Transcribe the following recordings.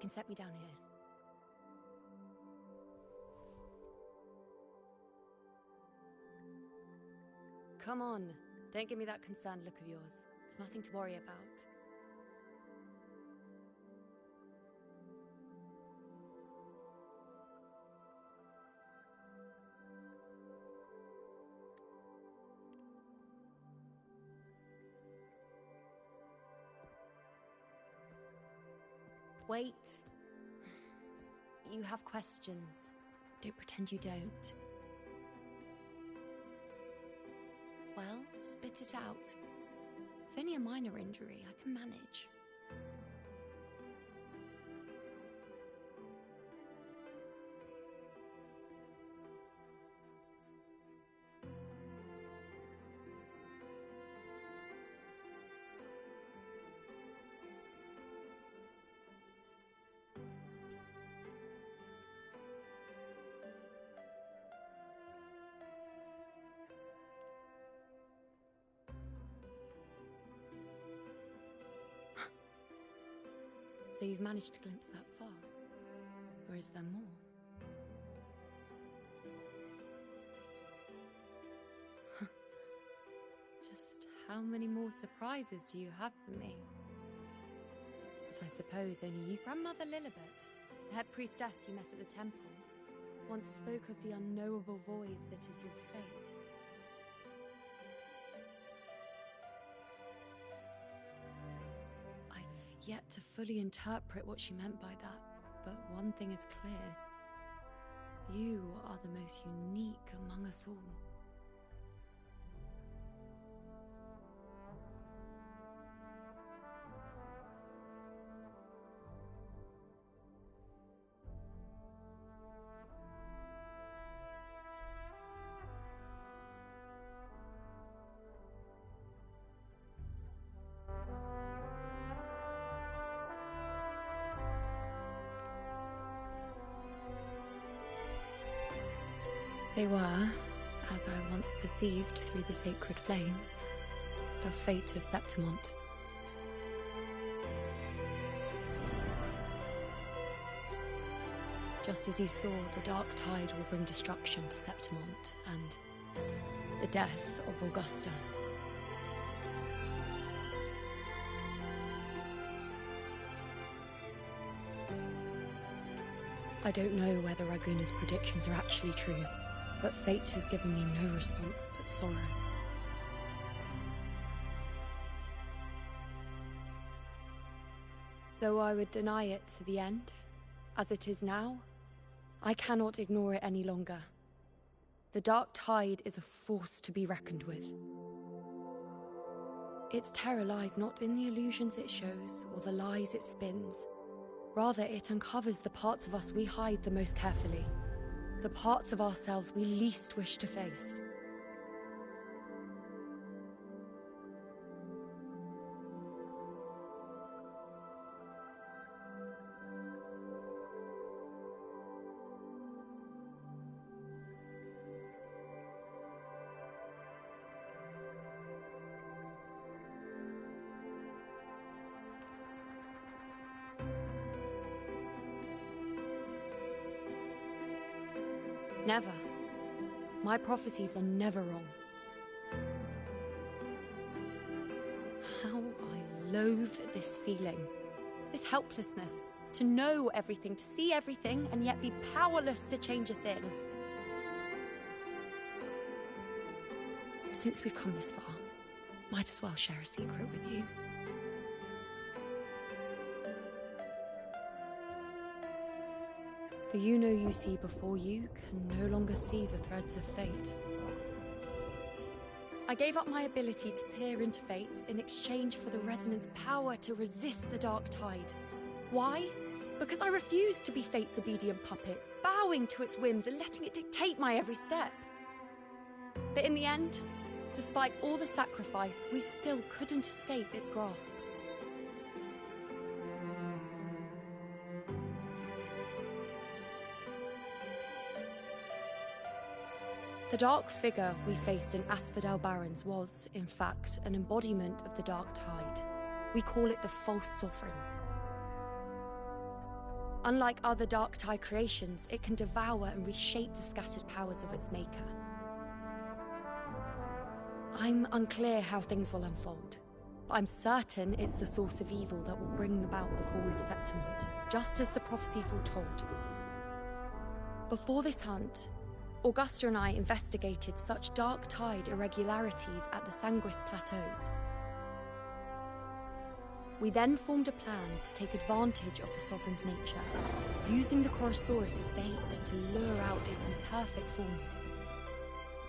can set me down here. Come on. Don't give me that concerned look of yours. It's nothing to worry about. Wait. You have questions. Don't pretend you don't. Well, spit it out. It's only a minor injury. I can manage. So you've managed to glimpse that far? Or is there more? Just how many more surprises do you have for me? But I suppose only you... Grandmother Lilibet, the head priestess you met at the temple, once spoke of the unknowable voids that is your fate. Yet to fully interpret what she meant by that, but one thing is clear. You are the most unique among us all. They were, as I once perceived through the sacred flames, the fate of Septimont. Just as you saw, the dark tide will bring destruction to Septimont and the death of Augusta. I don't know whether Raguna's predictions are actually true, but fate has given me no response but sorrow. Though I would deny it to the end, as it is now, I cannot ignore it any longer. The dark tide is a force to be reckoned with. Its terror lies not in the illusions it shows or the lies it spins. Rather, it uncovers the parts of us we hide the most carefully. The parts of ourselves we least wish to face. Never. My prophecies are never wrong. How I loathe this feeling. This helplessness. To know everything, to see everything, and yet be powerless to change a thing. Since we've come this far, might as well share a secret with you. The you see before you can no longer see the threads of fate. I gave up my ability to peer into fate in exchange for the resonance power to resist the dark tide. Why? Because I refused to be fate's obedient puppet, bowing to its whims and letting it dictate my every step. But in the end, despite all the sacrifice, we still couldn't escape its grasp. The dark figure we faced in Asphodel Barrens was, in fact, an embodiment of the dark tide. We call it the false sovereign. Unlike other Dark Tide creations, it can devour and reshape the scattered powers of its maker. I'm unclear how things will unfold, but I'm certain it's the source of evil that will bring about the fall of Septimont, just as the prophecy foretold. Before this hunt, Augusta and I investigated such Dark Tide irregularities at the Sanguis Plateaus. We then formed a plan to take advantage of the Sovereign's nature, using the Chorosaurus as bait to lure out its imperfect form.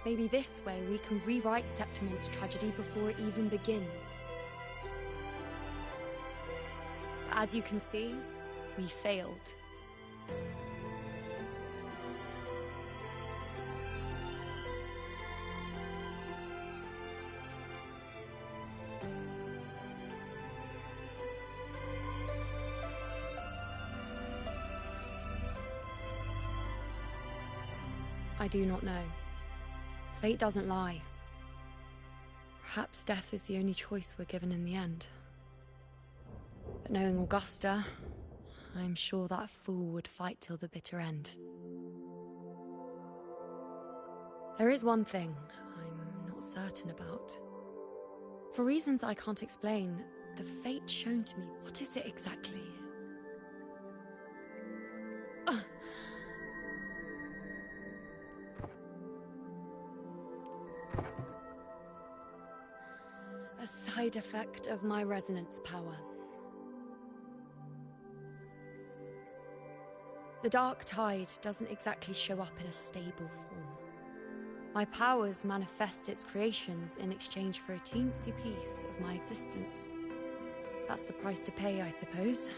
Maybe this way we can rewrite Septimont's tragedy before it even begins. But as you can see, we failed. I do not know. Fate doesn't lie. Perhaps death is the only choice we're given in the end. But knowing Augusta, I'm sure that fool would fight till the bitter end. There is one thing I'm not certain about. For reasons I can't explain, the fate shown to me, what is it exactly? A side effect of my resonance power. The Dark Tide doesn't exactly show up in a stable form. My powers manifest its creations in exchange for a teensy piece of my existence. That's the price to pay, I suppose.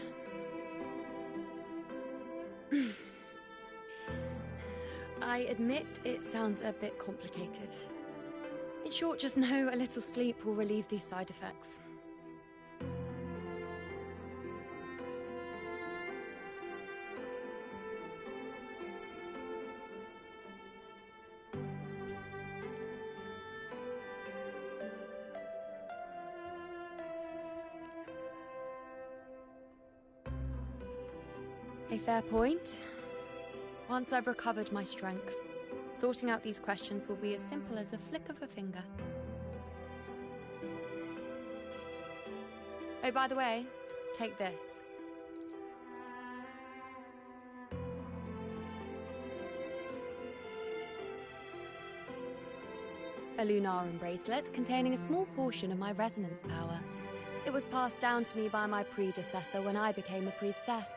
I admit it sounds a bit complicated. In short, just know a little sleep will relieve these side effects. A fair point. Once I've recovered my strength, sorting out these questions will be as simple as a flick of a finger. Oh, by the way, take this. A Lunarum bracelet containing a small portion of my resonance power. It was passed down to me by my predecessor when I became a priestess.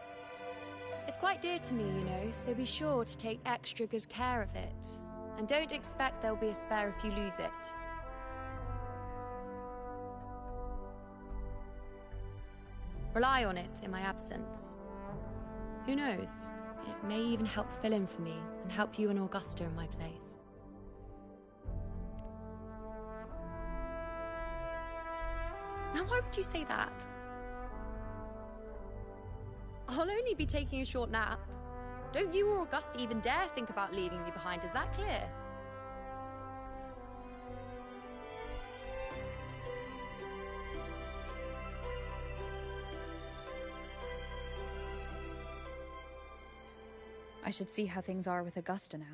It's quite dear to me, you know, so be sure to take extra good care of it. And don't expect there'll be a spare if you lose it. Rely on it in my absence. Who knows? It may even help fill in for me and help you and Augusta in my place. Now, why would you say that? I'll only be taking a short nap. Don't you or Augusta even dare think about leaving me behind, is that clear? I should see how things are with Augusta now.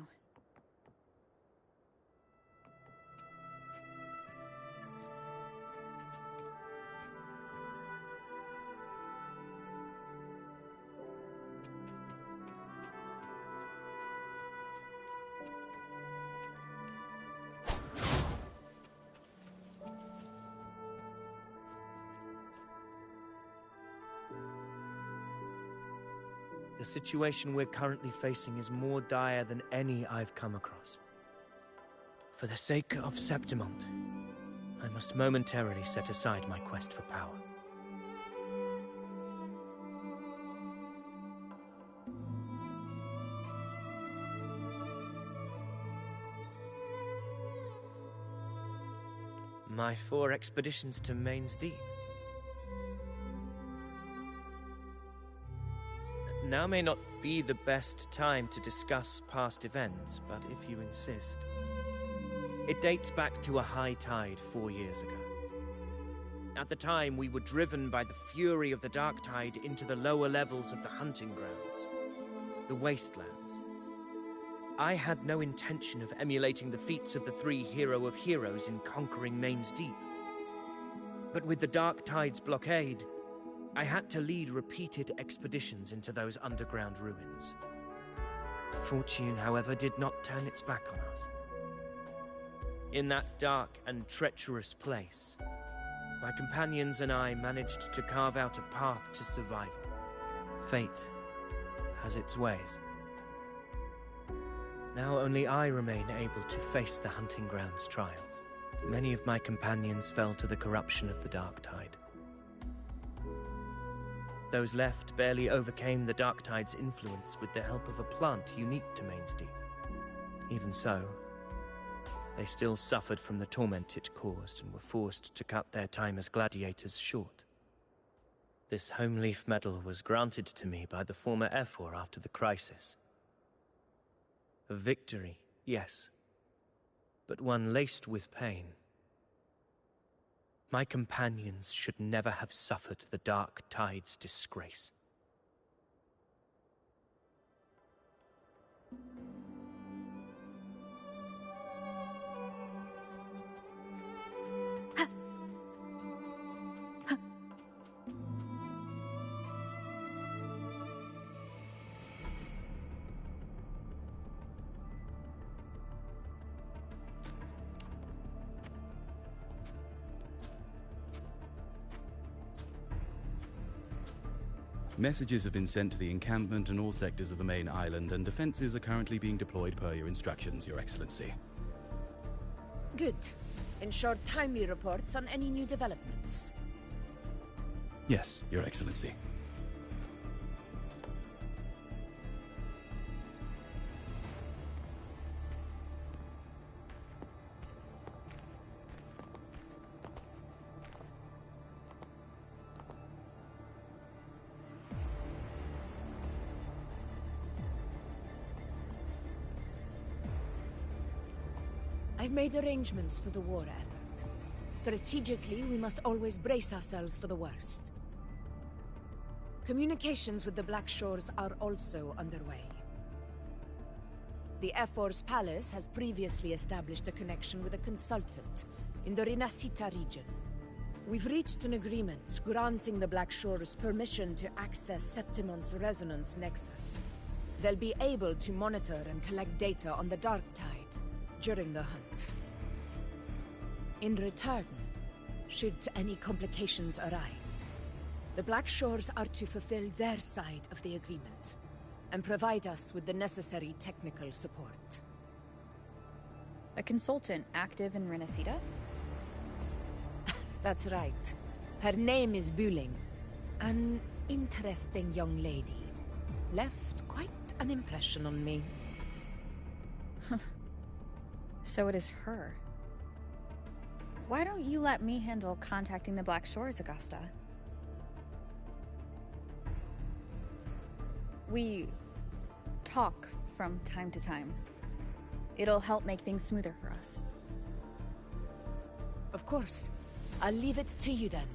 The situation we're currently facing is more dire than any I've come across. For the sake of Septimont, I must momentarily set aside my quest for power. My 4 expeditions to Main's Deep. Now may not be the best time to discuss past events, but if you insist. It dates back to a high tide 4 years ago. At the time, we were driven by the fury of the dark tide into the lower levels of the hunting grounds, the wastelands. I had no intention of emulating the feats of the three hero of heroes in conquering Main's Deep. But with the dark tide's blockade, I had to lead repeated expeditions into those underground ruins. Fortune, however, did not turn its back on us. In that dark and treacherous place, my companions and I managed to carve out a path to survival. Fate has its ways. Now only I remain able to face the hunting grounds trials. Many of my companions fell to the corruption of the dark tide. Those left barely overcame the dark tide's influence with the help of a plant unique to Main's Deep. Even so, they still suffered from the torment it caused and were forced to cut their time as gladiators short. This home leaf medal was granted to me by the former Ephor after the crisis. A victory, yes, but one laced with pain. My companions should never have suffered the dark tide's disgrace. Messages have been sent to the encampment and all sectors of the main island, and defenses are currently being deployed per your instructions, Your Excellency. Good. Ensure timely reports on any new developments. Yes, Your Excellency. I've made arrangements for the war effort. Strategically, we must always brace ourselves for the worst. Communications with the Black Shores are also underway. The Ephor's palace has previously established a connection with a consultant in the Rinascita region. We've reached an agreement granting the Black Shores permission to access Septimon's resonance nexus. They'll be able to monitor and collect data on the Dark Tide during the hunt. In return, should any complications arise, the Black Shores are to fulfill their side of the agreement and provide us with the necessary technical support. A consultant active in Rinascita? That's right. Her name is Wuthering. An interesting young lady. Left quite an impression on me. So it is her. Why don't you let me handle contacting the Black Shores, Augusta? We talk from time to time. It'll help make things smoother for us. Of course. I'll leave it to you then.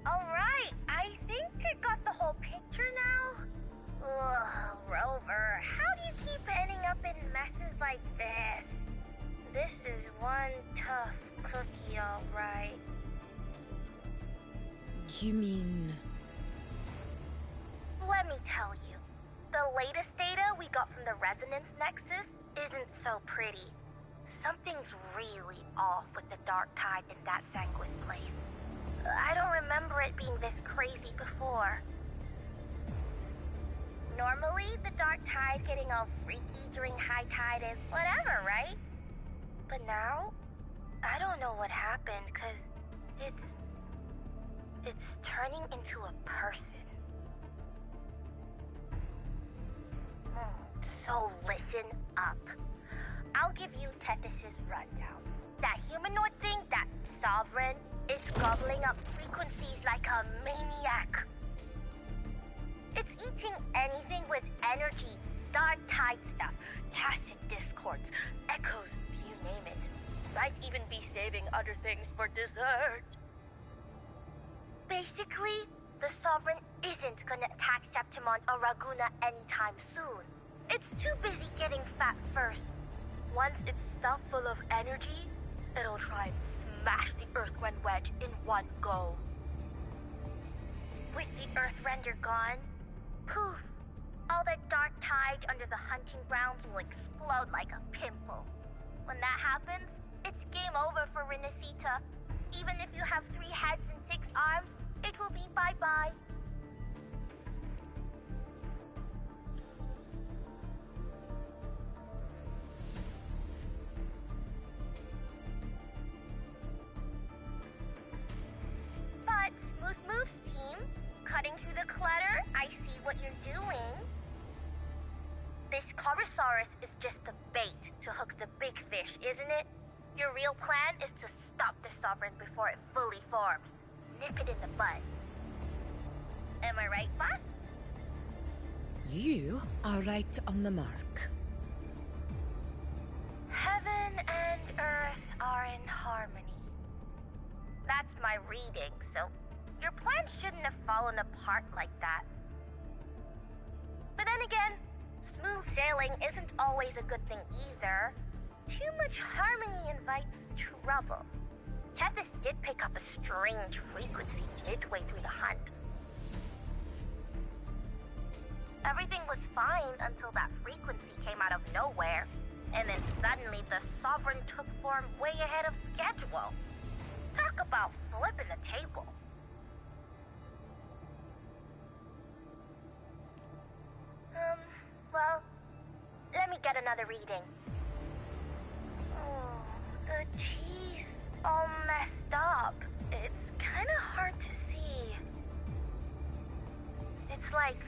Alright, I think I got the whole picture now. Ugh, Rover, how do you keep ending up in messes like this? This is one tough cookie, alright. You mean... Let me tell you, the latest data we got from the Resonance Nexus isn't so pretty. Something's really off with the Dark Tide in that Sanguis place. I don't remember it being this crazy before. Normally, the dark tide getting all freaky during high tide is whatever, right? But now, I don't know what happened, because it's turning into a person. So listen up. I'll give you Tethys' rundown. That humanoid thing, that sovereign, is gobbling up frequencies like a maniac. It's eating anything with energy, dark tide stuff, tacit discords, echoes, you name it. Might even be saving other things for dessert. Basically, the Sovereign isn't gonna attack Septimon or Raguna anytime soon. It's too busy getting fat first. Once it's stuffed full of energy, it'll try and smash the Earthgren wedge in one go. With the Earthrender gone, poof, all that dark tide under the hunting grounds will explode like a pimple. When that happens, it's game over for Renacita. Even if you have 3 heads and 6 arms, it will be bye-bye. But, smooth moves, team. Cutting through the clutter, I see what you're doing. This Corosaurus is just the bait to hook the big fish, isn't it? Your real plan is to stop the Sovereign before it fully forms. Nip it in the bud. Am I right, boss? You are right on the mark. Heaven and Earth are in harmony. That's my reading, so your plan shouldn't have fallen apart like that. But then again, smooth sailing isn't always a good thing either. Too much harmony invites trouble. Tethys did pick up a strange frequency midway through the hunt. Everything was fine until that frequency came out of nowhere, and then suddenly the Sovereign took form way ahead of schedule. Talk about flipping the table. Well, let me get another reading. Oh, the cheese all messed up. It's kind of hard to see. It's like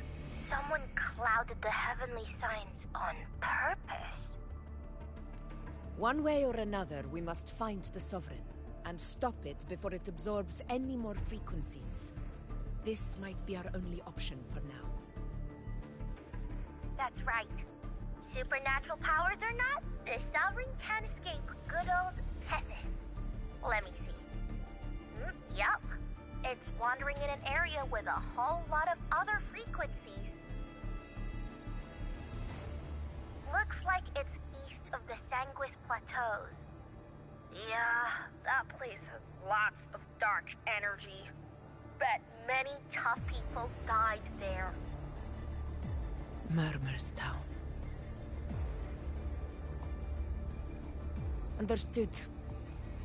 someone clouded the heavenly signs on purpose. One way or another, we must find the Sovereign and stop it before it absorbs any more frequencies. This might be our only option for now. That's right. Supernatural powers or not, the Sovereign can't escape good old Tethys. Let me see. Yup. It's wandering in an area with a whole lot of other frequencies. Looks like it's east of the Sanguis Plateaus. Yeah, that place has lots of dark energy. Bet many tough people died there. Murmur's Town. Understood.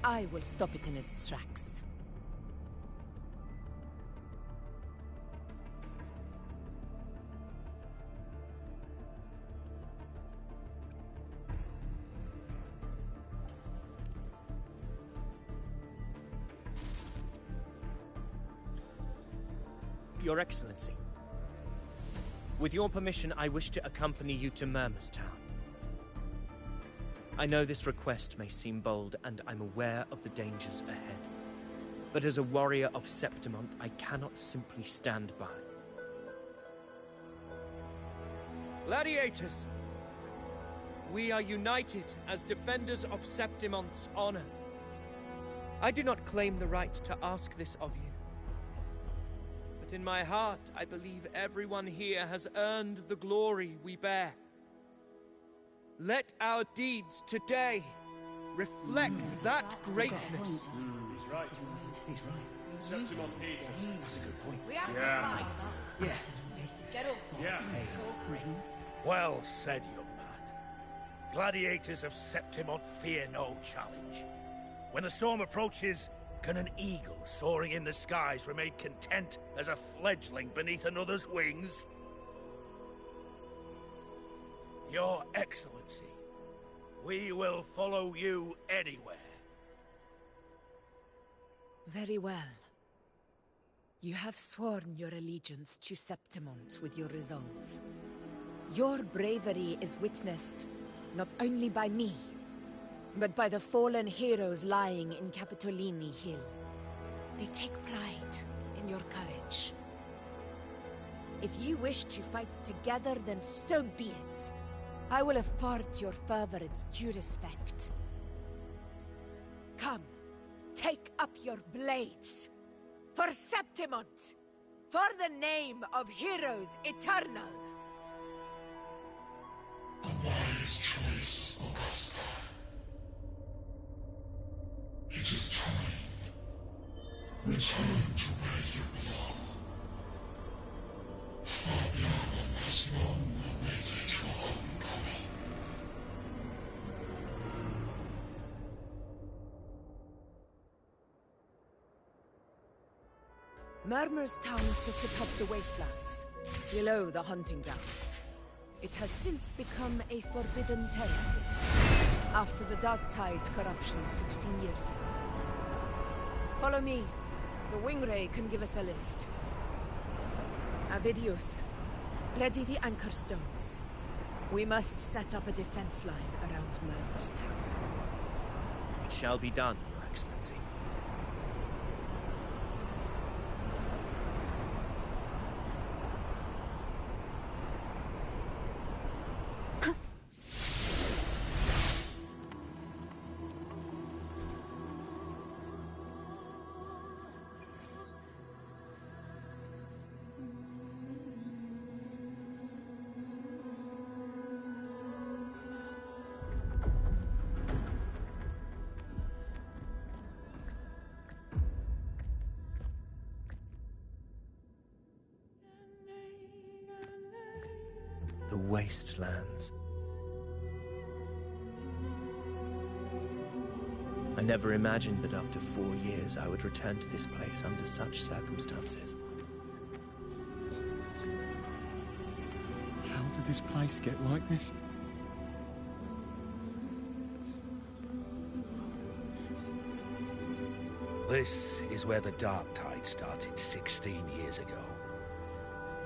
I will stop it in its tracks. Your Excellency. With your permission, I wish to accompany you to Murmur's Town. I know this request may seem bold, and I'm aware of the dangers ahead. But as a warrior of Septimont, I cannot simply stand by. Gladiators! We are united as defenders of Septimont's honor. I do not claim the right to ask this of you. But in my heart, I believe everyone here has earned the glory we bear. Let our deeds today reflect that greatness. He's right. He's right. Septimon hates us. That's a good point. We have Yeah. to fight. Yeah. Get up. Yeah. Well said, young man. Gladiators of Septimont fear no challenge. When the storm approaches, Can an eagle soaring in the skies remain content as a fledgling beneath another's wings? Your Excellency, we will follow you anywhere. Very well. You have sworn your allegiance to Septimont with your resolve. Your bravery is witnessed not only by me, but by the fallen heroes lying in Capitolini Hill. They take pride in your courage. If you wish to fight together, then so be it. I will afford your fervor its due respect. Come, take up your blades. For Septimont! For the name of heroes eternal! A wise choice, Augusta. It is time. Return to where you belong. Fabiano has long awaited your homecoming. Murmur's town sits atop the wastelands, below the hunting grounds. It has since become a forbidden territory, after the Dark Tide's corruption 16 years ago. Follow me. The Wingray can give us a lift. Avidius, ready the anchor stones. We must set up a defense line around Murmur's town. It shall be done, Your Excellency. The wastelands. I never imagined that after 4 years I would return to this place under such circumstances. How did this place get like this? This is where the Dark Tide started 16 years ago.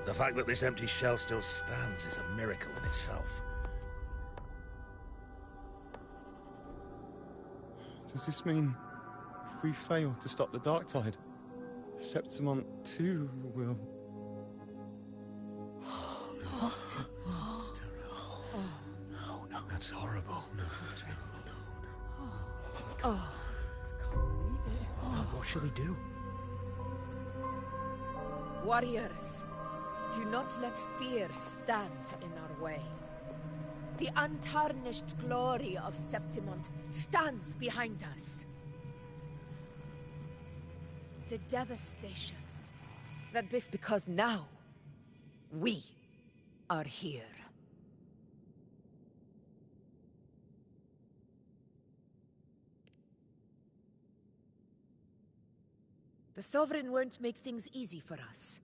The fact that this empty shell still stands is a miracle in itself. Does this mean if we fail to stop the Dark Tide, Septimont too will... What? That's terrible. No, no. That's horrible. No, no. What shall we do? Warriors, do not let fear stand in our way. The untarnished glory of Septimont stands behind us. The devastation that because now we are here. The Sovereign won't make things easy for us.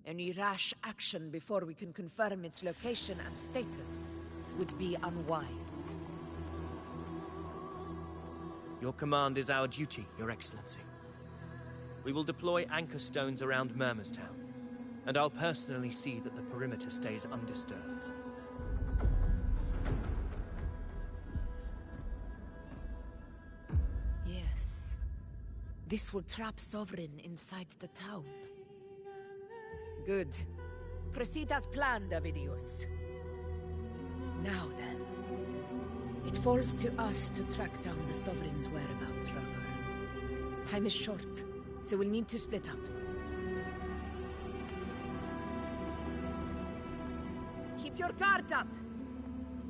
Any rash action before we can confirm its location and status would be unwise. Your command is our duty, Your Excellency. We will deploy anchor stones around Murmur's town, and I'll personally see that the perimeter stays undisturbed. Yes. This will trap Sovereign inside the town. Good. Proceed as planned, Avidius. Now then. It falls to us to track down the Sovereign's whereabouts, Rover. Time is short, so we'll need to split up. Keep your guard up!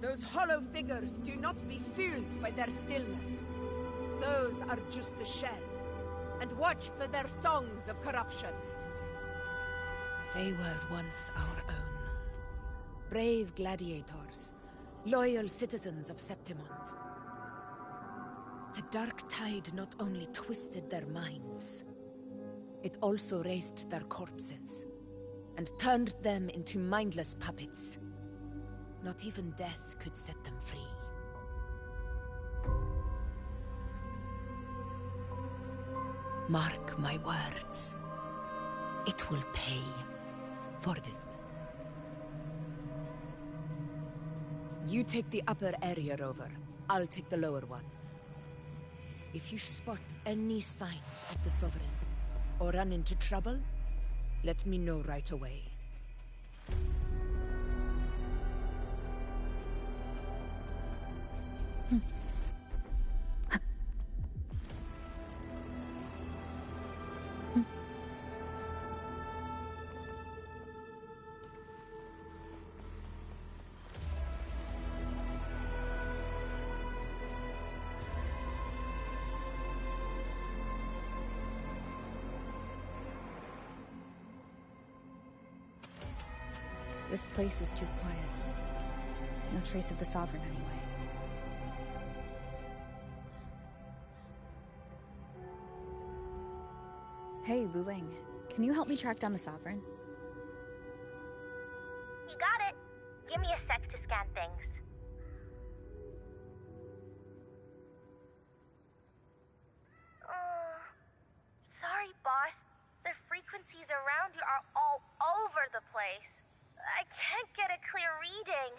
Those hollow figures do not be fooled by their stillness. Those are just the shell. And watch for their songs of corruption. They were once our own. Brave gladiators, loyal citizens of Septimont. The dark tide not only twisted their minds, it also raised their corpses and turned them into mindless puppets. Not even death could set them free. Mark my words. It will pay for this. You take the upper area, Rover. I'll take the lower one. If you spot any signs of the Sovereign, or run into trouble, let me know right away. This place is too quiet. No trace of the Sovereign anyway. Hey, Wuthering. Can you help me track down the Sovereign? You got it. Give me a sec to scan things. Sorry, boss. The frequencies around you are all over the place. I can't get a clear reading.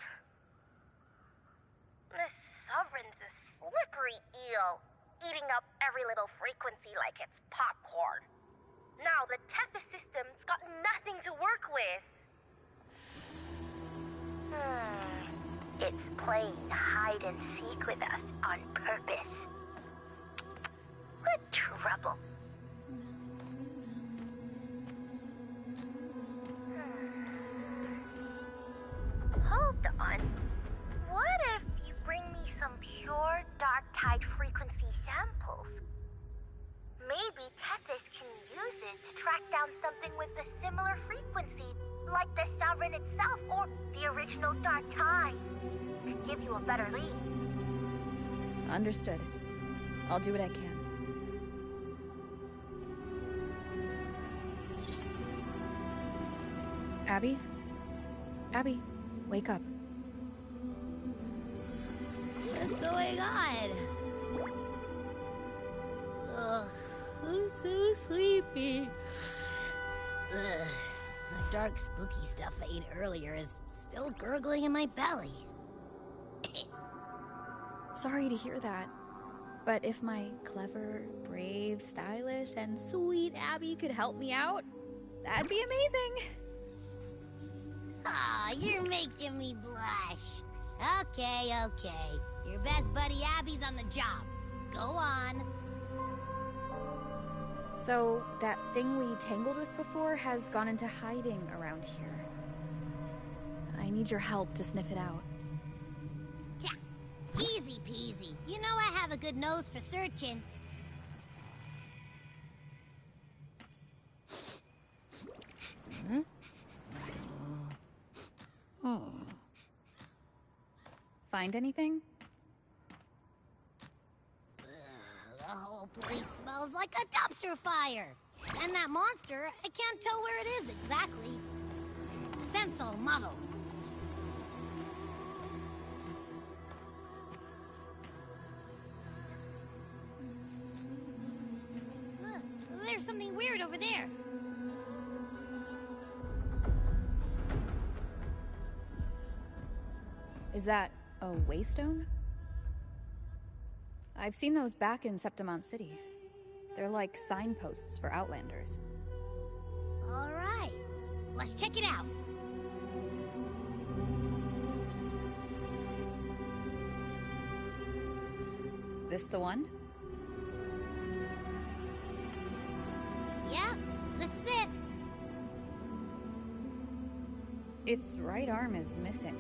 This Sovereign's a slippery eel, eating up every little frequency like it's popcorn. Now the Tethys system's got nothing to work with. It's playing hide and seek with us on purpose. What trouble. Hold on. What if you bring me some pure dark tide frequency samples? Maybe Tethys can use it to track down something with a similar frequency, like the Sovereign itself or the original dark tide. Could give you a better lead. Understood. I'll do what I can. Abby? Abby, wake up. What's going on? Ugh, I'm so sleepy. Ugh, the dark, spooky stuff I ate earlier is still gurgling in my belly. Sorry to hear that. But if my clever, brave, stylish, and sweet Abby could help me out, that'd be amazing. Aw, you're making me blush. Okay. Your best buddy Abby's on the job. Go on. So, that thing we tangled with before has gone into hiding around here. I need your help to sniff it out. Yeah, easy peasy. You know I have a good nose for searching. Find anything? The whole place smells like a dumpster fire. And that monster, I can't tell where it is exactly. The scent's all muddled. Look, there's something weird over there. Is that a waystone? I've seen those back in Septimont City. They're like signposts for Outlanders. All right, let's check it out. This the one? Yeah, this is it. Its right arm is missing.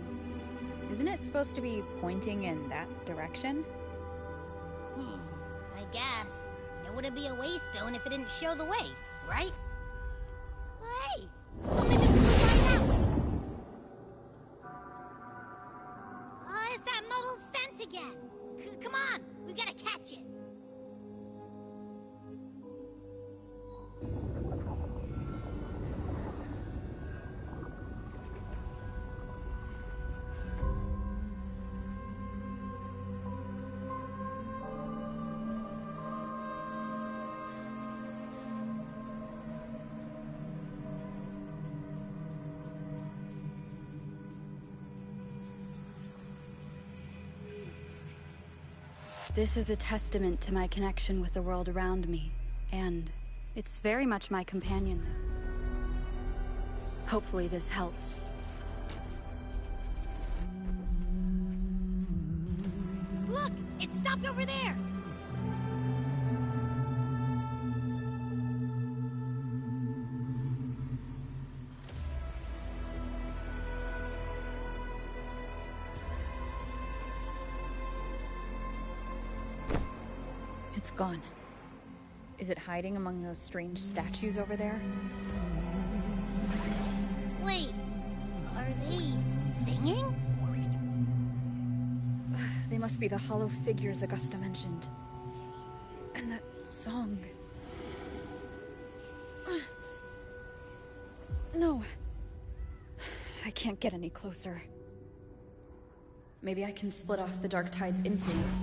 Isn't it supposed to be pointing in that direction? I guess. It wouldn't be a waystone if it didn't show the way, right? Hey! Something just flew by that way! It's that muddled scent again! Come on! We gotta catch it! This is a testament to my connection with the world around me, and it's very much my companion now. Hopefully this helps. Look! It stopped over there! It's gone. Is it hiding among those strange statues over there? Wait, are they singing? They must be the hollow figures Augusta mentioned. And that song. No. I can't get any closer. Maybe I can split off the Dark Tide's influence.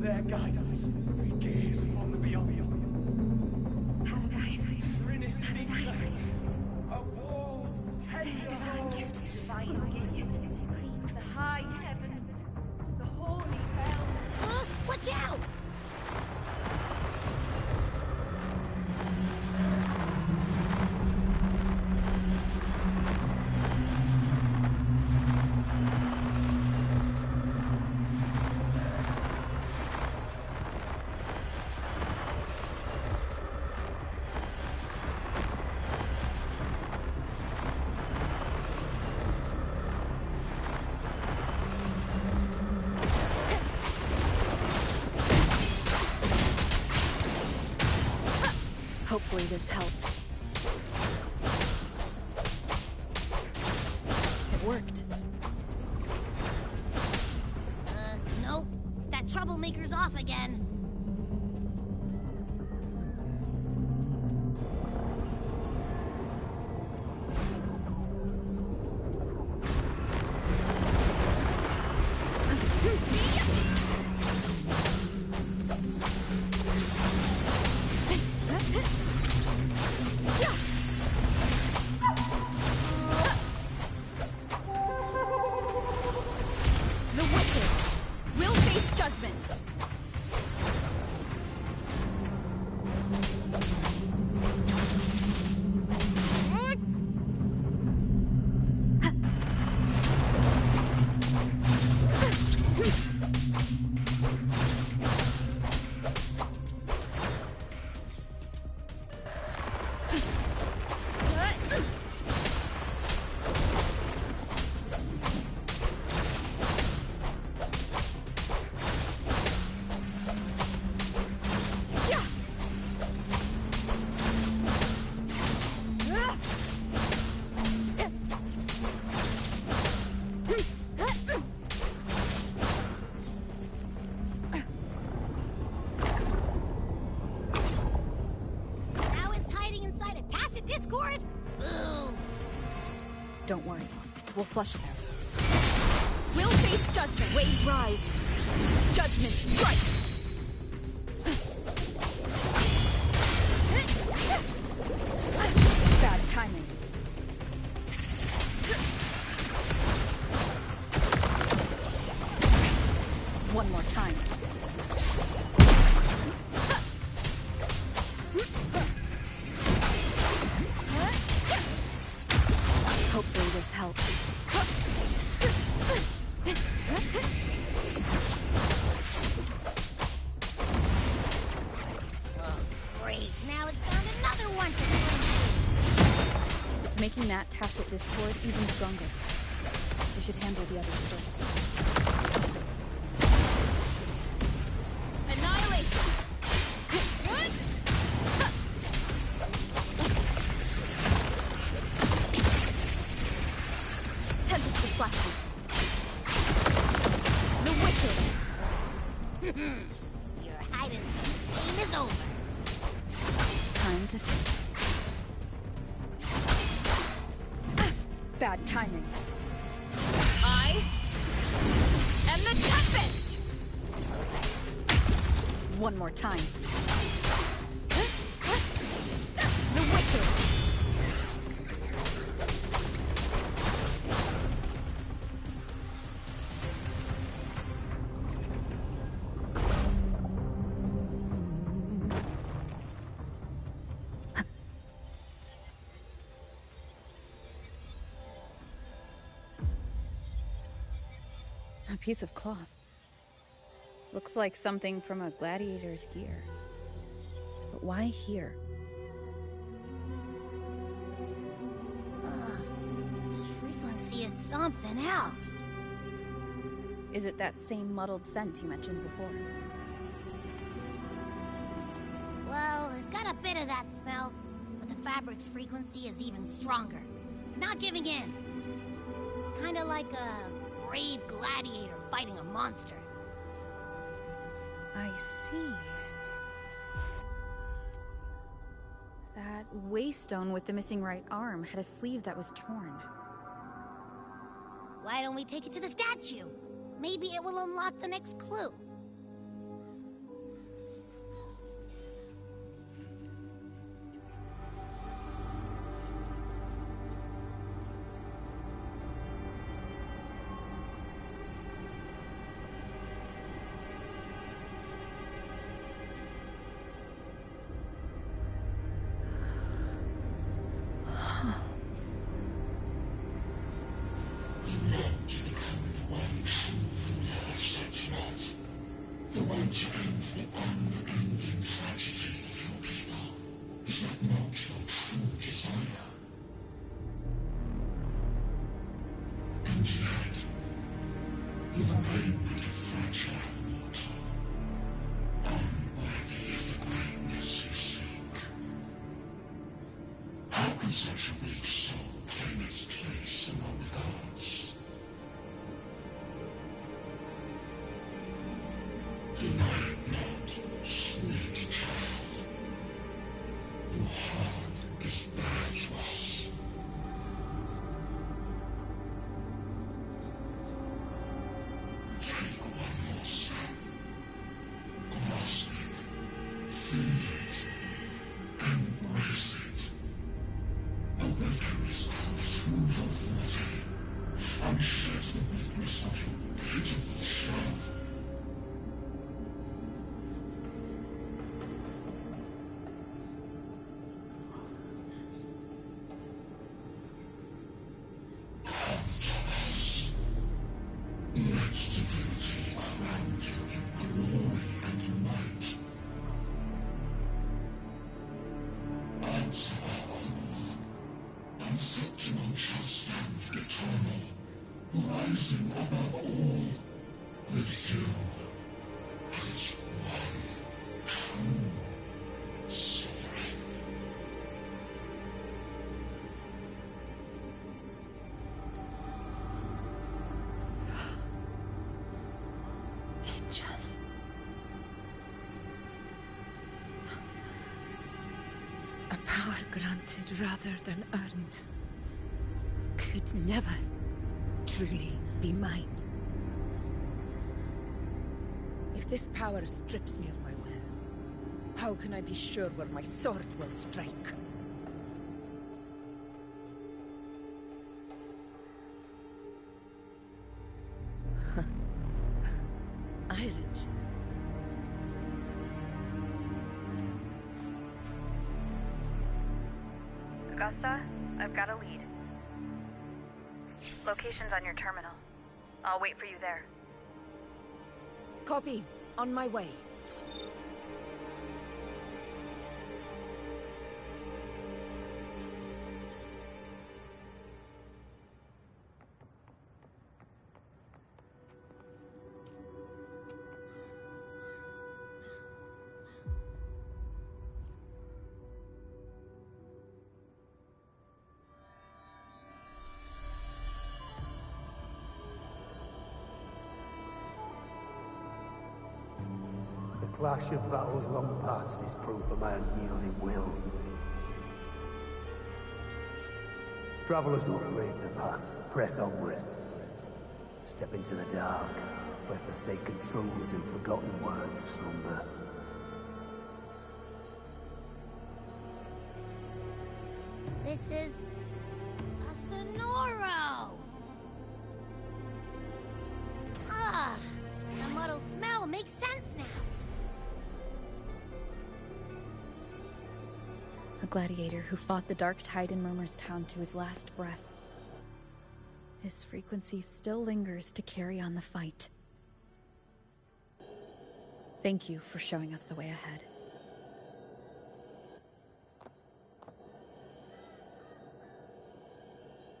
Their guidance, we gaze upon the beyond. Paradise, Renissita, a wall, tender divine gift, supreme, the high heavens, the holy hell. Watch out! Hopefully this helps. It worked. Nope. That troublemaker's off again. Don't worry. We'll flush it out. We'll face judgment. Waves rise. Judgment strikes. Bad timing. One more time. Hopefully this helps. Great, now it's found another one to It's making that tacit discord even stronger. We should handle the others first. Annihilation! Tempest with flashes. The wicked! Your hide and seek game is over. Time to think. Bad timing. I am the Tempest! One more time. The wicked! A piece of cloth. Looks like something from a gladiator's gear. But why here? This frequency is something else. Is it that same muddled scent you mentioned before? Well, there's got a bit of that smell, but the fabric's frequency is even stronger. It's not giving in. Kinda like a brave gladiator fighting a monster. I see. That waystone with the missing right arm had a sleeve that was torn. Why don't we take it to the statue? Maybe it will unlock the next clue. Such a weak soul claim its place among the gods. Deny it not, sweet child. Your heart is bare to us. Take one more step. Grasp it. Feel it. Embrace it. Awaken this power through your forte, and shed the weakness of your pitiful shell. Come to us. Let divinity crown you in glory and might. Answer our call. And Septimon shall stand eternal, rising above all, with you as its one true sovereign. Angel. A power granted rather than earned could never truly be mine. If this power strips me of my will, how can I be sure where my sword will strike? I Augusta, I've got a lead. Location's on your terminal. I'll wait for you there. Copy. On my way. The clash of battles long past is proof of my unyielding will. Travelers who have braved the path, press onward. Step into the dark, where forsaken truths and forgotten words slumber. This is... a Sonoro! Ah! The muddled smell makes sense now! A gladiator who fought the Dark Tide in Murmur's Town to his last breath. His frequency still lingers to carry on the fight. Thank you for showing us the way ahead.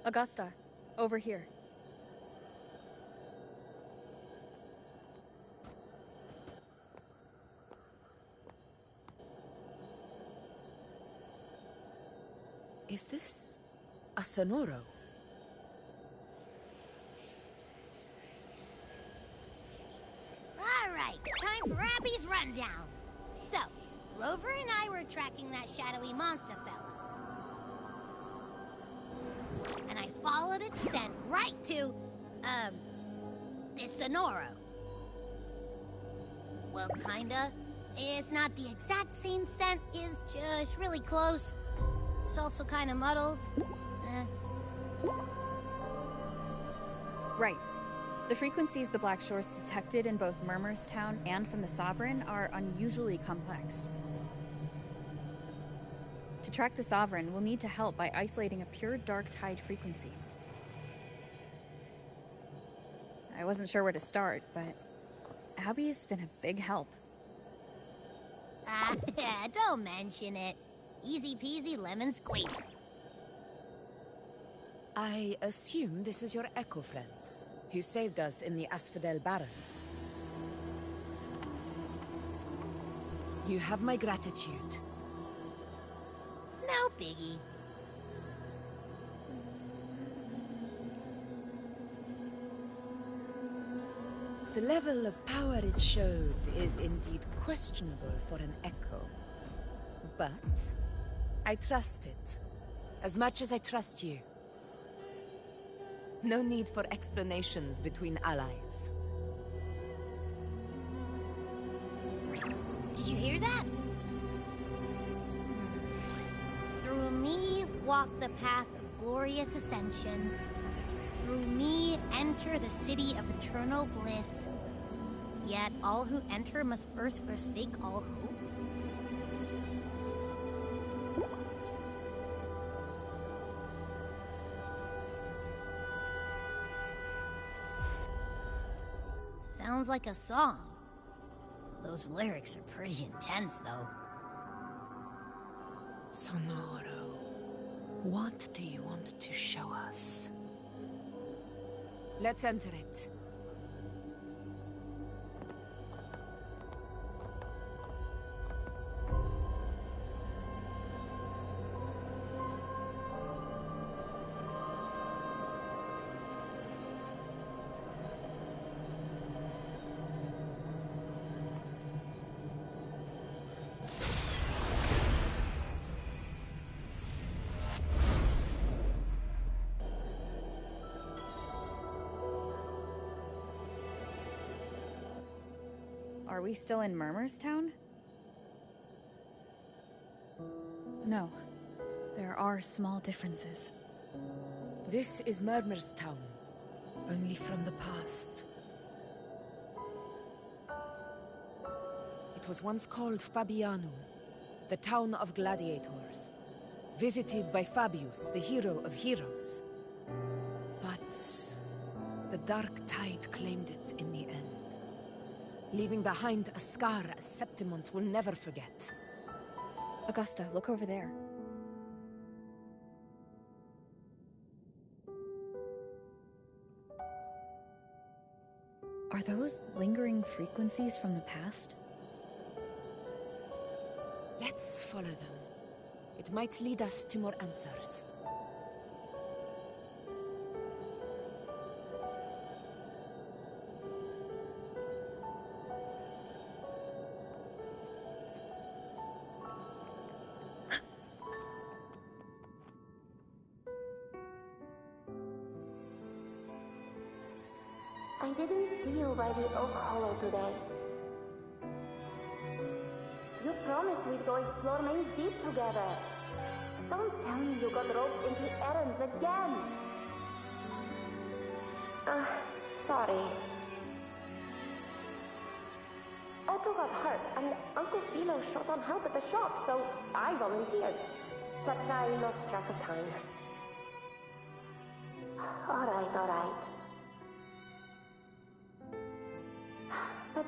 Augusta, over here. Is this... a Sonoro? Alright, time for Abby's rundown. So, Rover and I were tracking that shadowy monster fella. And I followed its scent right to, this Sonoro. Well, kinda. It's not the exact same scent, it's just really close. It's also kinda muddled. Right. The frequencies the Black Shores detected in both Murmur's Town and from the Sovereign are unusually complex. To track the Sovereign, we'll need to help by isolating a pure Dark Tide frequency. I wasn't sure where to start, but Abby's been a big help. Don't mention it. Easy peasy lemon squeezy. I assume this is your Echo friend, who saved us in the Asphodel Barrens. You have my gratitude. No biggie. The level of power it showed is indeed questionable for an Echo. But I trust it, as much as I trust you. No need for explanations between allies. Did you hear that? Through me walk the path of glorious ascension. Through me enter the city of eternal bliss. Yet all who enter must first forsake all hope. Sounds like a song. Those lyrics are pretty intense, though. Sonoro, what do you want to show us? Let's enter it. Are we still in Murmur's Town? No. There are small differences. This is Murmur's Town, only from the past. It was once called Fabianum, the town of gladiators. visited by Fabius, the hero of heroes. But the dark tide claimed it in the end, leaving behind a scar Septimont will never forget. Augusta, look over there. Are those lingering frequencies from the past? Let's follow them. It might lead us to more answers. I didn't see you by the Oak Hollow today. You promised we'd go explore Main's Deep together. Don't tell me you got roped into errands again. Sorry. Otto got hurt, and Uncle Philo short on help at the shop, so I volunteered. But I lost track of time. Alright. But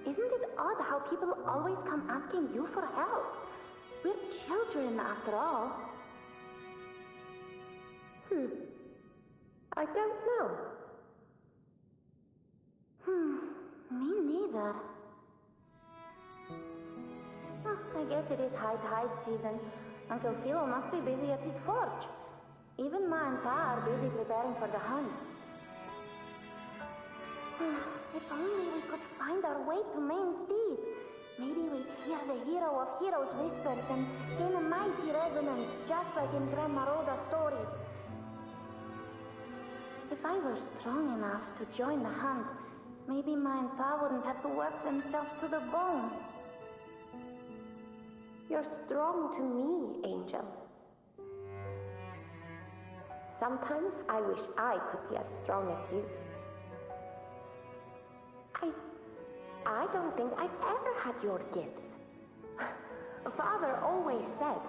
isn't it odd how people always come asking you for help? We're children, after all. I don't know. Me neither. I guess it is high tide season. Uncle Philo must be busy at his forge. Even Ma and Pa are busy preparing for the hunt. If only we could find our way to Main's Deep. Maybe we'd hear the hero of heroes whispers and gain a mighty resonance, just like in Grandma Rosa's stories. If I were strong enough to join the hunt, maybe Ma and Pa wouldn't have to work themselves to the bone. You're strong to me, Angel. Sometimes I wish I could be as strong as you. I don't think I've ever had your gifts. Father always said,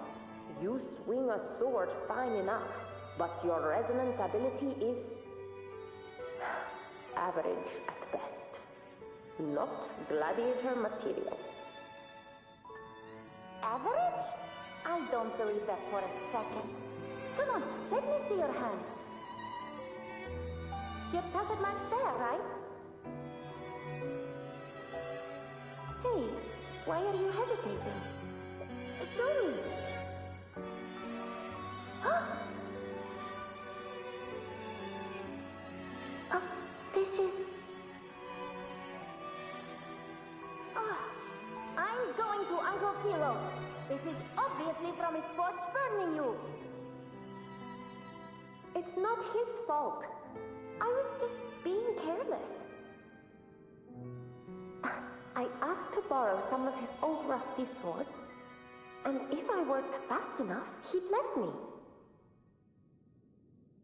you swing a sword fine enough, but your resonance ability is average at best. Not gladiator material. Average? I don't believe that for a second. Come on, let me see your hand. Your tacit mark's there, right? Hey, why are you hesitating? Show me. This is... I'm going to Uncle Philo. This is obviously from his forge burning you. It's not his fault. I was just being careless. I asked to borrow some of his old rusty swords, and if I worked fast enough, he'd let me.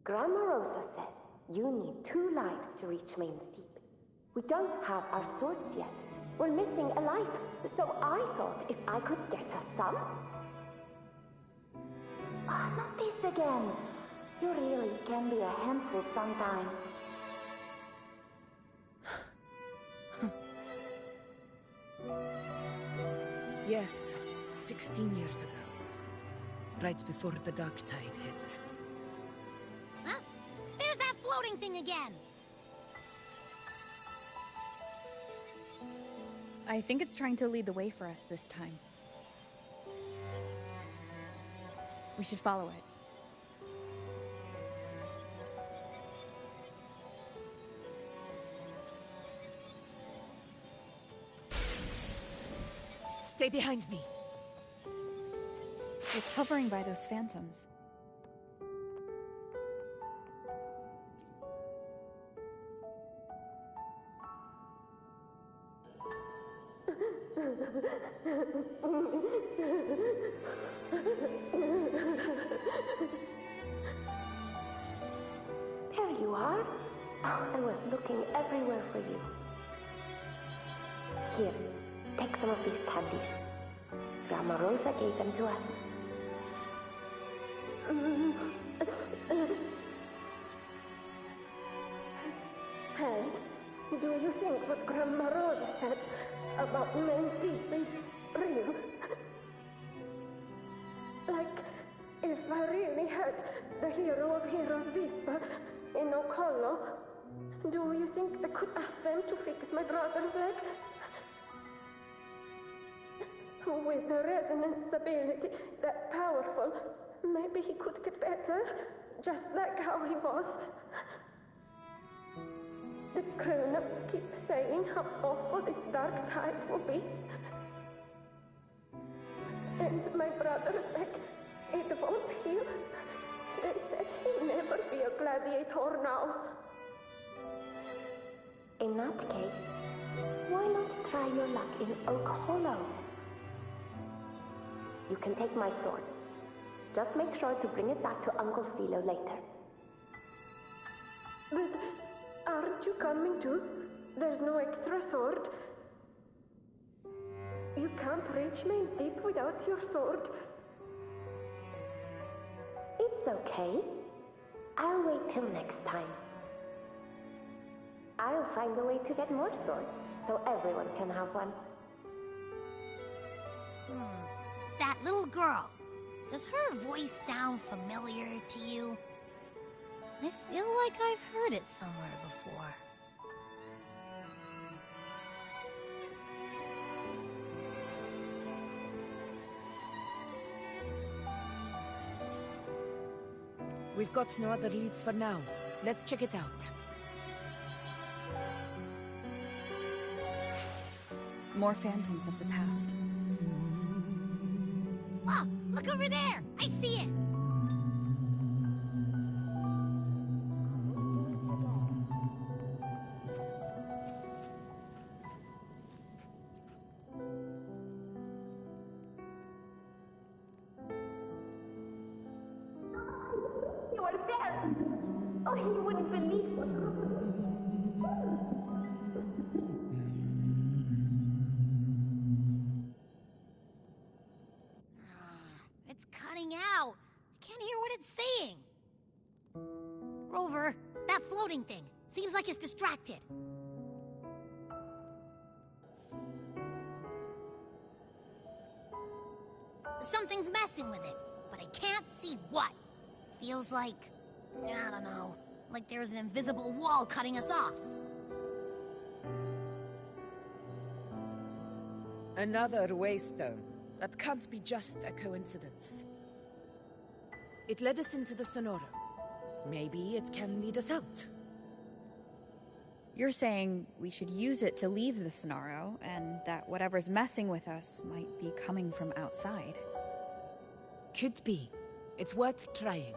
Grandma Rosa said you need 2 lives to reach Main's Deep. We don't have our swords yet. We're missing a life, so I thought if I could get us some... not this again. You really can be a handful sometimes. Yes, 16 years ago. Right before the dark tide hit. Huh? There's that floating thing again! I think it's trying to lead the way for us this time. We should follow it. Stay behind me. It's hovering by those phantoms. There you are. I was looking everywhere for you. Here, take some of these candies. Grandma Rosa gave them to us. Hey, do you think what Grandma Rosa said about men's deep is real? Like, if I really had the hero of heroes whisper in Okolo, do you think I could ask them to fix my brother's leg? With a resonance ability that powerful, maybe he could get better, just like how he was. The grown-ups keep saying how awful this dark tide will be. And my brother's leg, it won't heal. They said he'll never be a gladiator now. In that case, why not try your luck in Oak Hollow? You can take my sword. Just make sure to bring it back to Uncle Philo later. But aren't you coming too? There's no extra sword. You can't reach Main's Deep without your sword. It's okay. I'll wait till next time. I'll find a way to get more swords, so everyone can have one. That little girl. Does her voice sound familiar to you? I feel like I've heard it somewhere before. We've got no other leads for now. Let's check it out. More phantoms of the past. Oh, look over there! I see it! You are there! Oh, you wouldn't believe what It's cutting out. I can't hear what it's saying. Rover, that floating thing. Seems like it's distracted. Something's messing with it, but I can't see what. Feels like, I don't know, like there's an invisible wall cutting us off. Another waystone. That can't be just a coincidence. It led us into the Sonoro. Maybe it can lead us out. You're saying we should use it to leave the Sonoro, and that whatever's messing with us might be coming from outside. Could be. It's worth trying.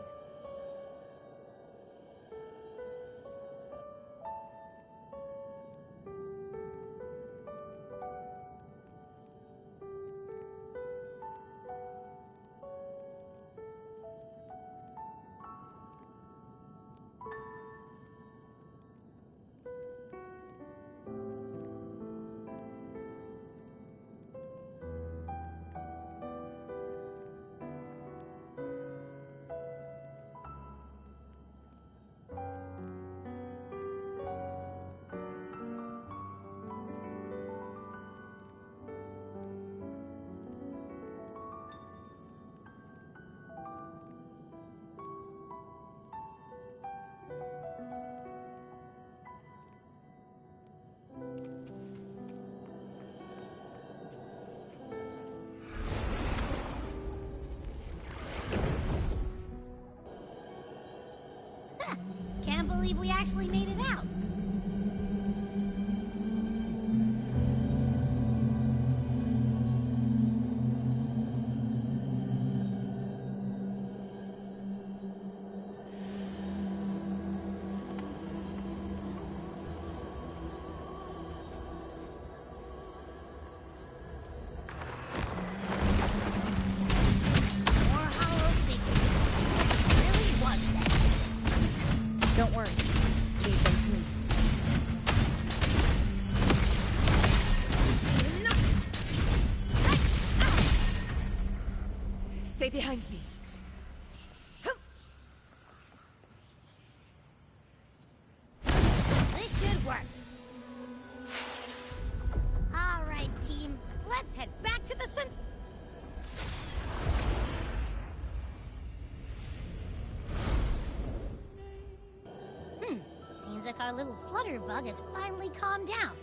Can't believe we actually made it out. Don't worry. Leave them to me. Stay behind me. work. All right, team. Let's head back to the sun. Seems like our little flutterbug has finally calmed down.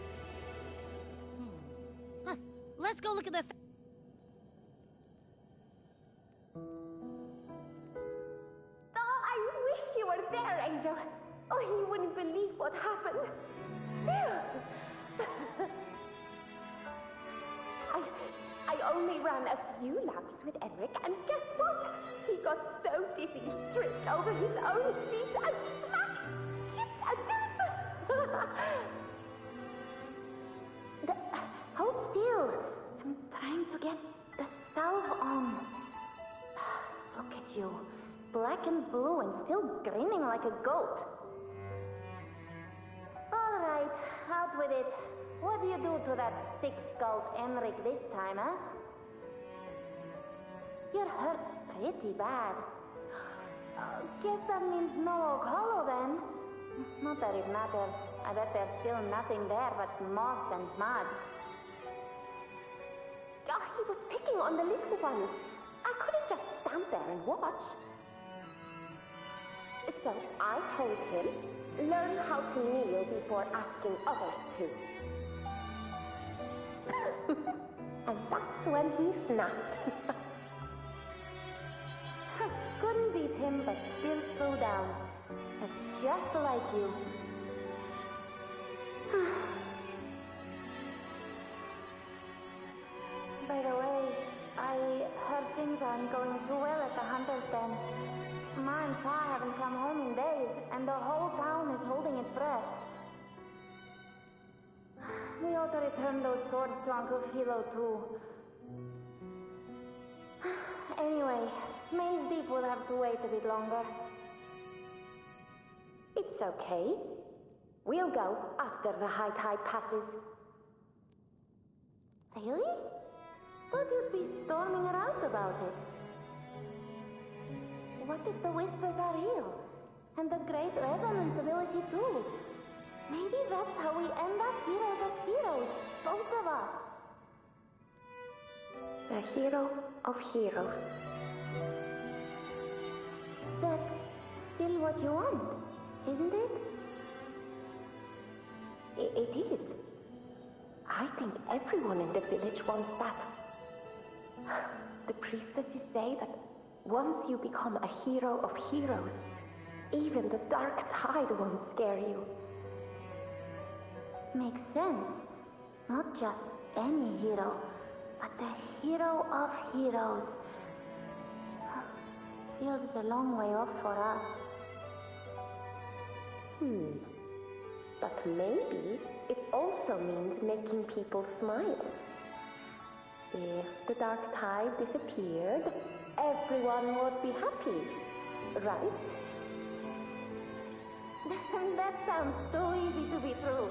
Huh. Let's go look at the... I wish you were there, Angel. Oh, you wouldn't believe what happened. I only ran a few laps with Enric, and guess what? He got so dizzy, he tripped over his own feet and smack! Chipped a tooth! Hold still. I'm trying to get the salve on. Look at you. Black and blue and still grinning like a goat. All right, out with it. What do you do to that thick-skulled Enric this time, huh? You're hurt pretty bad. Guess that means no Oak Hollow then. Not that it matters. I bet there's still nothing there but moss and mud. He was picking on the little ones. I couldn't just stand there and watch. So I told him, learn how to kneel before asking others to. And that's when he snapped. Couldn't beat him, but still threw down. That's just like you. By the way, I heard things aren't going too well at the Hunter's Den. Ma and Pa haven't come home in days, and the whole town is holding its breath. We ought to return those swords to Uncle Philo, too. Anyway, Maze Deep will have to wait a bit longer. It's okay. We'll go after the high tide passes. Really? Thought you'd be storming around about it. What if the whispers are real? And the great resonance ability too? Maybe that's how we end up heroes of heroes, both of us. The hero of heroes. That's still what you want, isn't it? It is. I think everyone in the village wants that. The priestesses say that once you become a hero of heroes, even the dark tide won't scare you. Makes sense. Not just any hero, but the hero of heroes. Feels a long way off for us. But maybe it also means making people smile. If the dark tide disappeared, everyone would be happy, right? That sounds too easy to be true.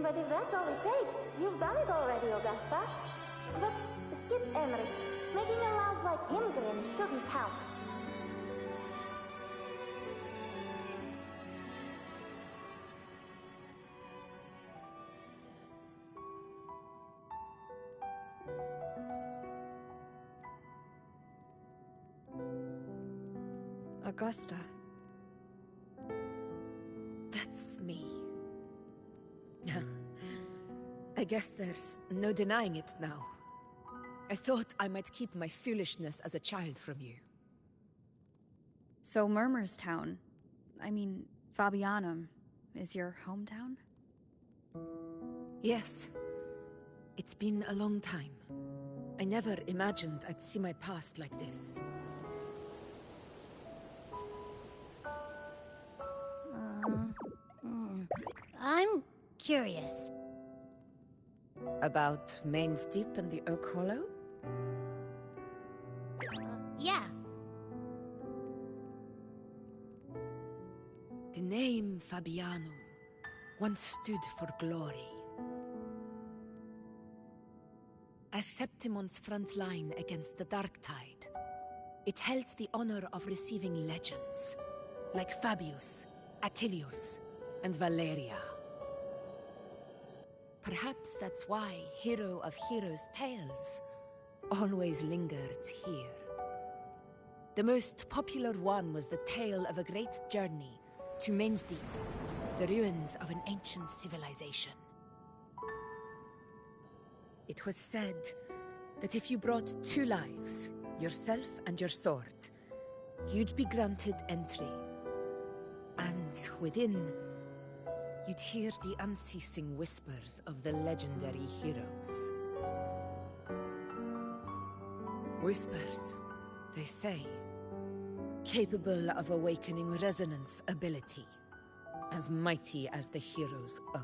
But if that's all it takes, you've done it already, Augusta. But skip Emmerich. Making a louse like him grin shouldn't count. Augusta. That's me. I guess there's no denying it now. I thought I might keep my foolishness as a child from you. So Murmurstown, I mean, Fabianum, is your hometown? Yes. It's been a long time. I never imagined I'd see my past like this. I'm curious. About Main's Deep and the Oak Hollow? Yeah. The name Fabianum once stood for glory. As Septimon's front line against the Dark Tide, it held the honor of receiving legends, like Fabius, Attilius, and Valeria. Perhaps that's why Hero of Heroes' tales always lingered here. The most popular one was the tale of a great journey to Main's Deep, the ruins of an ancient civilization. It was said that if you brought 2 lives, yourself and your sword, you'd be granted entry. And within, you'd hear the unceasing whispers of the legendary heroes. Whispers, they say, capable of awakening resonance ability, as mighty as the hero's own.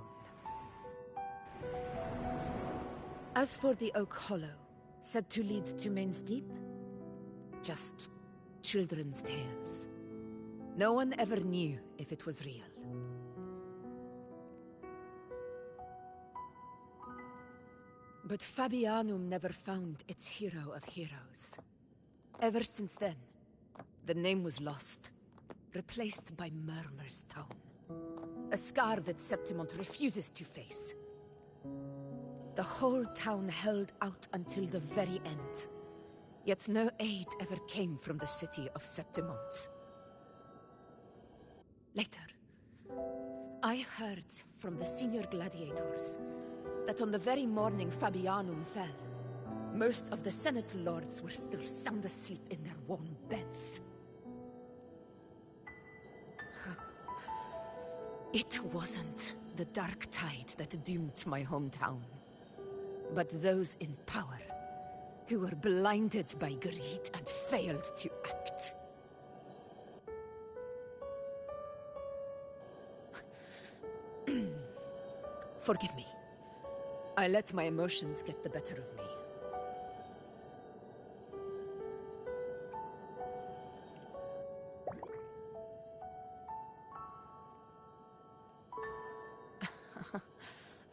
As for the Oak Hollow, said to lead to Main's Deep, just children's tales. No one ever knew if it was real. But Fabianum never found its hero of heroes. Ever since then, the name was lost, replaced by Murmur's Tone. A scar that Septimont refuses to face. The whole town held out until the very end. Yet no aid ever came from the city of Septimont. Later, I heard from the senior gladiators that on the very morning Fabianum fell, most of the Senate lords were still sound asleep in their warm beds. It wasn't the dark tide that doomed my hometown, but those in power who were blinded by greed and failed to act. Forgive me. I let my emotions get the better of me.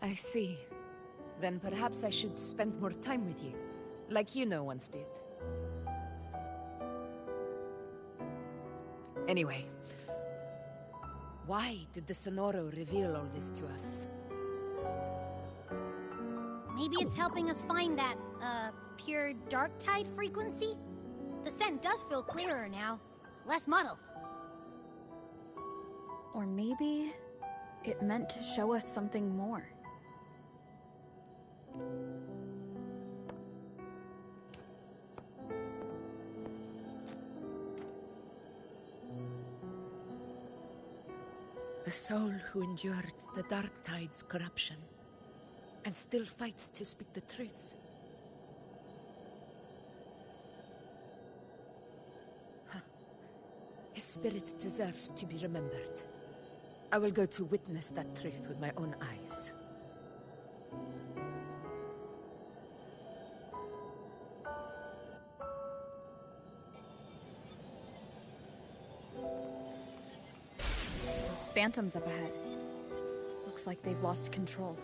I see. Then perhaps I should spend more time with you, like Yuno once did. Anyway, why did the Sonoro reveal all this to us? Maybe it's helping us find that, pure dark tide frequency? The scent does feel clearer now, less muddled. Or maybe it meant to show us something more. A soul who endured the dark tide's corruption and still fights to speak the truth. His spirit deserves to be remembered. I will go to witness that truth with my own eyes. Those phantoms up ahead. Looks like they've lost control.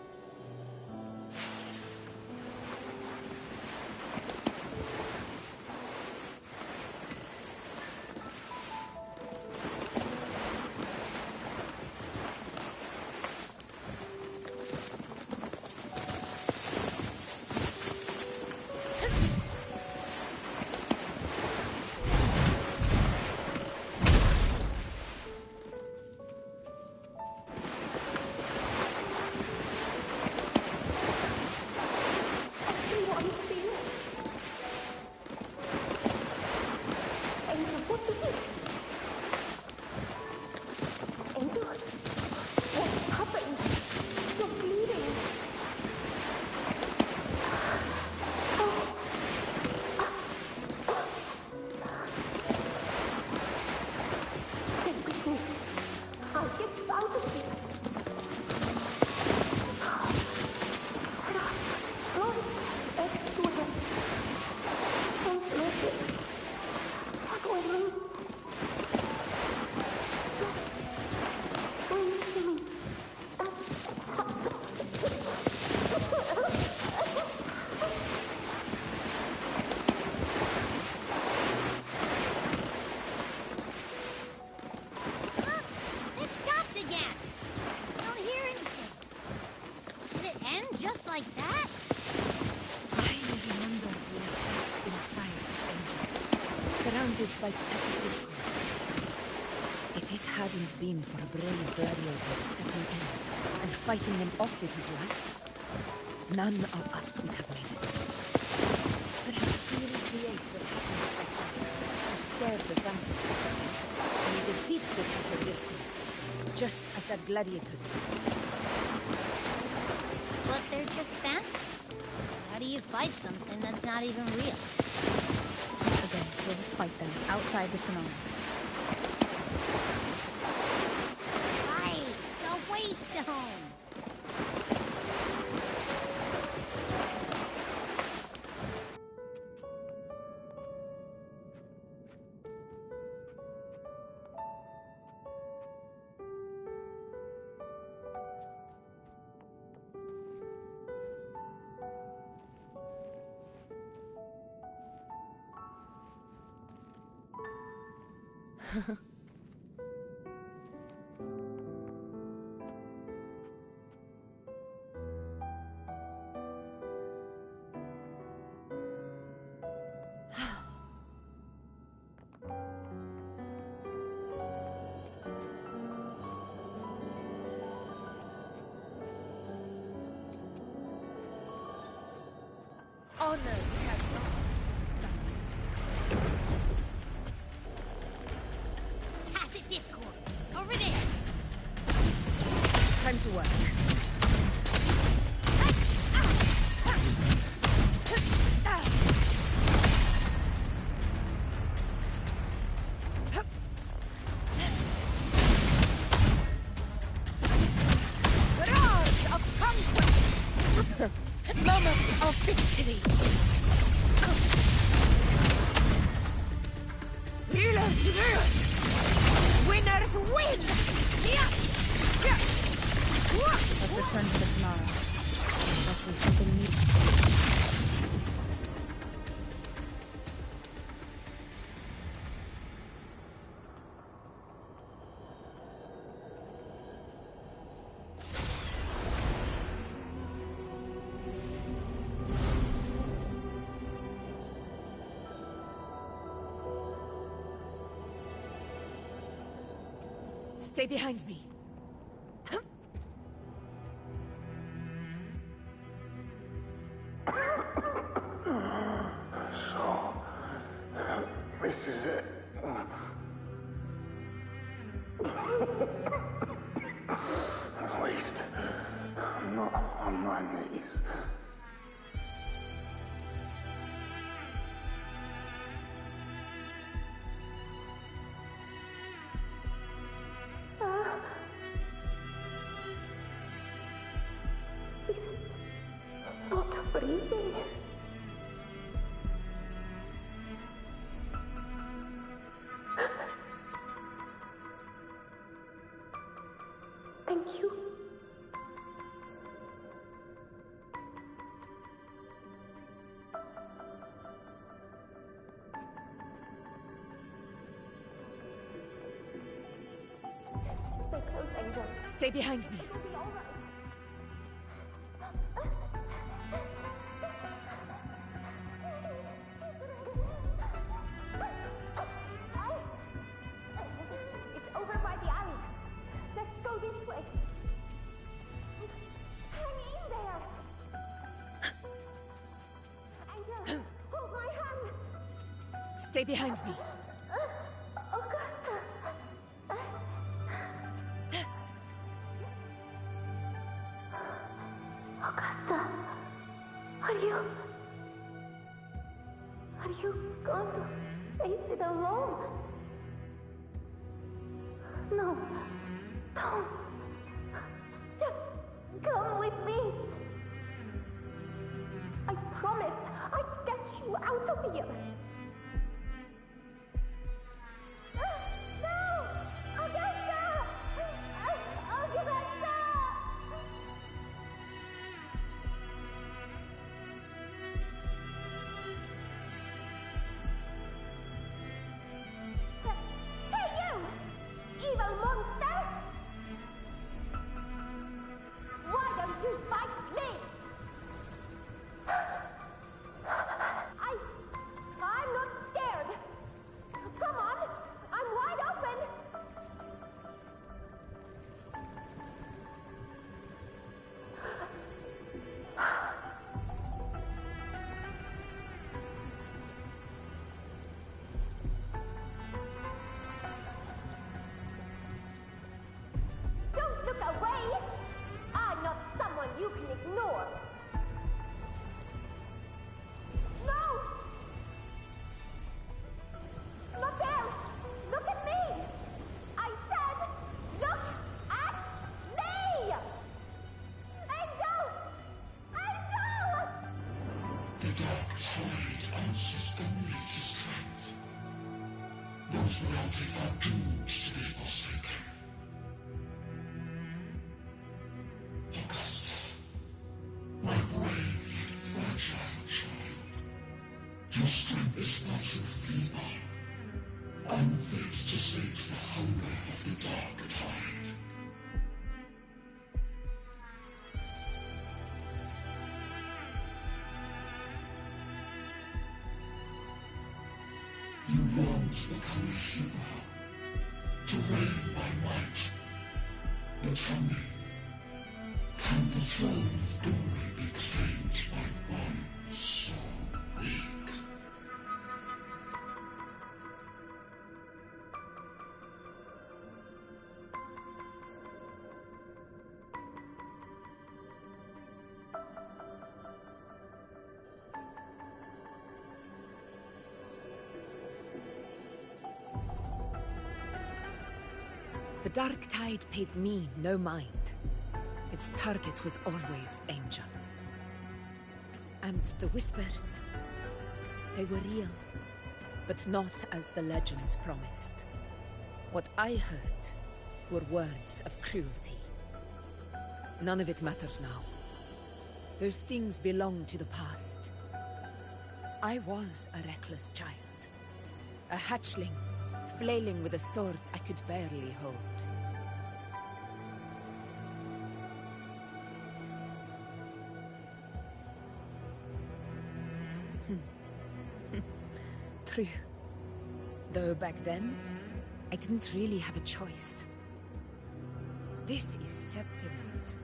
defeated by tacit discords. If it hadn't been for a brave gladiator stepping in and fighting them off with his life, none of us would have made it. Perhaps we recreate what happened at to stir the vampires. He defeats the tacit discords, just as that gladiator did. But they're just phantoms. How do you fight something that's not even real? Again, we'll fight them outside the Sonoma. Right, the Waystone! Honor cannot be Tacit discord! Over there! time to work. Roars of conquest! Moments of victory! Healers rule! Winners win! Let's return to the Sonara. Hopefully something new. Stay behind me. So, this is it. At least, I'm not on my knees. Not breathing. Thank you. Stay close, Angel. Stay behind me. It'll be all right. It's over by the alley. Let's go this way. Hang in there. Angel, hold my hand. Stay behind me. Augusta. Augusta, are you going to face it alone? No, don't. Just come with me. I promised I'd get you out of here. No! Augusta! Augusta! Hey, you! Evil monster! Why don't you fight me? I you can ignore. No! Look out! Look at me! I said, look at me! Angel! Angel! The dark tide answers only to strength. Those without it are doomed to be forsaken. Augusta, my brave yet fragile child, your strength is far too feeble, unfit to sate the hunger of the dark tide. You long to become a hero, to reign by might. But tell me, can the throne of glory be claimed by one so weak? The Dark Tide paid me no mind. Its target was always Angel. And the whispers, they were real, but not as the legends promised. What I heard were words of cruelty. None of it matters now. Those things belong to the past. I was a reckless child, a hatchling, flailing with a sword I could barely hold. True. Though back then, I didn't really have a choice. This is Septimund,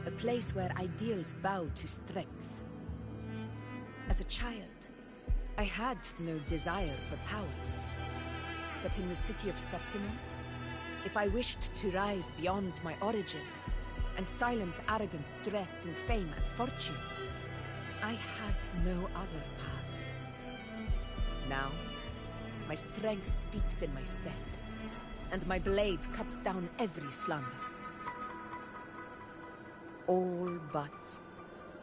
a place where ideals bow to strength. As a child, I had no desire for power. But in the city of Septimund, if I wished to rise beyond my origin and silence arrogance dressed in fame and fortune, I had no other path. Now, my strength speaks in my stead, and my blade cuts down every slander. All but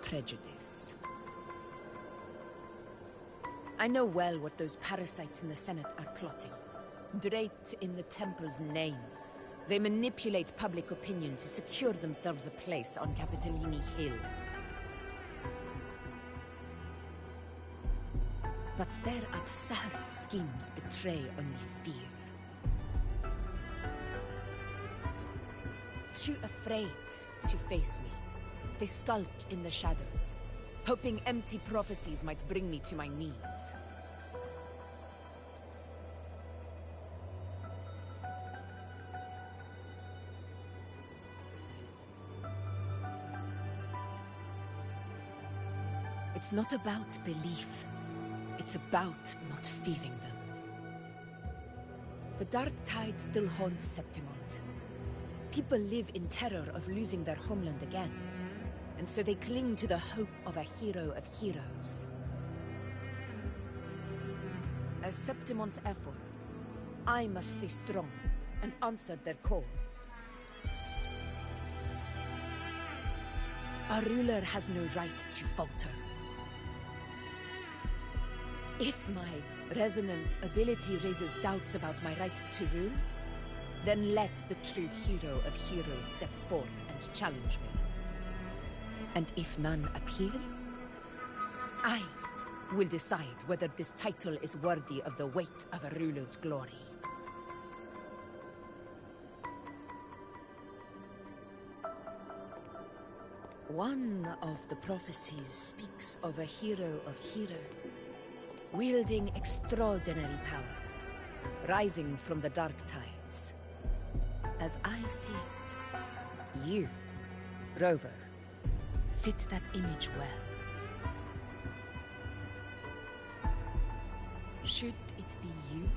prejudice. I know well what those parasites in the Senate are plotting. Draped in the Temple's name, they manipulate public opinion to secure themselves a place on Capitolini Hill. But their absurd schemes betray only fear. Too afraid to face me, they skulk in the shadows, hoping empty prophecies might bring me to my knees. It's not about belief. It's about not fearing them. The Dark Tide still haunts Septimund. People live in terror of losing their homeland again, and so they cling to the hope of a hero of heroes. As Septimund's effort, I must stay strong and answer their call. A ruler has no right to falter. If my resonance ability raises doubts about my right to rule, then let the true hero of heroes step forth and challenge me. And if none appear, I will decide whether this title is worthy of the weight of a ruler's glory. One of the prophecies speaks of a hero of heroes, wielding extraordinary power, rising from the dark tides. As I see it, you, Rover, fit that image well. Should it be you,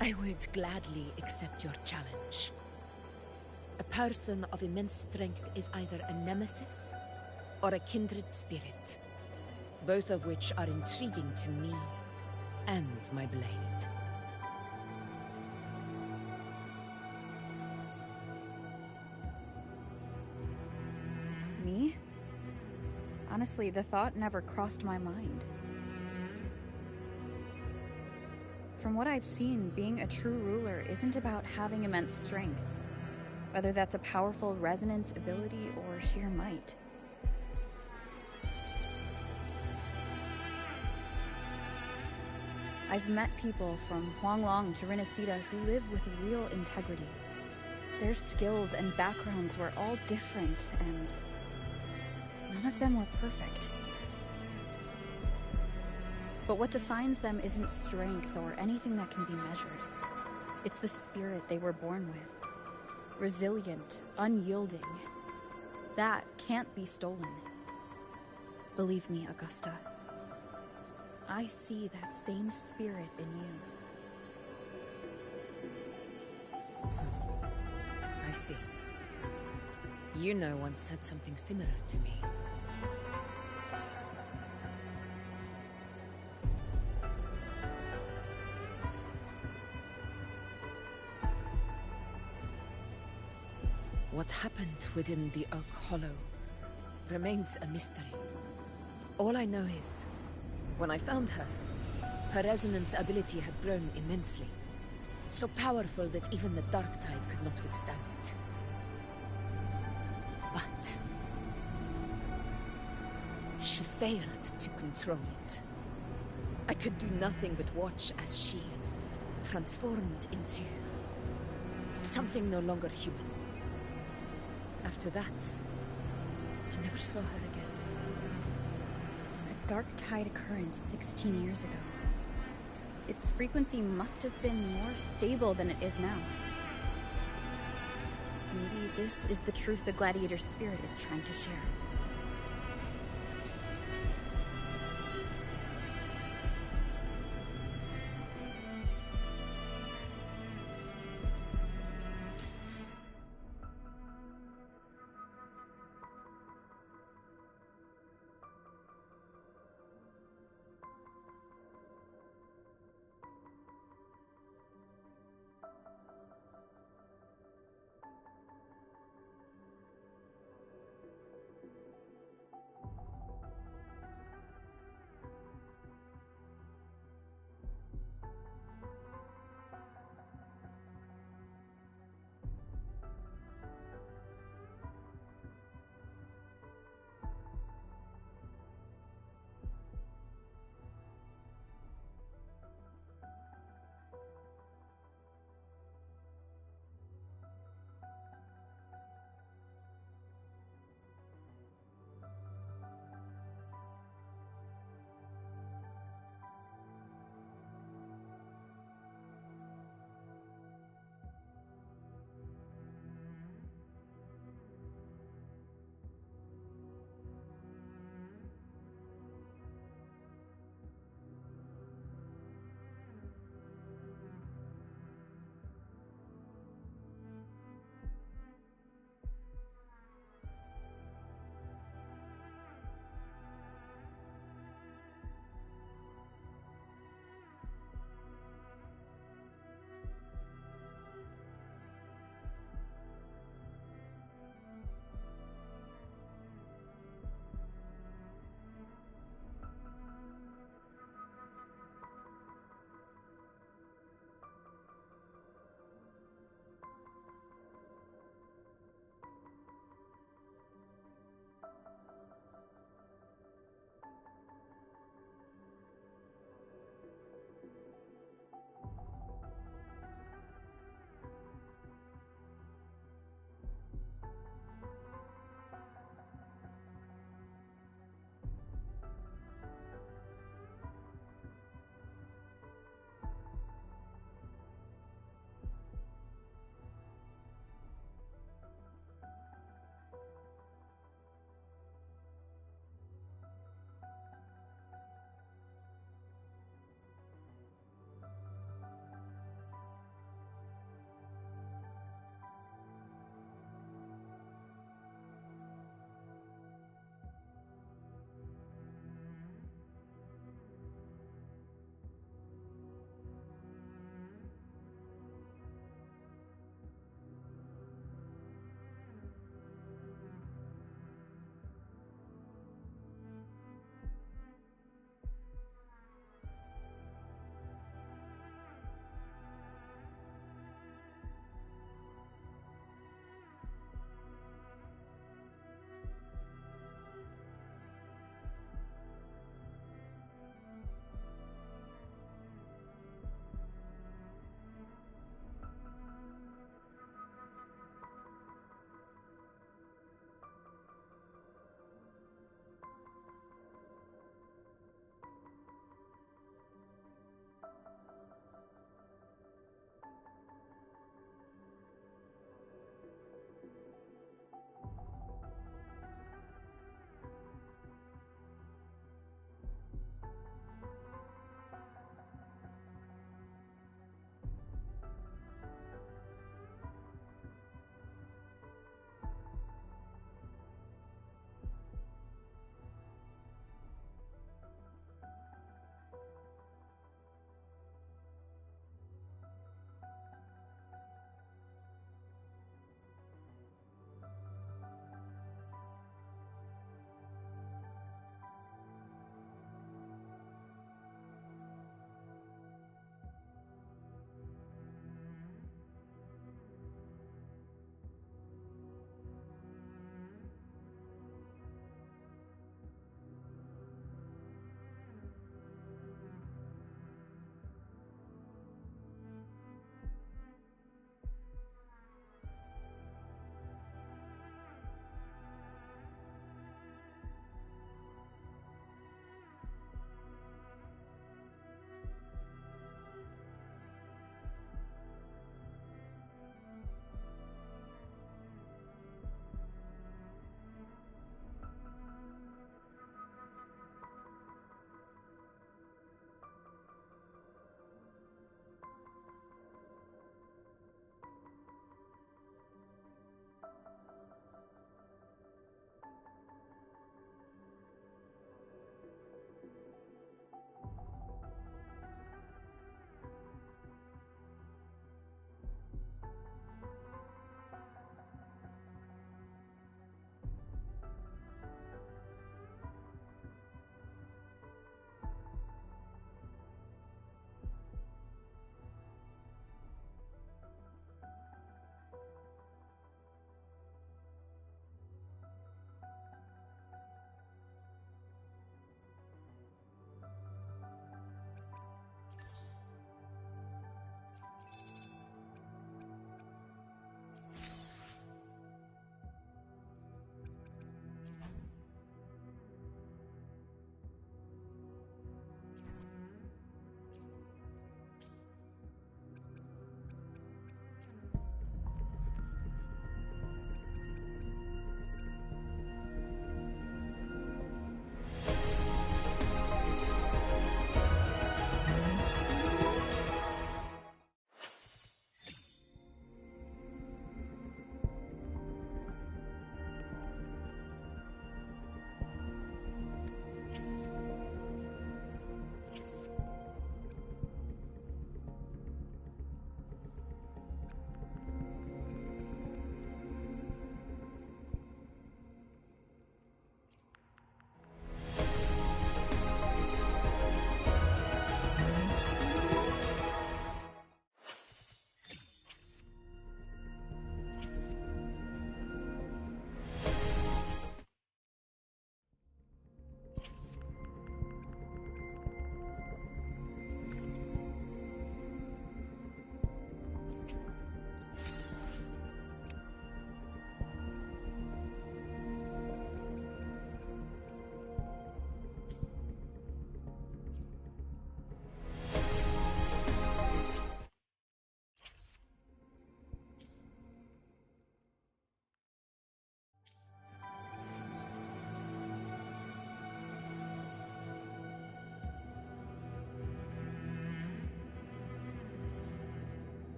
I would gladly accept your challenge. A person of immense strength is either a nemesis or a kindred spirit, both of which are intriguing to me and my blade. Me? Honestly, the thought never crossed my mind. From what I've seen, being a true ruler isn't about having immense strength, whether that's a powerful resonance ability or sheer might. I've met people from Huanglong to Renacita who live with real integrity. Their skills and backgrounds were all different, and none of them were perfect. But what defines them isn't strength or anything that can be measured. It's the spirit they were born with. Resilient, unyielding. That can't be stolen. Believe me, Augusta. I see that same spirit in you. I see. You know once said something similar to me. What happened within the Oak Hollow remains a mystery. All I know is, when I found her, her resonance ability had grown immensely. So powerful that even the Dark Tide could not withstand it. But she failed to control it. I could do nothing but watch as she transformed into something no longer human. After that, I never saw her again. A Dark Tide occurrence 16 years ago. Its frequency must have been more stable than it is now. Maybe this is the truth the Gladiator spirit is trying to share.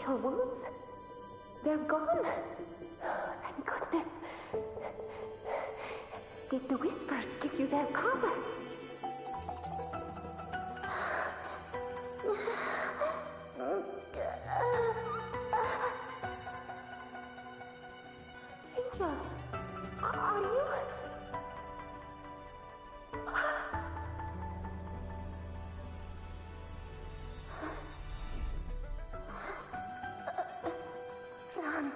Your wounds? They're gone. Thank goodness. Did the whispers give you their power? Angel, are you? Run.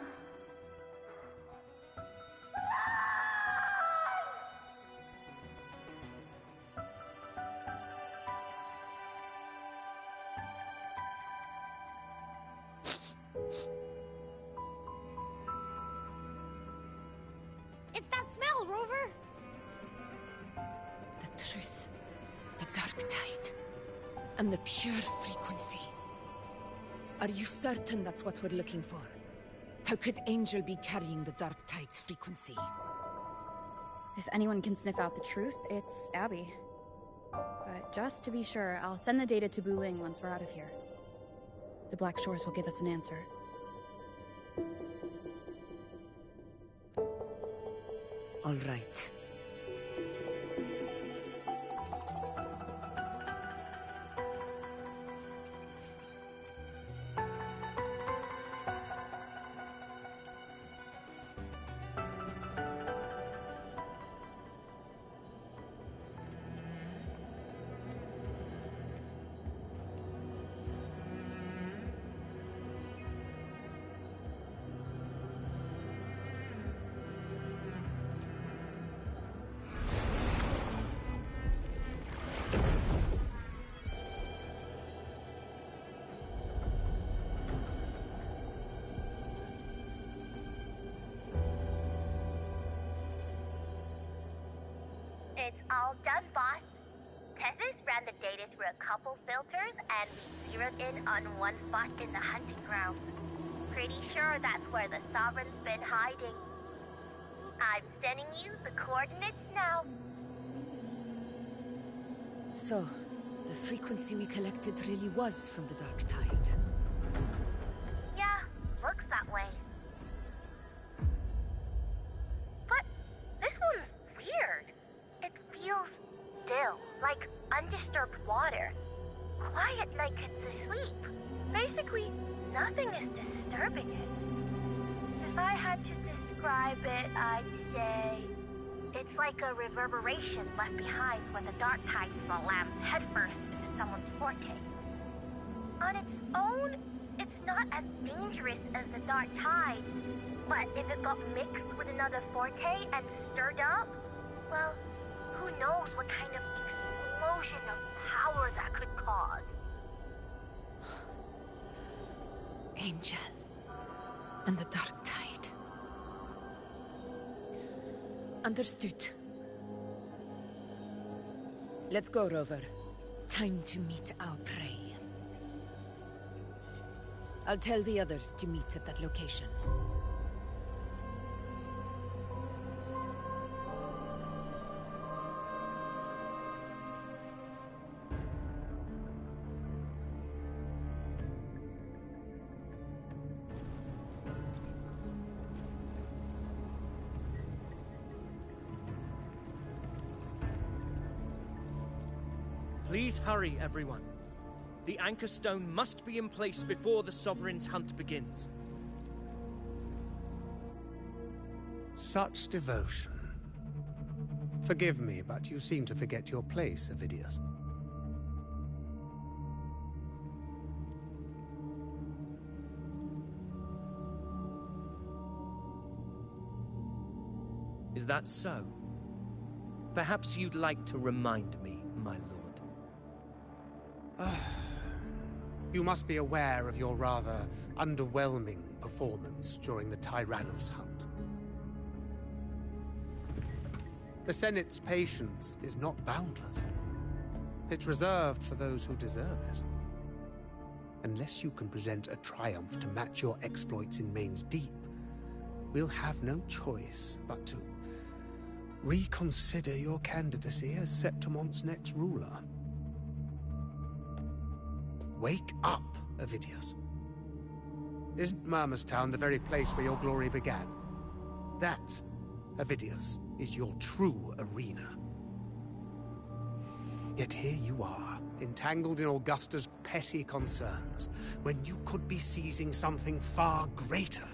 It's that smell, Rover! The truth. The dark tide. And the pure frequency. Are you certain that's what we're looking for? How could Angel be carrying the dark tide's frequency? If anyone can sniff out the truth, it's Abby. But just to be sure, I'll send the data to Buling once we're out of here. The Black Shores will give us an answer. All right. It's all done, boss. Tethys ran the data through a couple filters, and we zeroed in on one spot in the hunting ground. Pretty sure that's where the Sovereign's been hiding. I'm sending you the coordinates now. So, the frequency we collected really was from the dark tide. Yeah, looks that way. But this one's weird. It feels still, like undisturbed water. Quiet like it's asleep. Basically, nothing is disturbing it. If I had to describe it, I'd say it's like a reverberation left behind when the dark tide slams headfirst into someone's forte. On its own, it's not as dangerous as the dark tide, but if it got mixed with another forte and stirred up, well, who knows what kind of explosion of power that could cause. Angel and the dark tide. Understood. Let's go, Rover. Time to meet our prey. I'll tell the others to meet at that location. Please hurry, everyone. The anchor stone must be in place before the Sovereign's hunt begins. Such devotion. Forgive me, but you seem to forget your place, Avidius. Is that so? Perhaps you'd like to remind me, my lord. You must be aware of your rather underwhelming performance during the Tyrannus hunt. The Senate's patience is not boundless. It's reserved for those who deserve it. Unless you can present a triumph to match your exploits in Main's Deep, we'll have no choice but to reconsider your candidacy as Septimont's next ruler. Wake up, Avidius. Isn't Murmurstown the very place where your glory began? That, Avidius, is your true arena. Yet here you are, entangled in Augusta's petty concerns, when you could be seizing something far greater.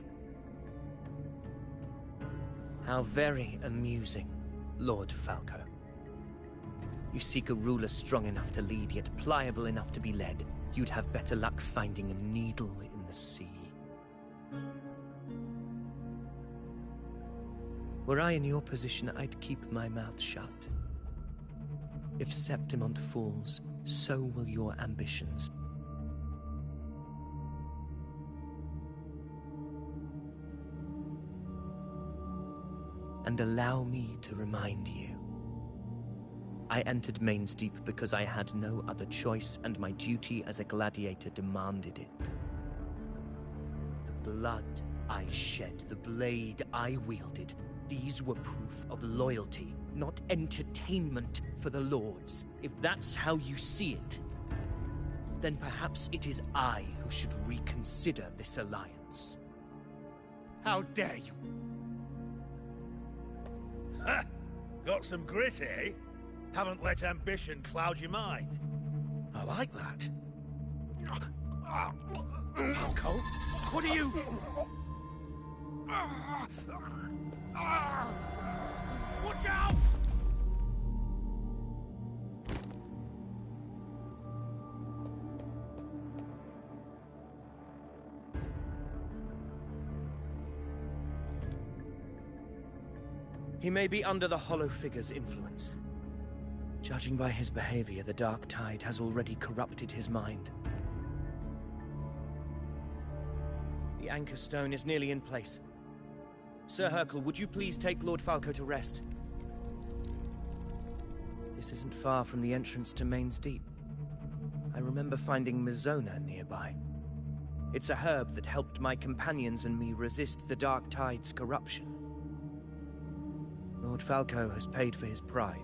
How very amusing, Lord Falco. You seek a ruler strong enough to lead, yet pliable enough to be led. You'd have better luck finding a needle in the sea. Were I in your position, I'd keep my mouth shut. If Septimont falls, so will your ambitions. And allow me to remind you. I entered Main's Deep because I had no other choice, and my duty as a gladiator demanded it. The blood I shed, the blade I wielded, these were proof of loyalty, not entertainment for the Lords. If that's how you see it, then perhaps it is I who should reconsider this alliance. How dare you? Ha! Got some grit, eh? Haven't let ambition cloud your mind. I like that. Falco, what are you... Watch out! He may be under the Hollow Figure's influence. Judging by his behavior, the Dark Tide has already corrupted his mind. The Anchor Stone is nearly in place. Sir Hercule, would you please take Lord Falco to rest? This isn't far from the entrance to Main's Deep. I remember finding Mizona nearby. It's a herb that helped my companions and me resist the Dark Tide's corruption. Lord Falco has paid for his pride.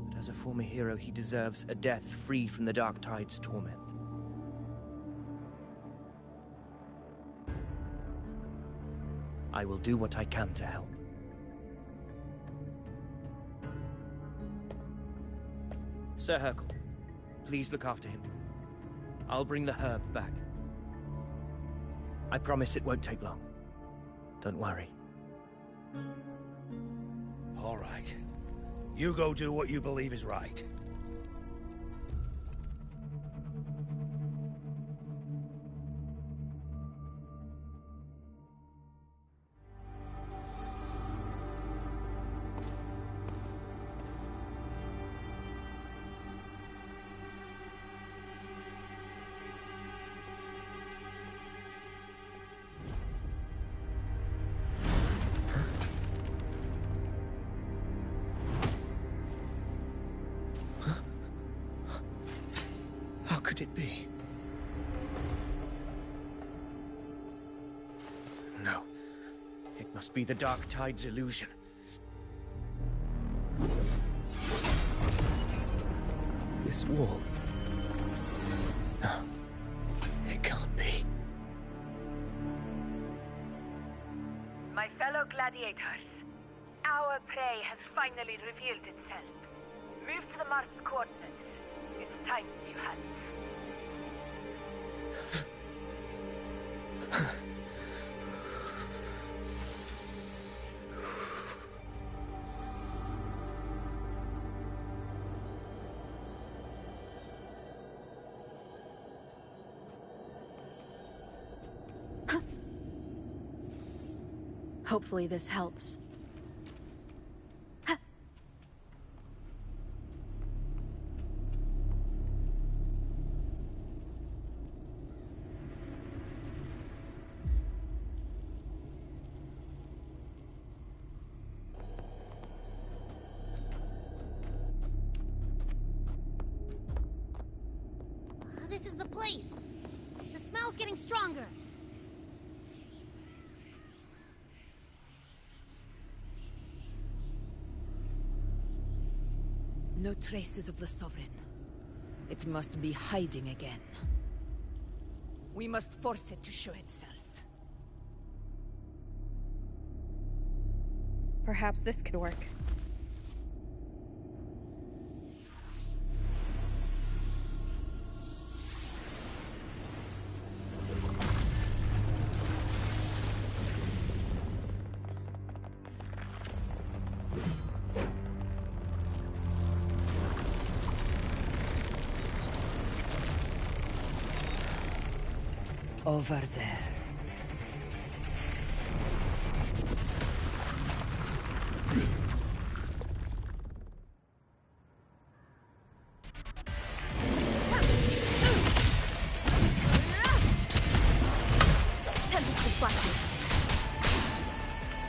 But as a former hero, he deserves a death free from the Dark Tide's torment. I will do what I can to help. Sir Hercule, please look after him. I'll bring the herb back. I promise it won't take long. Don't worry. All right. You go do what you believe is right. Could it be? No. It must be the Dark Tide's illusion. This wall. No. It can't be. My fellow gladiators, our prey has finally revealed itself. Move to the marked coordinates. It's time you had. Hopefully this helps. This is the place. The smell's getting stronger. No traces of the Sovereign. It must be hiding again. We must force it to show itself. Perhaps this could work. Over there. Tempest reflected.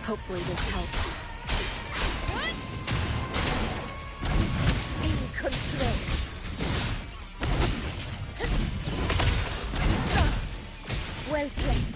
Hopefully this helps. In control. Well played.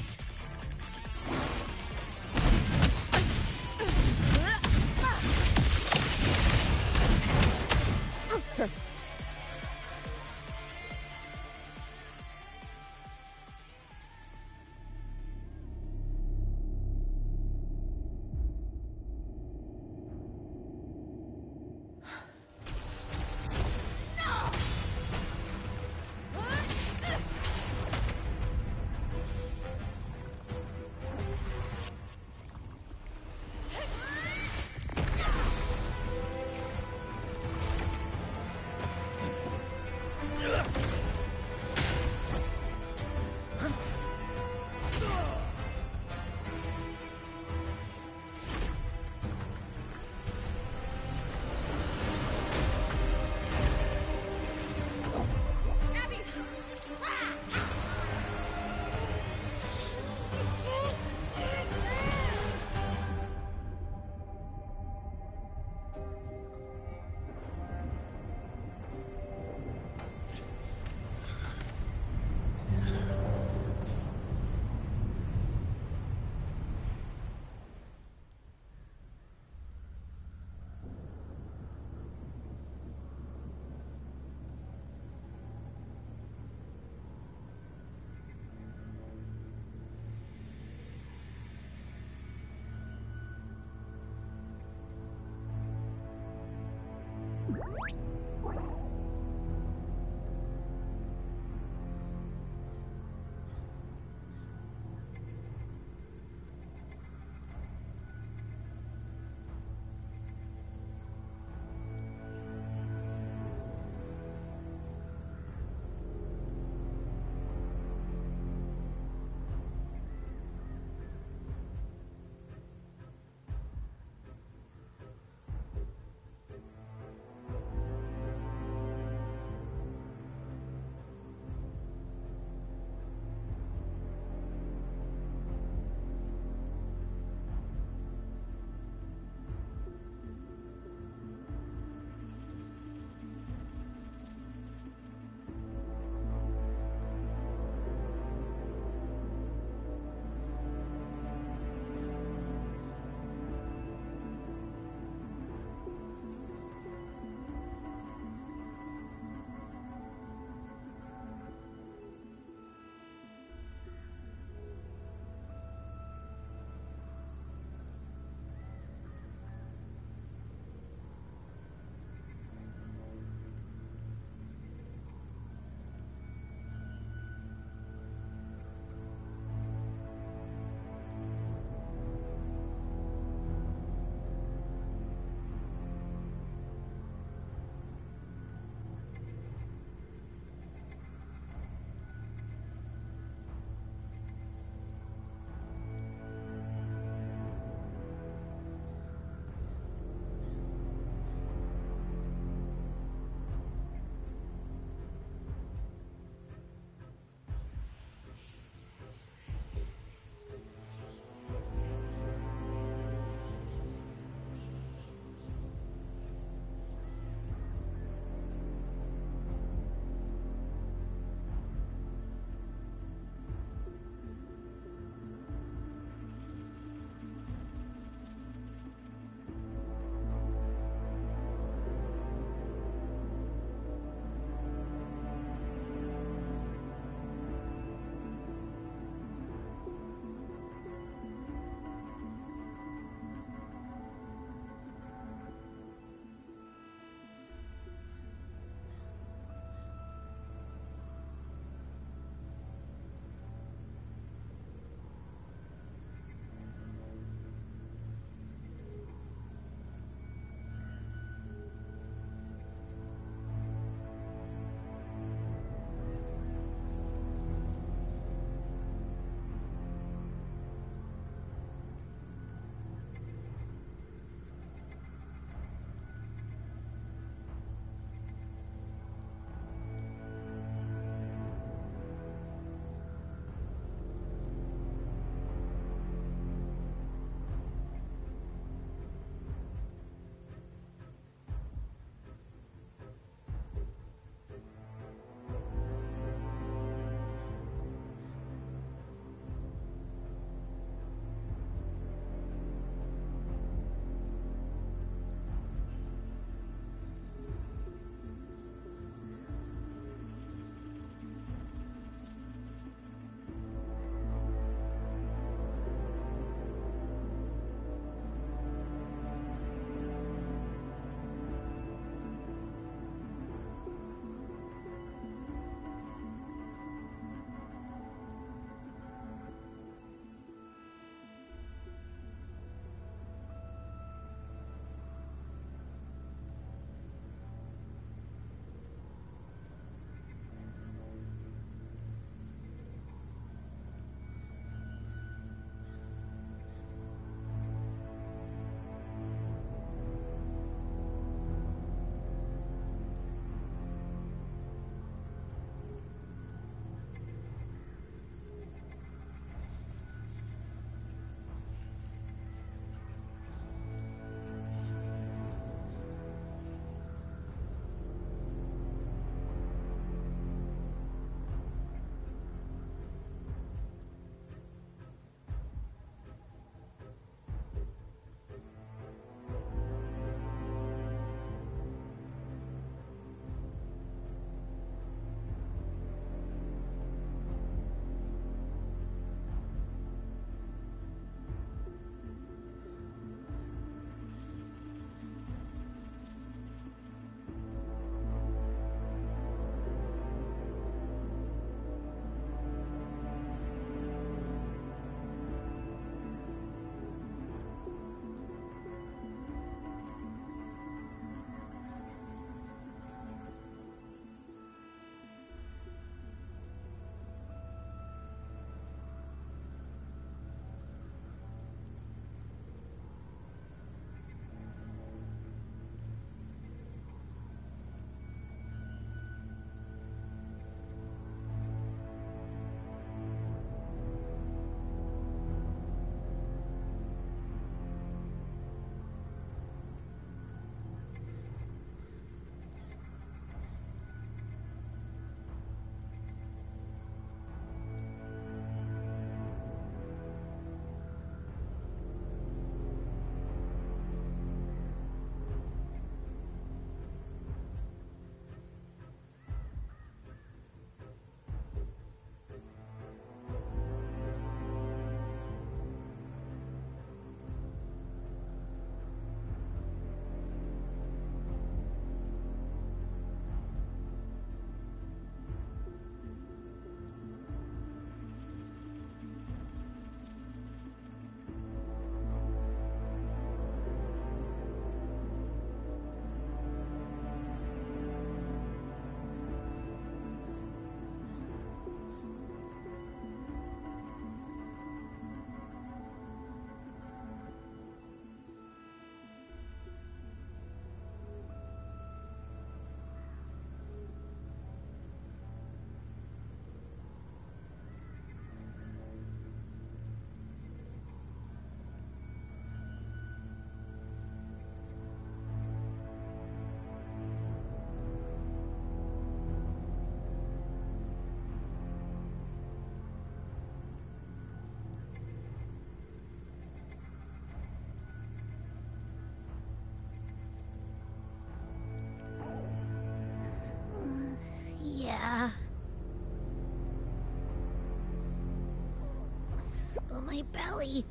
My belly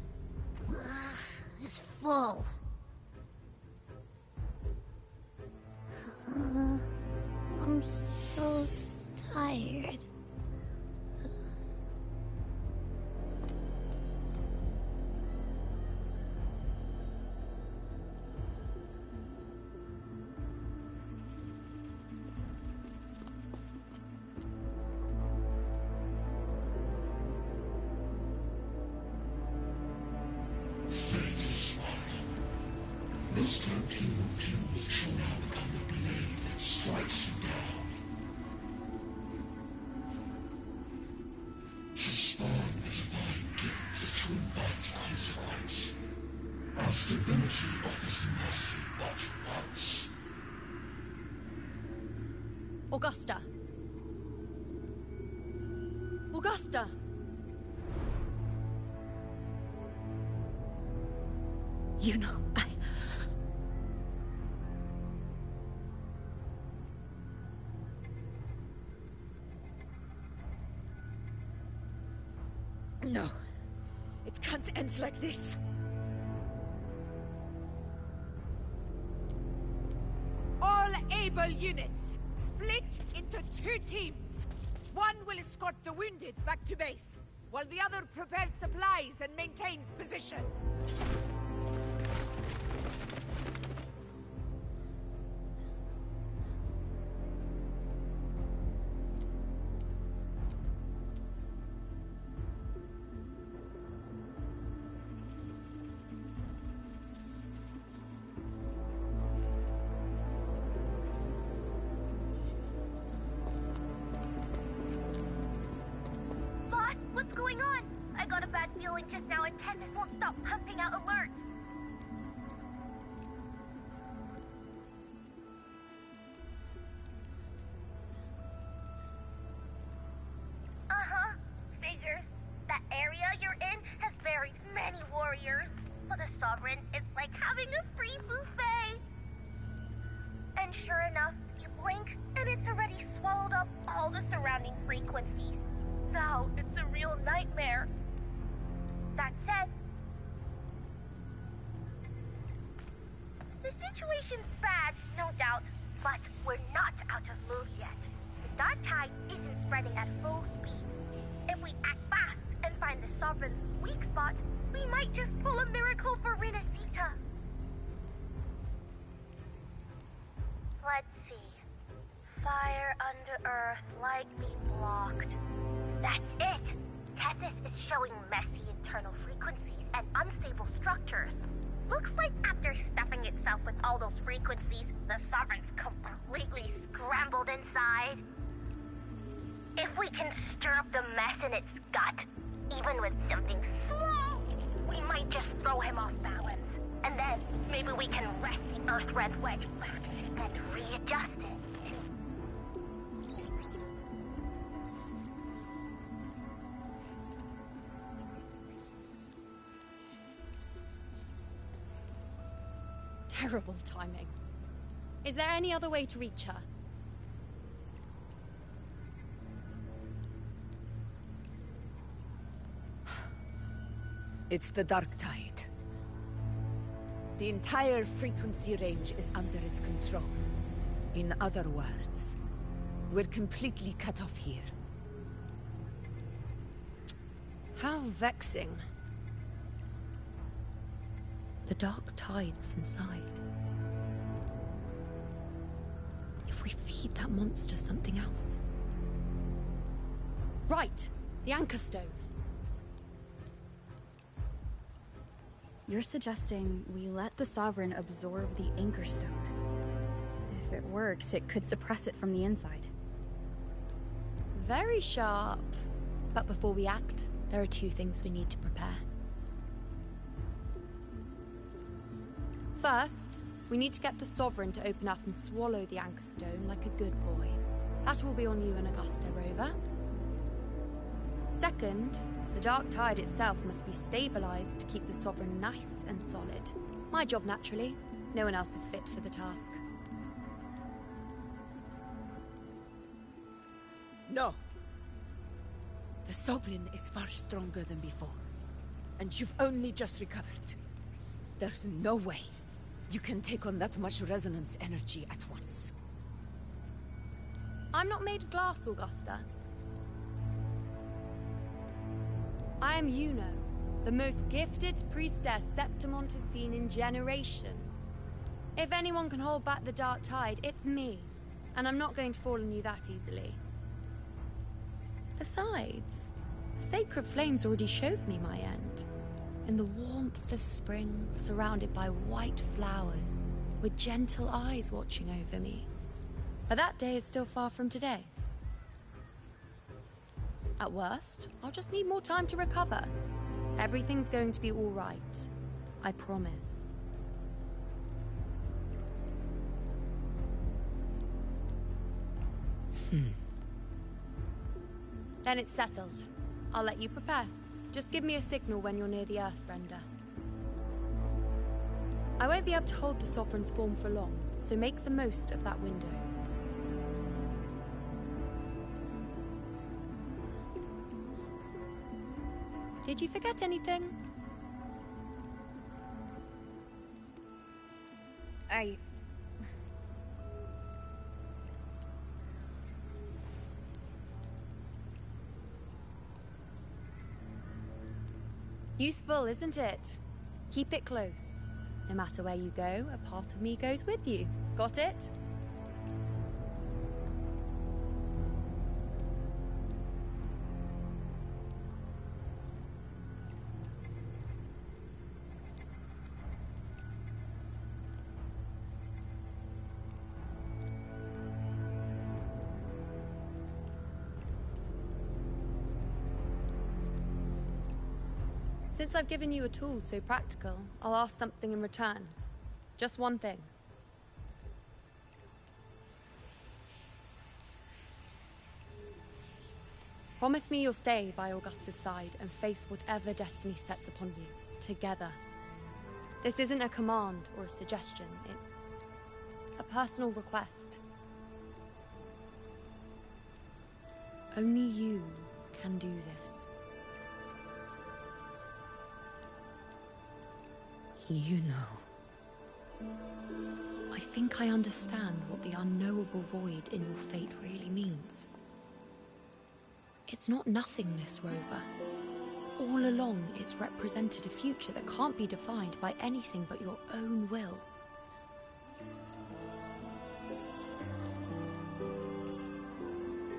is full. I'm so tired. Augusta. Augusta. You know, No. It can't end like this. All able units, split into 2 teams. One will escort the wounded back to base, while the other prepares supplies and maintains position. Boss, what's going on? I got a bad feeling just now and Texas won't stop pumping out alerts. Uh-huh. Figures. That area you're in has buried many warriors. For the Sovereign, it's like having a free buffet. And sure enough, you blink, and it's already swallowed up all the surrounding frequencies. Now it's a real nightmare. That said, the situation's bad, no doubt, but we're not out of moves yet. The dark tide isn't spreading at full speed. If we act fast and find the Sovereign's weak spot, we might just pull a miracle for Renacita. Let's see. Fire under earth, light be blocked. That's it! Tethys is showing messy internal frequencies and unstable structures. Looks like after stuffing itself with all those frequencies, the Sovereign's completely scrambled inside. If we can stir up the mess in its gut, even with something small, we might just throw him off balance. And then, maybe we can wrest the Earth-Red Wedge back and readjust it. Terrible timing. Is there any other way to reach her? It's the dark tide. The entire frequency range is under its control. In other words, we're completely cut off here. How vexing. The dark tide's inside. If we feed that monster something else. Right! The Anchor Stone. You're suggesting we let the Sovereign absorb the Anchor Stone. If it works, it could suppress it from the inside. Very sharp. But before we act, there are 2 things we need to prepare. First, we need to get the Sovereign to open up and swallow the Anchor Stone like a good boy. That will be on you and Augusta, Rover. Second, the dark tide itself must be stabilized to keep the Sovereign nice and solid. My job, naturally. No one else is fit for the task. No. The Sovereign is far stronger than before. And you've only just recovered. There's no way you can take on that much resonance energy at once. I'm not made of glass, Augusta. I am Yuno, the most gifted priestess Septimont has seen in generations. If anyone can hold back the dark tide, it's me. And I'm not going to fall on you that easily. Besides, the sacred flames already showed me my end. In the warmth of spring, surrounded by white flowers, with gentle eyes watching over me. But that day is still far from today. At worst, I'll just need more time to recover. Everything's going to be all right. I promise. Then it's settled. I'll let you prepare. Just give me a signal when you're near the Earthrender. I won't be able to hold the Sovereign's form for long, so make the most of that window. Did you forget anything? Useful, isn't it? Keep it close. No matter where you go, a part of me goes with you. Got it? Since I've given you a tool so practical, I'll ask something in return. Just one thing. Promise me you'll stay by Augusta's side and face whatever destiny sets upon you, together. This isn't a command or a suggestion, it's a personal request. Only you can do this. You know. I think I understand what the unknowable void in your fate really means. It's not nothingness, Rover. All along, it's represented a future that can't be defined by anything but your own will.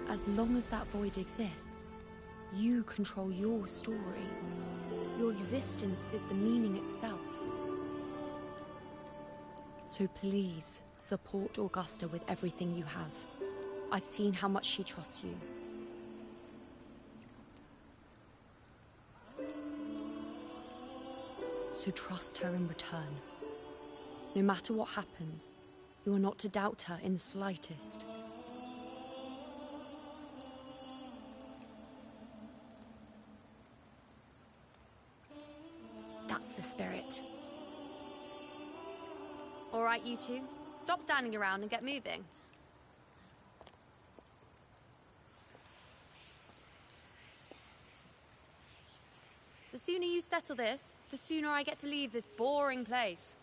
As long as that void exists, you control your story. Your existence is the meaning itself. So please, support Augusta with everything you have. I've seen how much she trusts you. So trust her in return. No matter what happens, you are not to doubt her in the slightest. That's the spirit. All right, you two. Stop standing around and get moving. The sooner you settle this, the sooner I get to leave this boring place.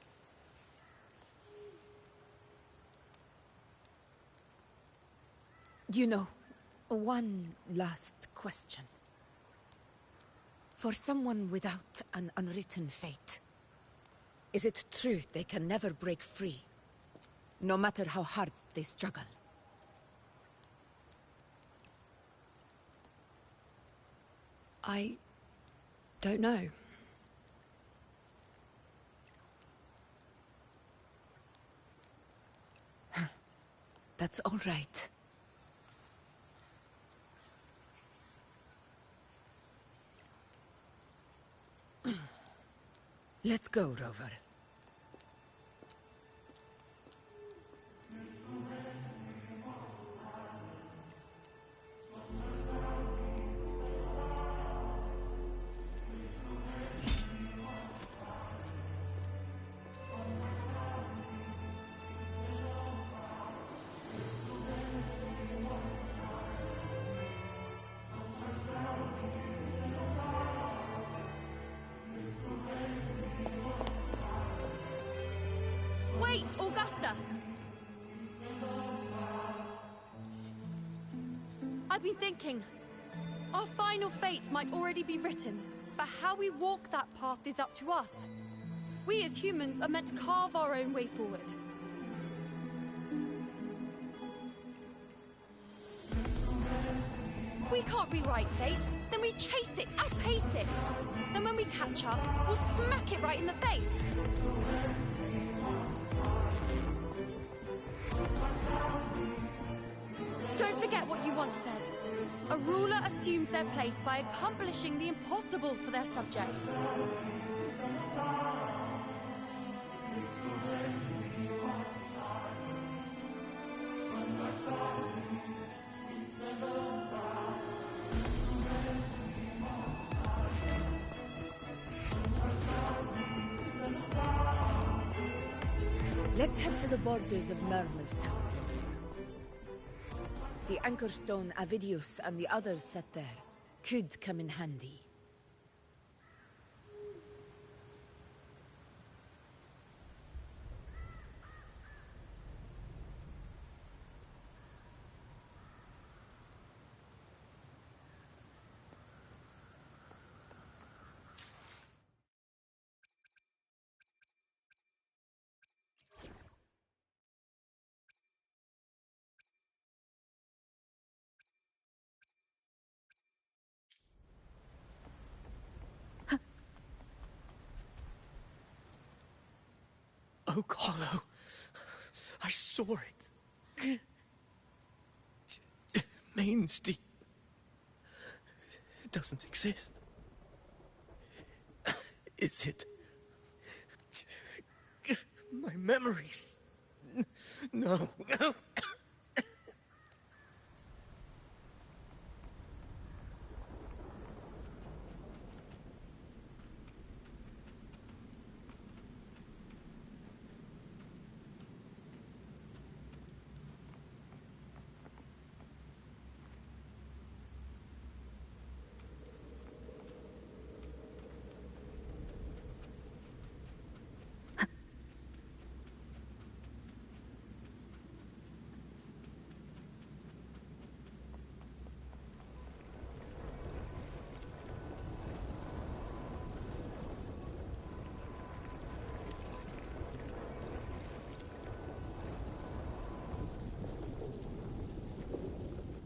You know, one last question. For someone without an unwritten fate, is it true they can never break free, no matter how hard they struggle? I don't know. That's all right. Let's go, Rover. Master! I've been thinking. Our final fate might already be written, but how we walk that path is up to us. We as humans are meant to carve our own way forward. If we can't rewrite fate, then we chase it, outpace it. Then when we catch up, we'll smack it right in the face. Don't forget what you once said. A ruler assumes their place by accomplishing the impossible for their subjects. Let's head to the borders of Myrna's town. The anchor stone Avidius and the others set there could come in handy. Oak Hollow. I saw it. Main Street. It doesn't exist. Is it? My memories. No.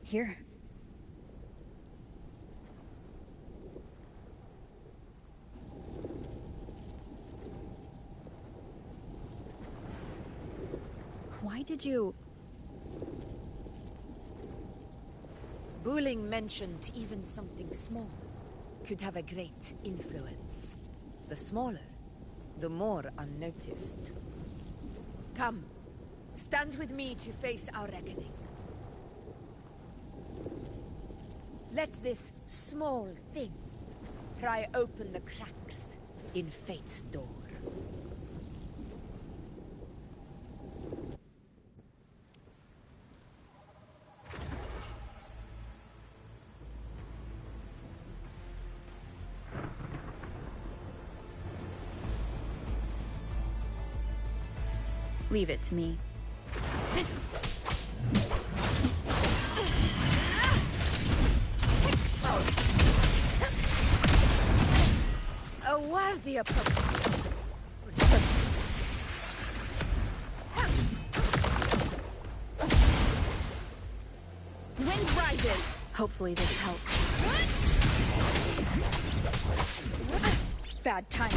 Here. Why did you... Buling mentioned even something small could have a great influence. The smaller, the more unnoticed. Come, stand with me to face our reckoning. Let this small thing pry open the cracks in fate's door. Leave it to me. A worthy approach. Wind rises! Hopefully this helps. Bad timing.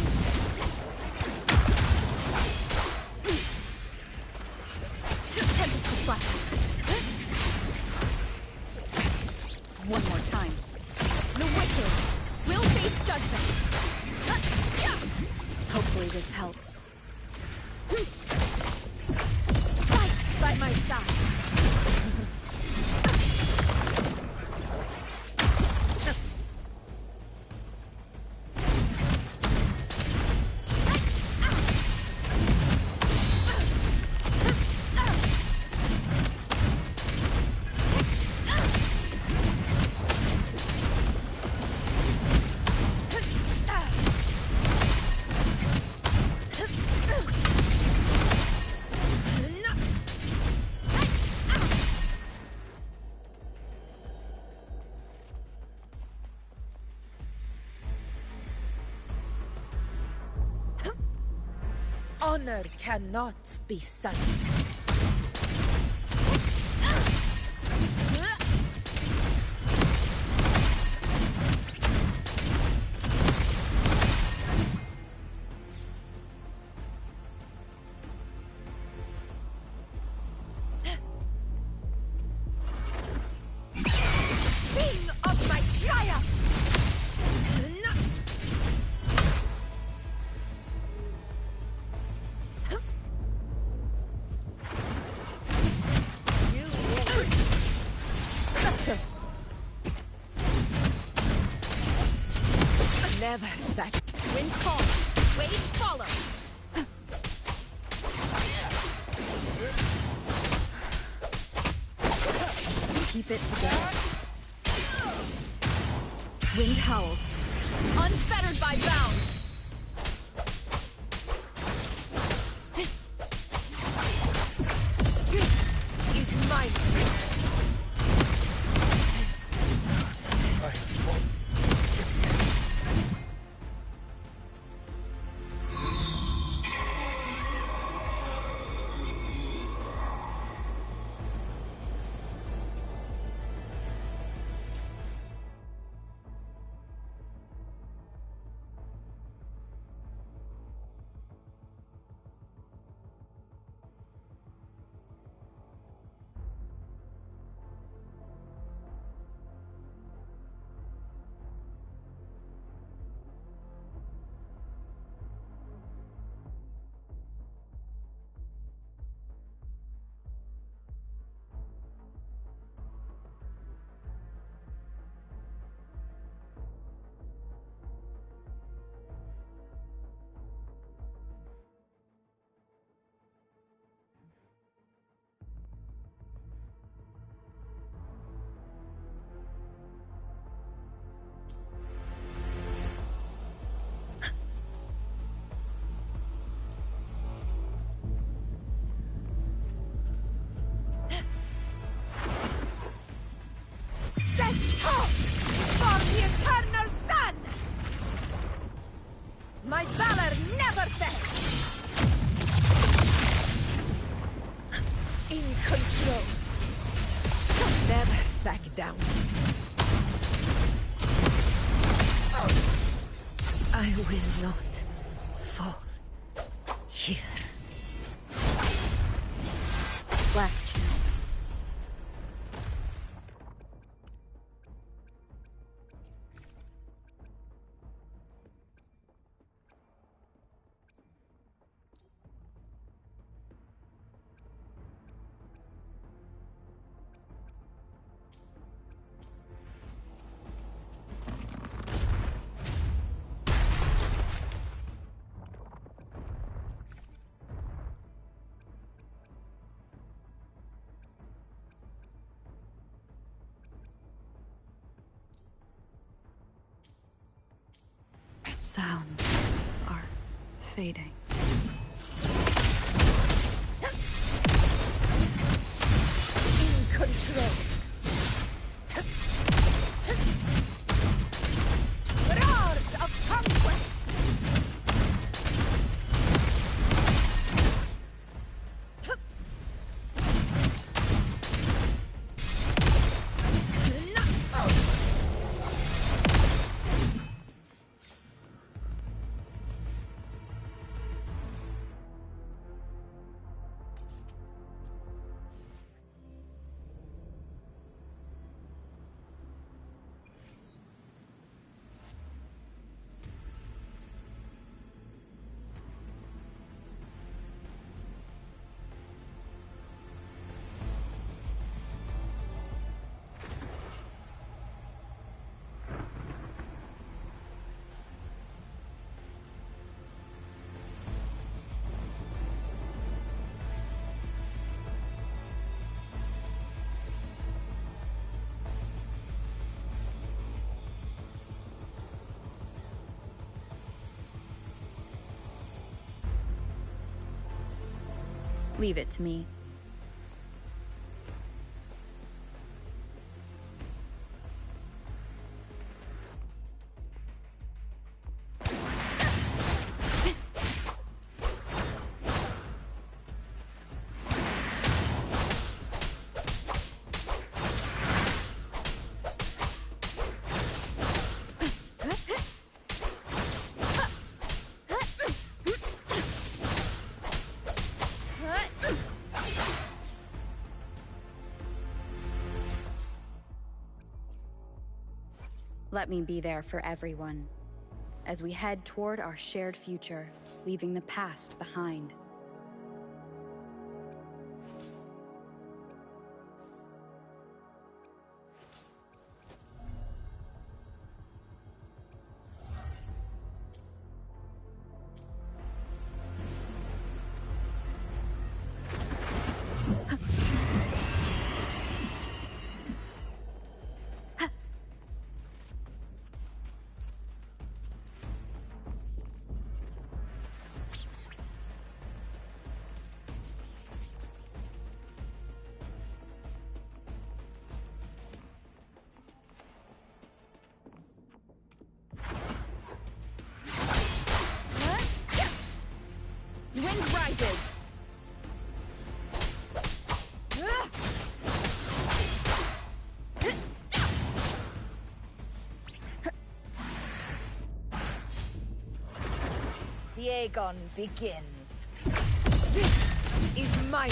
Tempest flashes. One more time. The wicked will face judgment. Hopefully this helps. Fight by my side. Honor cannot be sullied. Sing of my triumph! Never back. Wind calm. Waves follow. Keep it together. Wind howls. Unfettered by bounds. This is mine. For the eternal sun! My valor never fails! In control. Never back down. I will not fall here. Last chance. Sounds are fading. In control. Roars of conquest. Leave it to me. Let me be there for everyone, as we head toward our shared future, leaving the past behind. Wind rises! The Aegon begins. This is my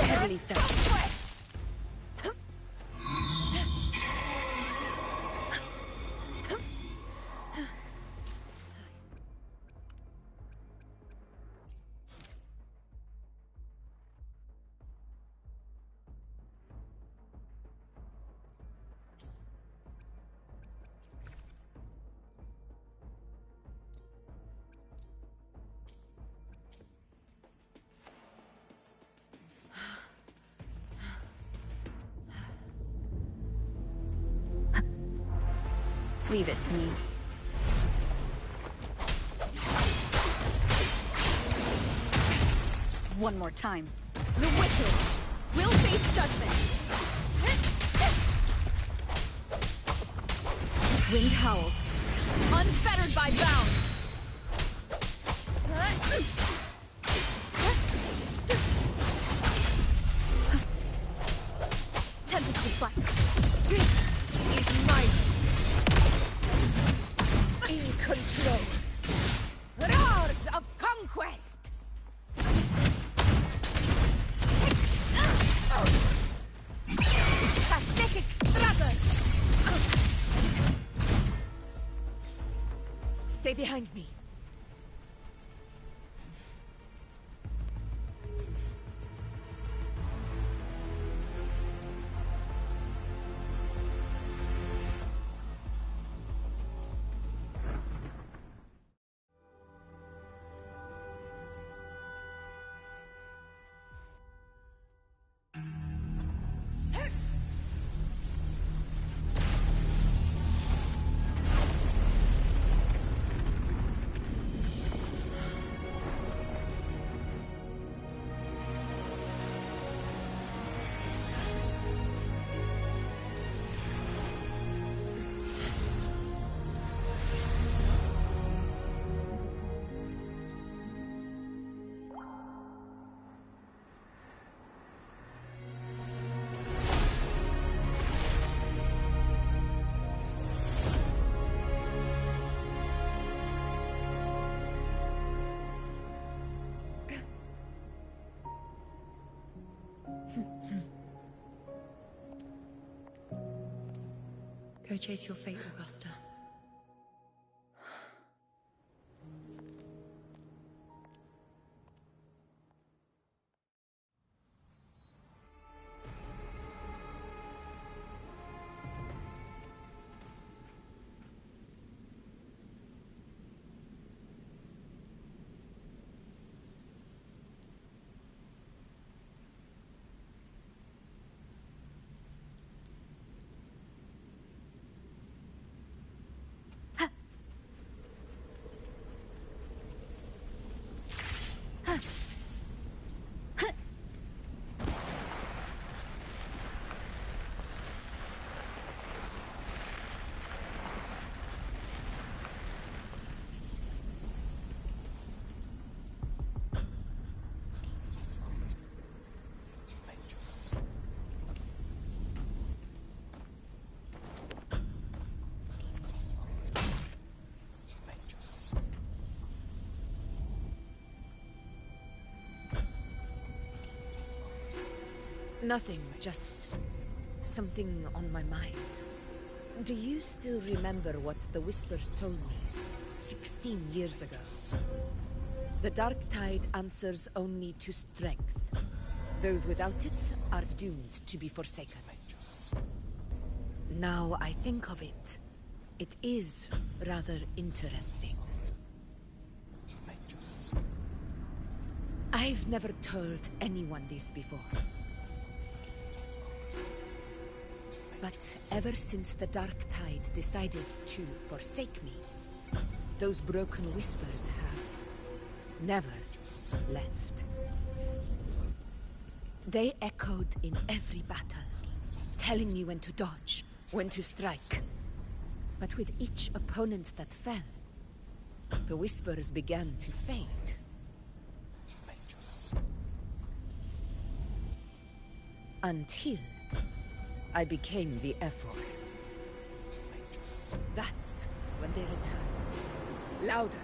Barely felt. Leave it to me. One more time. The wicked will face judgment. Wind howls, unfettered by bounds. Tempest is like This is my in control. Roars of conquest. Pathetic struggle. Stay behind me. Go chase your fate, Augusta. Nothing, just something on my mind. Do you still remember what the Whispers told me 16 years ago? The Dark Tide answers only to strength. Those without it are doomed to be forsaken. Now I think of it, it is rather interesting. I've never told anyone this before. But ever since the Dark Tide decided to forsake me, those broken Whispers have never left. They echoed in every battle, telling me when to dodge, when to strike. But with each opponent that fell, the Whispers began to fade. Until I became the Ephor. That's when they returned. Louder,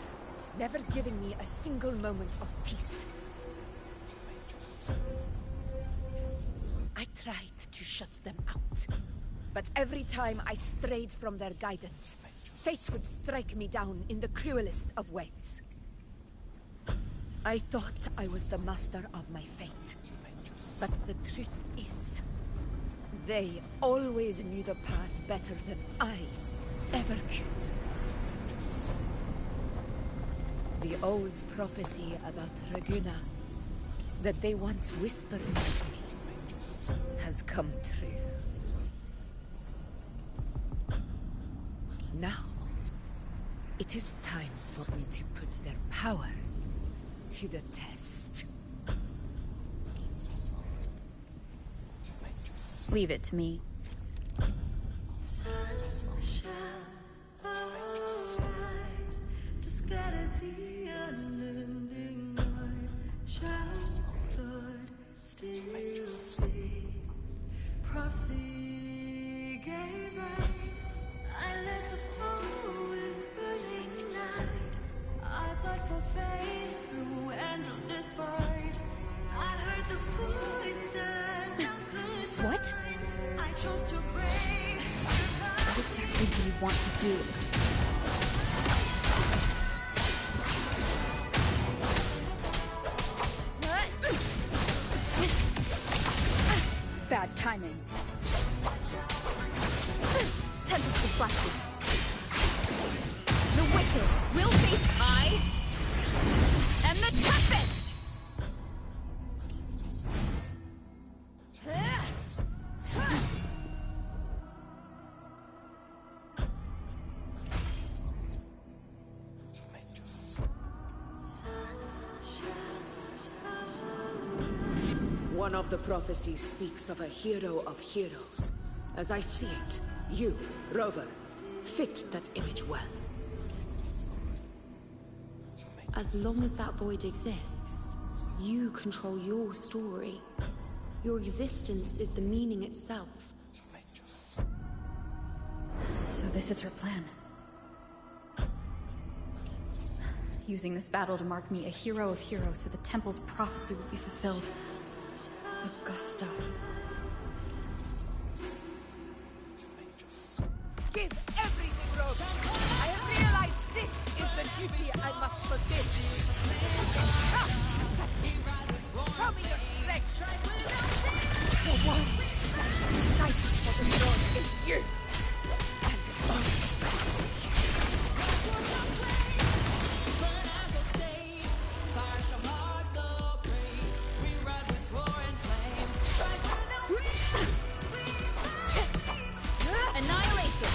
never giving me a single moment of peace. I tried to shut them out, but every time I strayed from their guidance, fate would strike me down in the cruelest of ways. I thought I was the master of my fate, but the truth is, they always knew the path better than I ever could. The old prophecy about Raguna, that they once whispered to me, has come true. Now, it is time for me to put their power to the test. Leave it to me. Prophecy gave rise. I led the foe with burning night. I fought for faith through endless fight. I heard the voice that none could What? find. I chose to break. What exactly do you want to do? Bad timing. Tempest deflected. The wicked will face I am the Tempest! One of the prophecies speaks of a hero of heroes. As I see it, you, Rover, fit that image well. As long as that void exists, you control your story. Your existence is the meaning itself. So this is her plan. Using this battle to mark me a hero of heroes so the temple's prophecy will be fulfilled. Augusta. Give everything, Rogue. I have realized this is the duty I must fulfill. That's it. Show me your strength. The one standing beside me for the throne is you. And only you. Annihilation!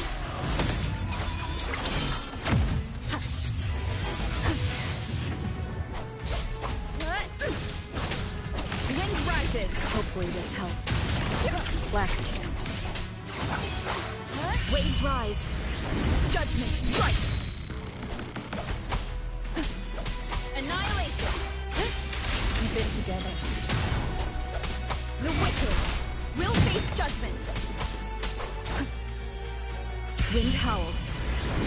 Wind rises! Hopefully this helps. Last chance. Waves rise. Judgment strikes! Annihilation! We've been together. The wicked will face judgment! Wind howls,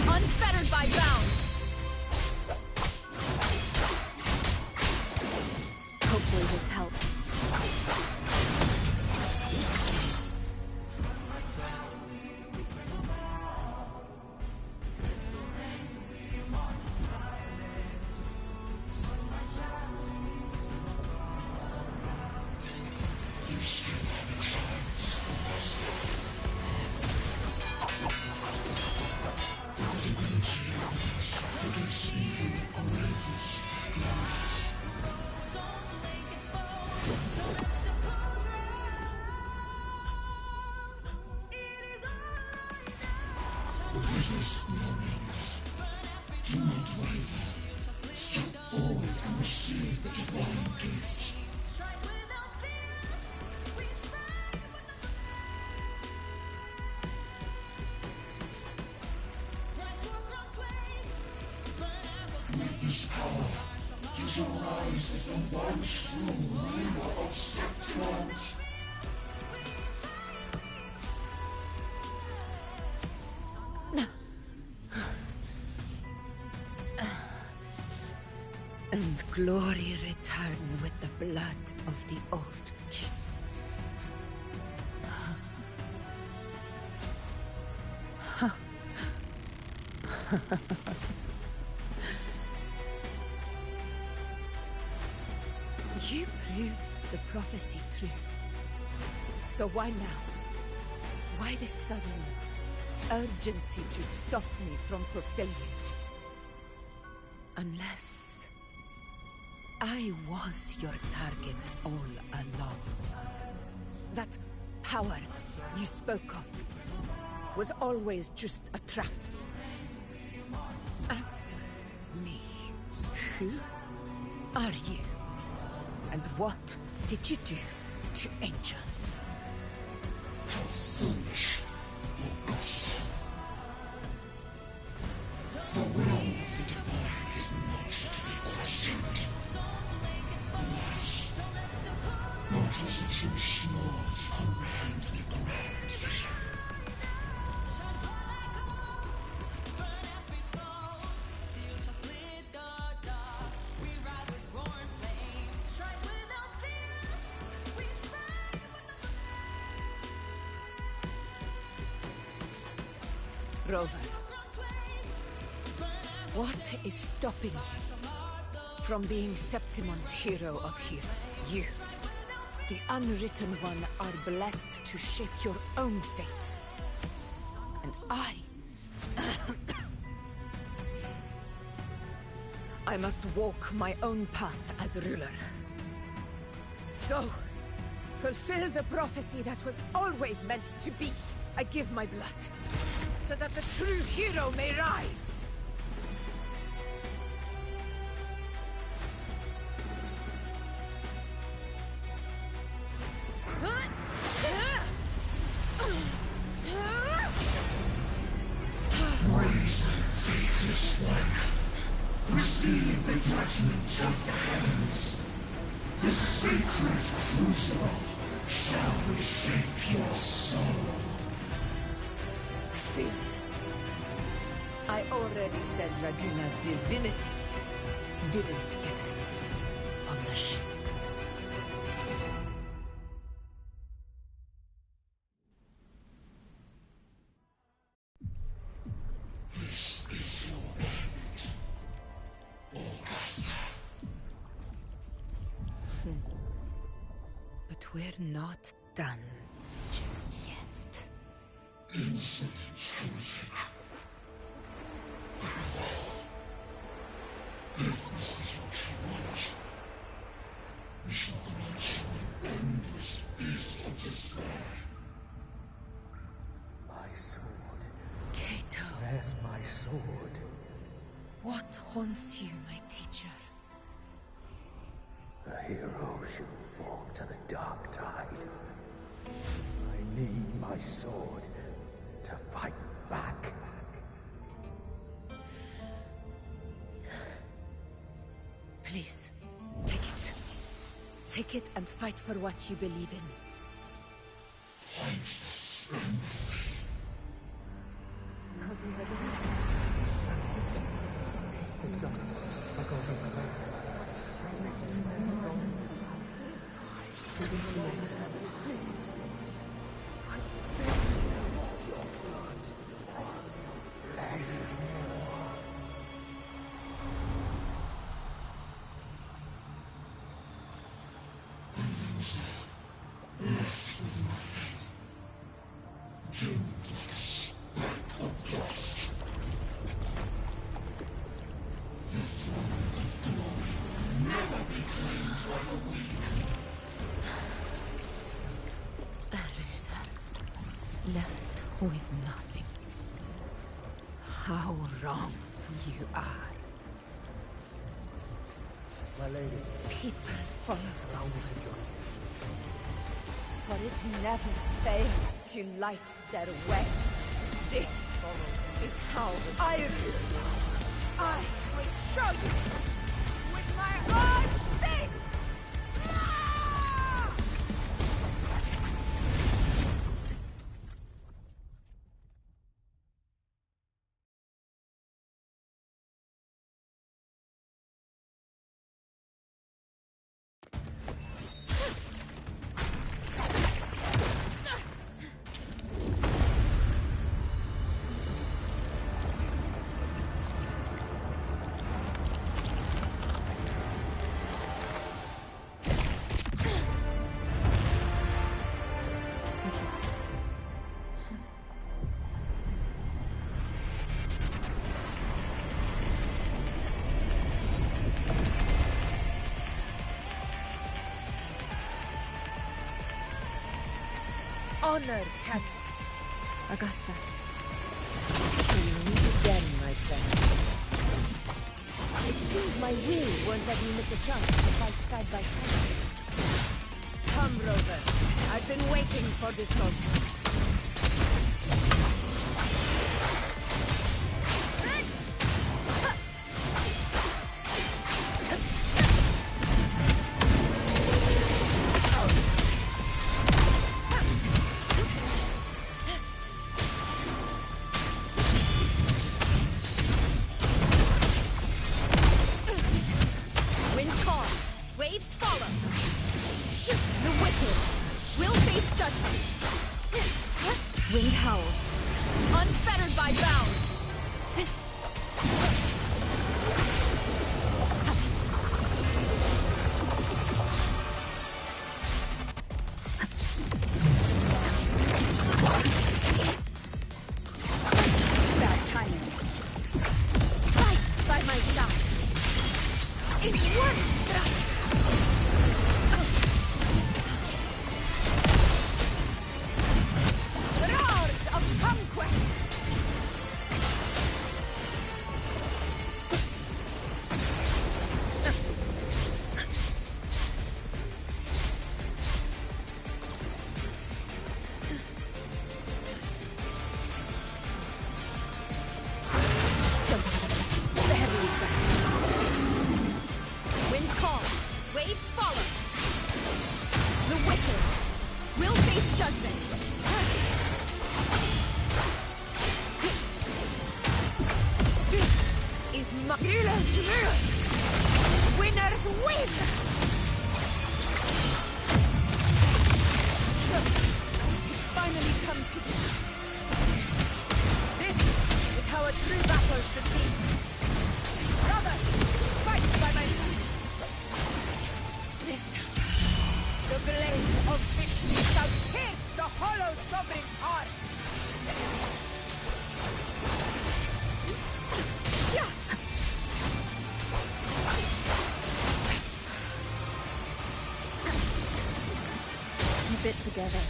unfettered by bounds. Hopefully this helps. Resist no longer. Do not waver. Step forward and receive the divine gift. With this power, you shall rise as the one true ruler of Septimont. And glory return with the blood of the old king. You proved the prophecy true. So why now? Why this sudden urgency to stop me from fulfilling it? Unless I was your target all along. That power you spoke of was always just a trap. Answer me. Who are you? And what did you do to Angel? How foolish, Augusta. The will of the divine is not to be questioned. Alas, one has it too small to comprehend the grand vision. Rover, what is stopping you from being Septimon's hero of heroes? You, the unwritten one, are blessed to shape your own fate. And I must walk my own path as ruler. Go, fulfill the prophecy that was always meant to be. I give my blood, so that the true hero may rise! Brazen, faithless one, receive the judgment of the heavens. The sacred crucible shall reshape your soul. See, I already said Raguna's divinity didn't get a seat on the ship. This is your end, Augusta. But we're not done just yet. Insolent heretic. Very well. If this is what you want, we shall grant you an endless beast of despair. My sword. Cato. Where's my sword? What haunts you, my teacher? A hero shouldn't fall to the dark tide. I need my sword to fight back. Please, take it. Take it and fight for what you believe in. Thankless empathy. It's gone. I'll go into the please. I beg you, your blood. Flesh. Left with nothing. Dimmed like a speck of dust. The throne of glory will never be claimed by the weak. A loser, left with nothing. how wrong you are. My lady. People follow Allow me to join. but it never fails to light their way. This is how I use power. I will show you with my own fist! Honor, Captain. Augusta. We meet again, my friend. It seems my will won't let me miss a chance to fight side by side. Come, Rover. I've been waiting for this moment. Wind howls, unfettered by bounds. Bad timing. Right by my side. In one strike. Winners win! So, it's finally come to this. This is how a true battle should be. Brother, fight by my side. This time, the blade of victory shall pierce the hollow sovereign's heart. Keep it together.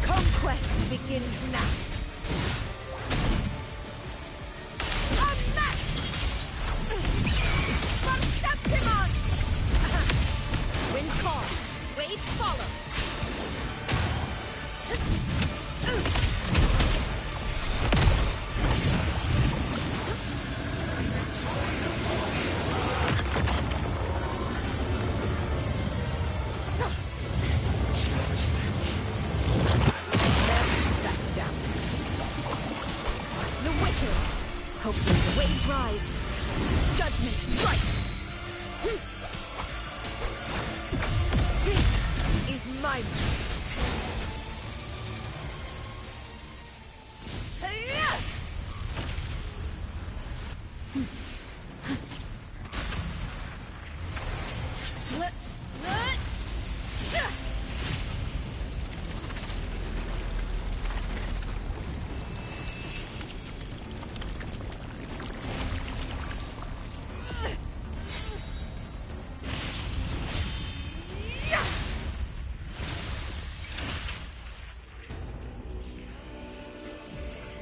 Conquest begins now. A match! From Septimon! Wind calm, waves follow. Hopefully the waves rise. Judgment strikes. This is my moment.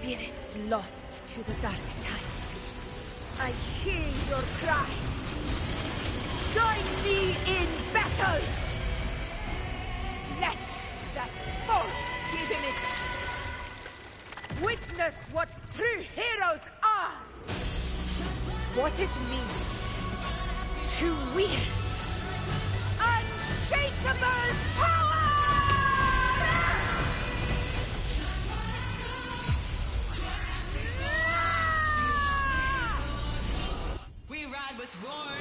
spirits lost to the dark tide, I hear your cries. Join me in battle! Let that force give it. Witness what true heroes are! What it means to wield unshakable power! We ride with roar.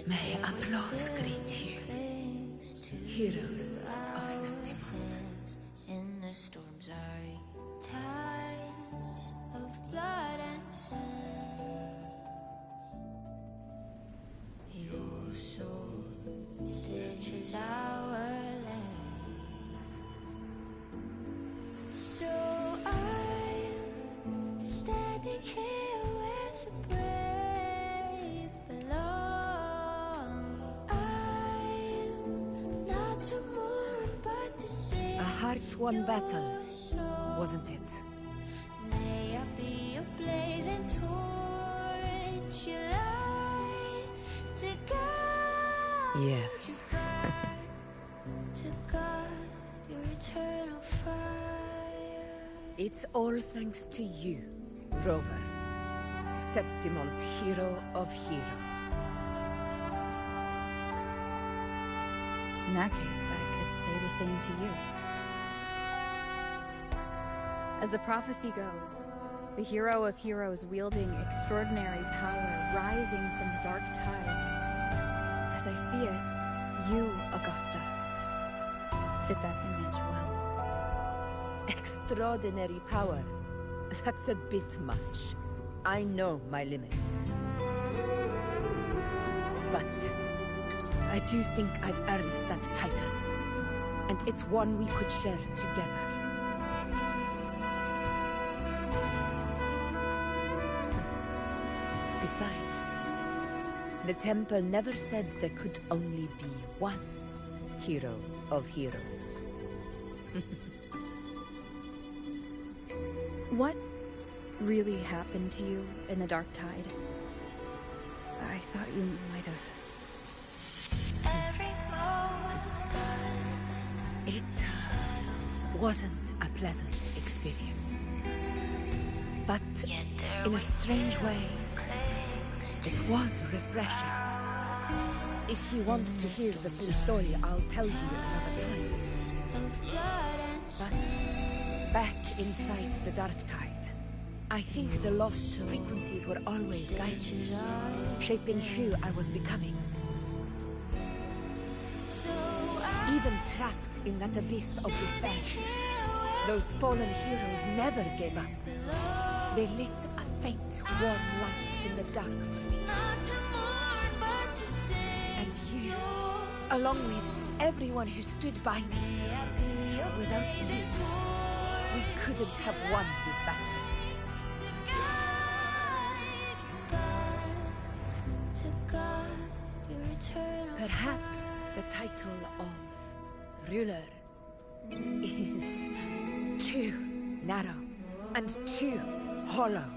May applause greet you, heroes of Septimont. In the storm's eye, tides of blood and sand. Your sword stitches our land. So I'm standing here with the brave below. I'm not to mourn, but to sing. A heart-won battle, wasn't it? May I be a blazing torch, you light to guide. Yes. To guard your eternal fire. It's all thanks to you, Rover, Septimon's hero of heroes. In that case, I could say the same to you. As the prophecy goes, the hero of heroes wielding extraordinary power rising from the dark tides. As I see it, you, Augusta, fit that image well. Extraordinary power. That's a bit much. I know my limits. But I do think I've earned that title. And it's one we could share together. Besides, the temple never said there could only be one hero of heroes. What really happened to you in the Dark Tide? I thought you might have... It wasn't a pleasant experience. But in a strange way, it was refreshing. If you want to hear the full story, I'll tell you another time. But back inside the Dark Tide, I think the lost frequencies were always guiding me, shaping who I was becoming. Even trapped in that abyss of despair, those fallen heroes never gave up. They lit a faint, warm light in the dark for me. And you, along with everyone who stood by me, without you, we couldn't have won this battle. Perhaps the title of ruler is too narrow and too hollow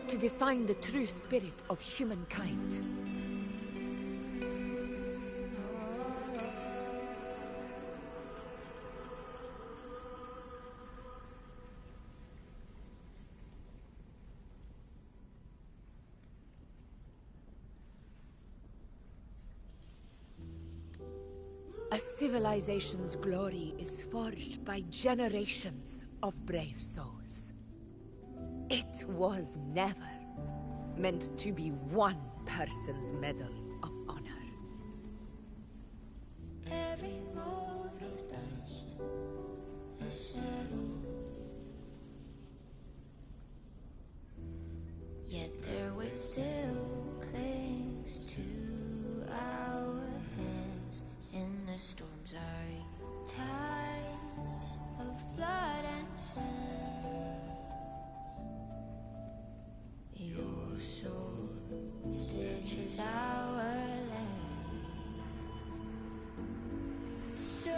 to define the true spirit of humankind. A civilization's glory is forged by generations of brave souls. It was never meant to be one person's medal of honor. Every mote of dust is settled. Yet their weight still clings to our hands in the storm's eye. Tides soul stitches our lane. So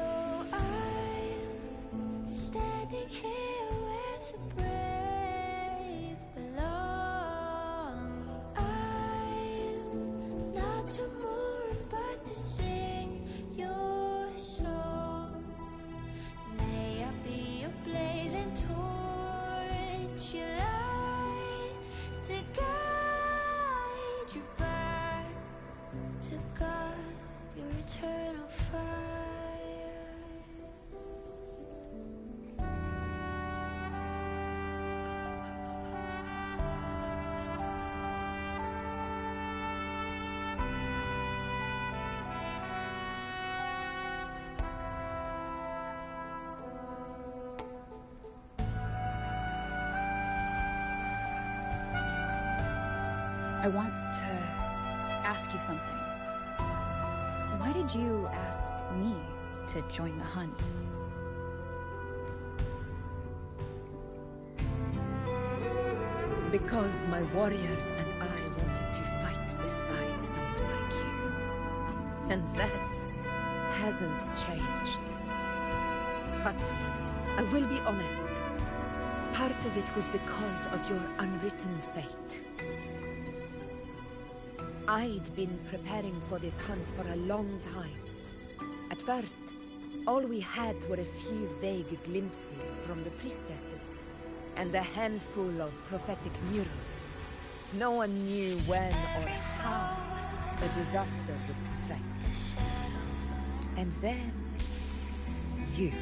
I'm standing here with the brave belong. I'm not to mourn but to sing your song. May I be a blazing torch you light to guide you back to God, your eternal fire. I want to ask you something. Why did you ask me to join the hunt? Because my warriors and I wanted to fight beside someone like you. And that hasn't changed. But I will be honest. Part of it was because of your unwritten fate. I'd been preparing for this hunt for a long time. At first, all we had were a few vague glimpses from the priestesses, and a handful of prophetic murals. No one knew when or how the disaster would strike. And then, you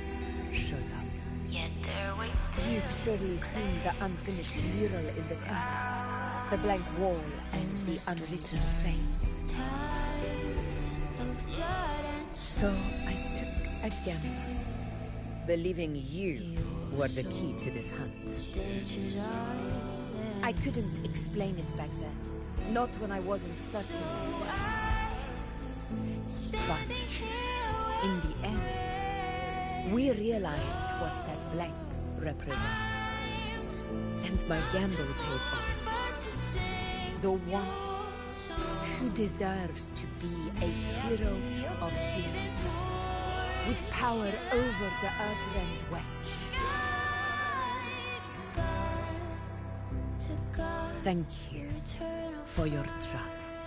showed up. Yet there waits. You've surely seen the unfinished mural in the temple, the blank wall and the unwritten fate. So I took a gamble, believing you were the key to this hunt. I couldn't explain it back then, not when I wasn't certain myself. But in the end, we realized what that blank represents. And my gamble paid off. The one who deserves to be a hero of heroes, with power over the Earthrend Wedge. Thank you for your trust.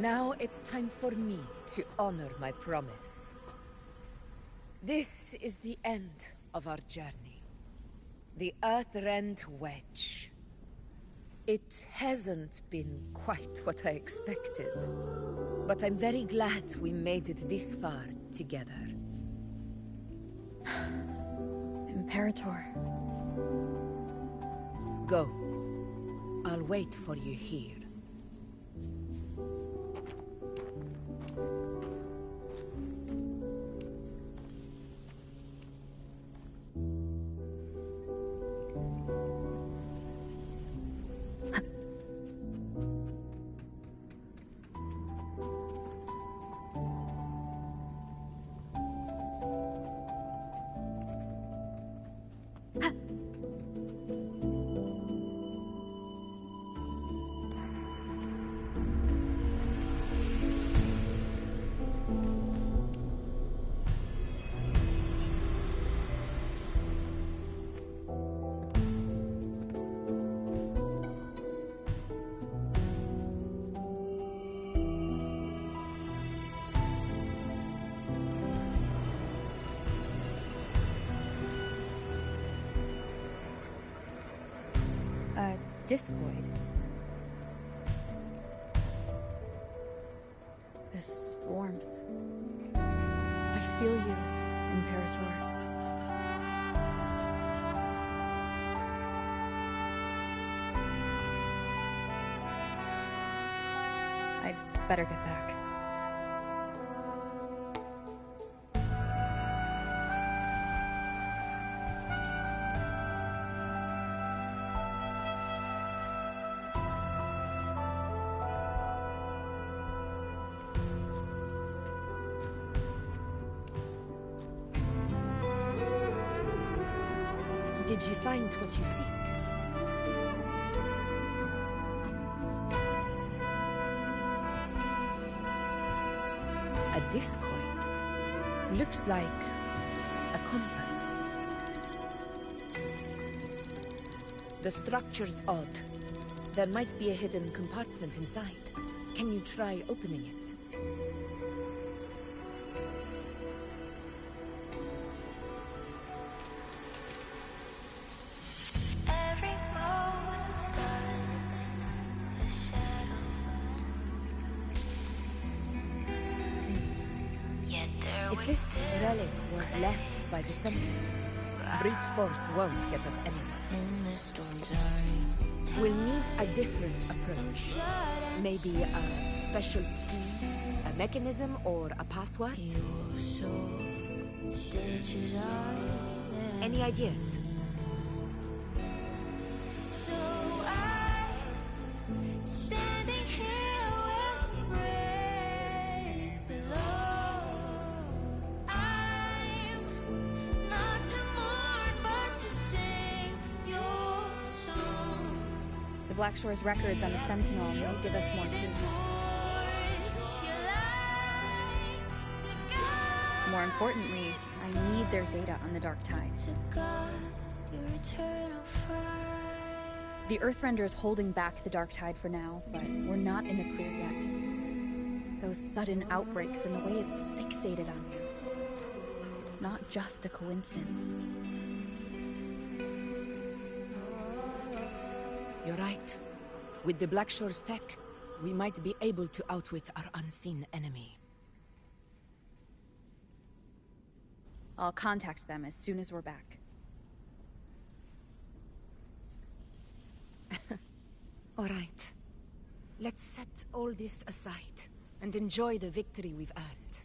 Now it's time for me to honor my promise. This is the end of our journey. The Earthrend Wedge. It hasn't been quite what I expected, but I'm very glad we made it this far together. Imperator. Go. I'll wait for you here. Discoid. This warmth. I feel you, Imperator. I'd better get back. Did you find what you seek? A discoid. Looks like a compass. The structure's odd. There might be a hidden compartment inside. Can you try opening it? Every moment does the shadow. Yet there If this relic was left by the Sentinel, brute force won't get us anywhere. in the storm's eye. We'll need a different approach. Maybe a special key, a mechanism, or a password? Any ideas? So I'm standing here with brave below. I'm not to mourn, but to sing your song. The Black Shore's records on the Sentinel may give us more clues. More importantly, I need their data on the Dark Tide. The Earthrender is holding back the Dark Tide for now, but we're not in the clear yet. Those sudden outbreaks and the way it's fixated on you. It's not just a coincidence. You're right. With the Black Shore's tech, we might be able to outwit our unseen enemy. I'll contact them as soon as we're back. All right. Let's set all this aside and enjoy the victory we've earned.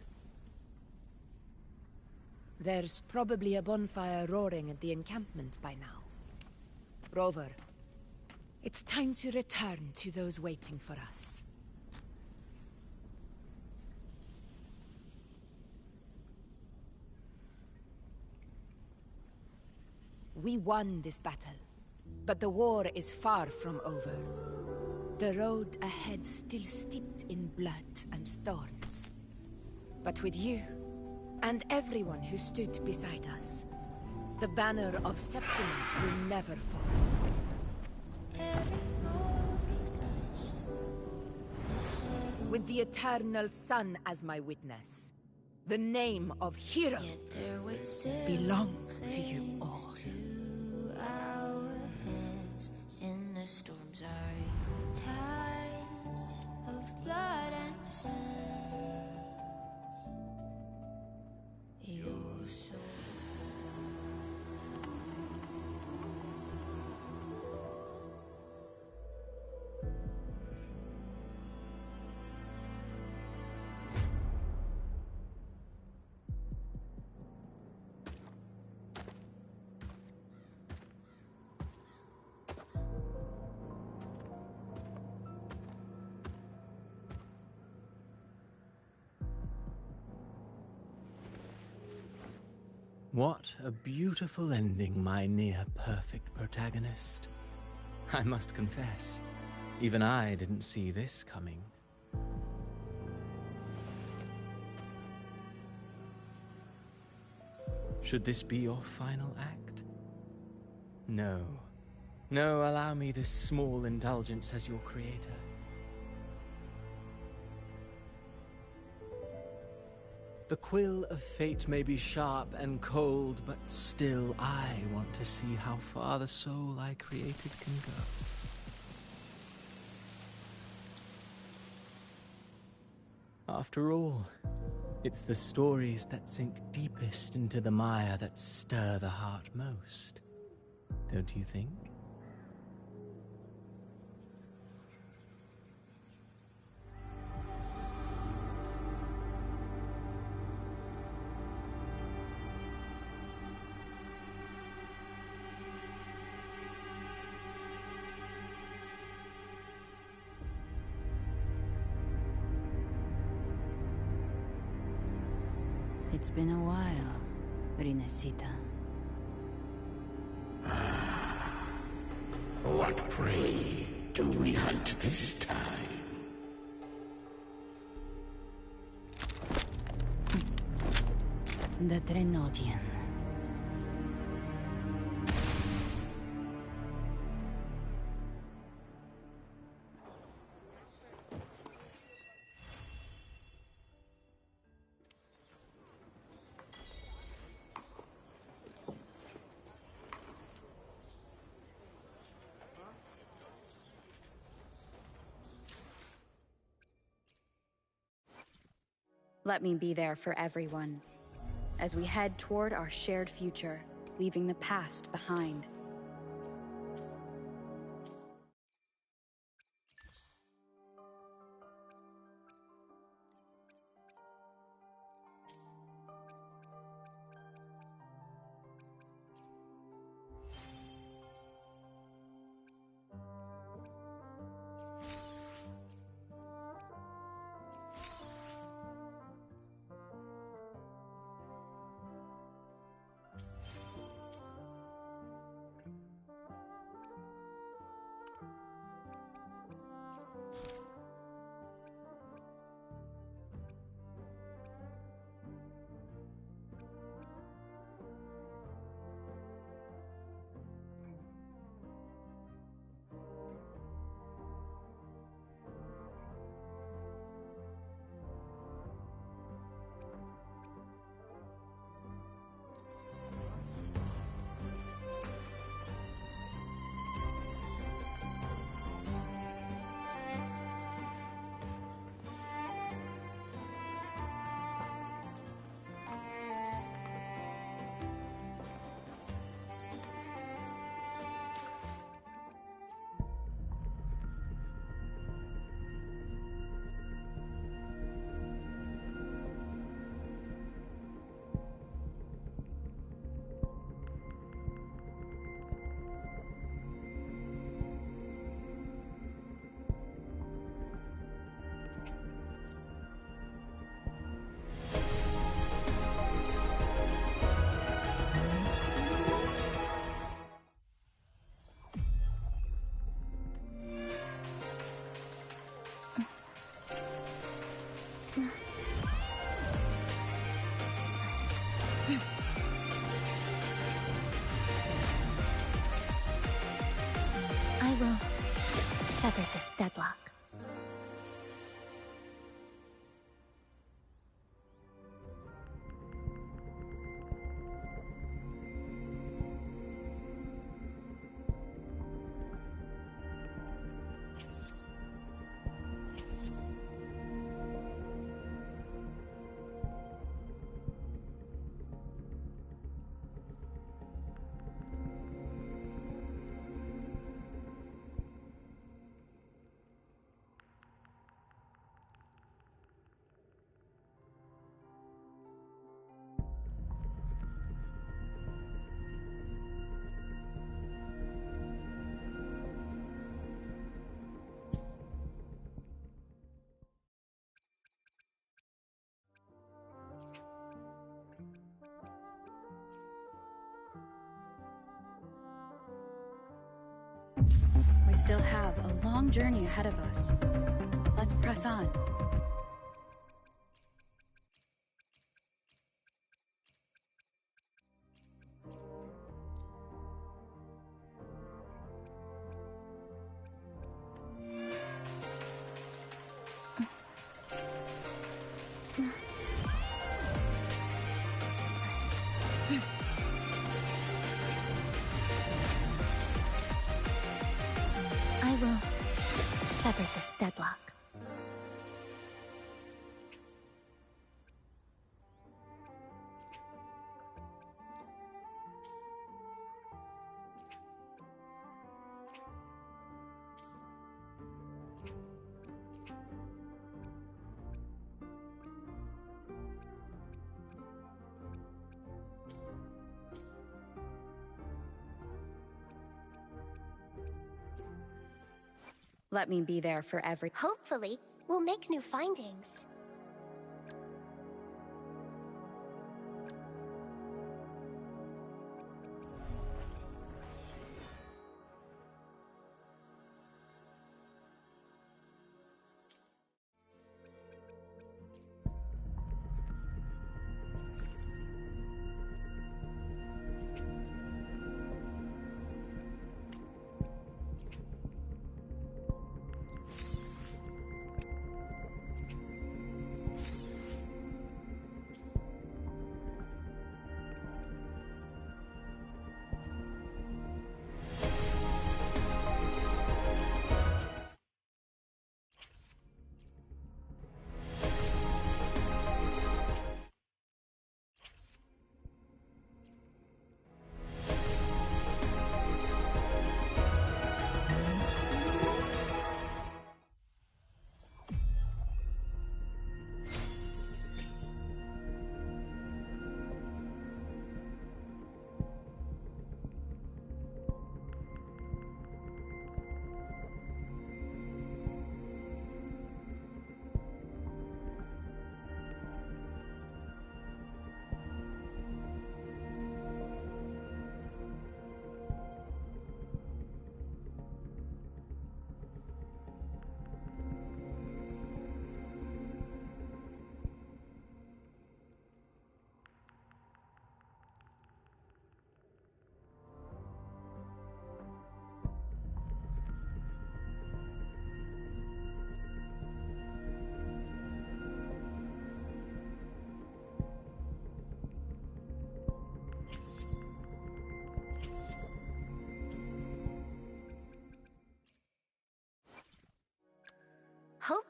There's probably a bonfire roaring at the encampment by now. Rover, it's time to return to those waiting for us. We won this battle, but the war is far from over. The road ahead still steeped in blood and thorns. But with you, and everyone who stood beside us, the banner of Septimont will never fall. With the eternal sun as my witness, the name of hero belongs to you all. In the storm's eye, tides of blood and sand. Your soul. What a beautiful ending, my near-perfect protagonist. I must confess, even I didn't see this coming. Should this be your final act? No. No, allow me this small indulgence as your creator. The quill of fate may be sharp and cold, but still I want to see how far the soul I created can go. After all, it's the stories that sink deepest into the mire that stir the heart most, don't you think? It's been a while, Rinasita. What prey do we hunt this time? The Drenodian. Let me be there for everyone, as we head toward our shared future, leaving the past behind. I will sever this deadlock. We still have a long journey ahead of us. Let's press on. I will sever this deadlock. Let me be there for every... Hopefully, we'll make new findings.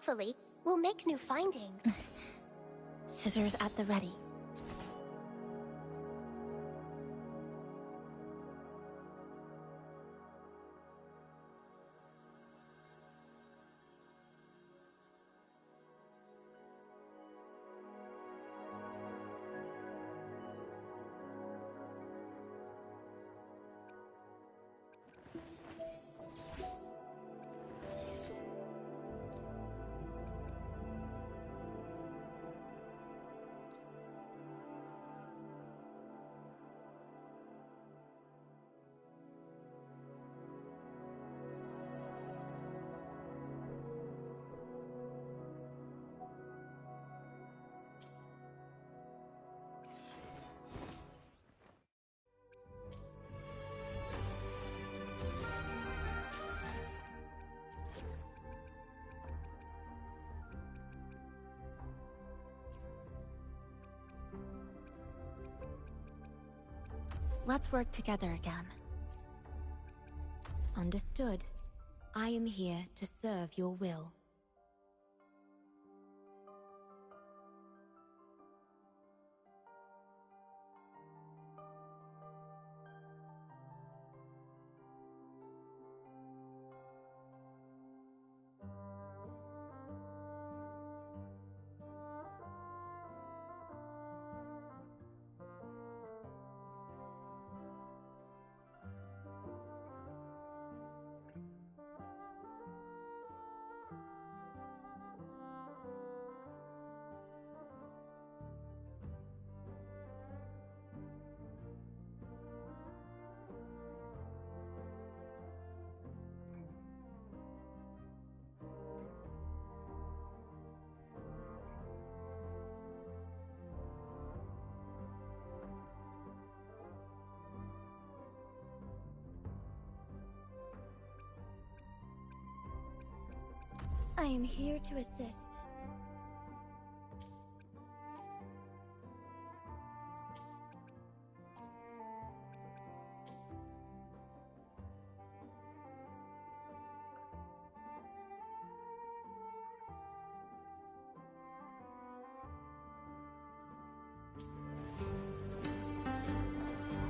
Hopefully, we'll make new findings. Scissors at the ready. Let's work together again. Understood. I am here to serve your will. I am here to assist.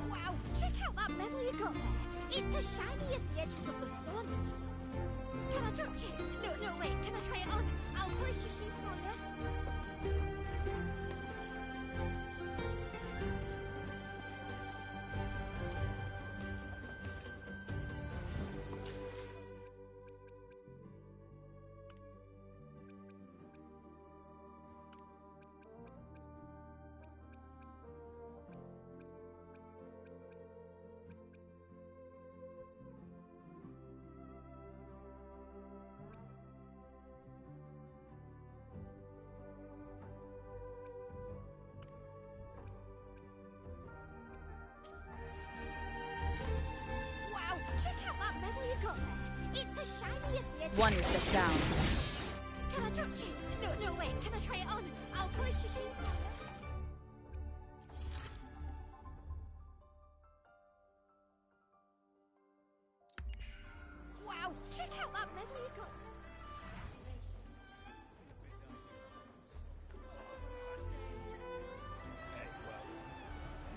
Wow, check out that medal you got there. It's as shiny as the edges of the sun. Can I touch it? No, wait, can I try it on? I'll polish your shoe for you. Wow, check out that medal you got there. It's as shiny as the edges. One with the sound. Can I touch it? No, wait, can I try it on? I'll polish your shoe for you. Wow, check out that medal you got.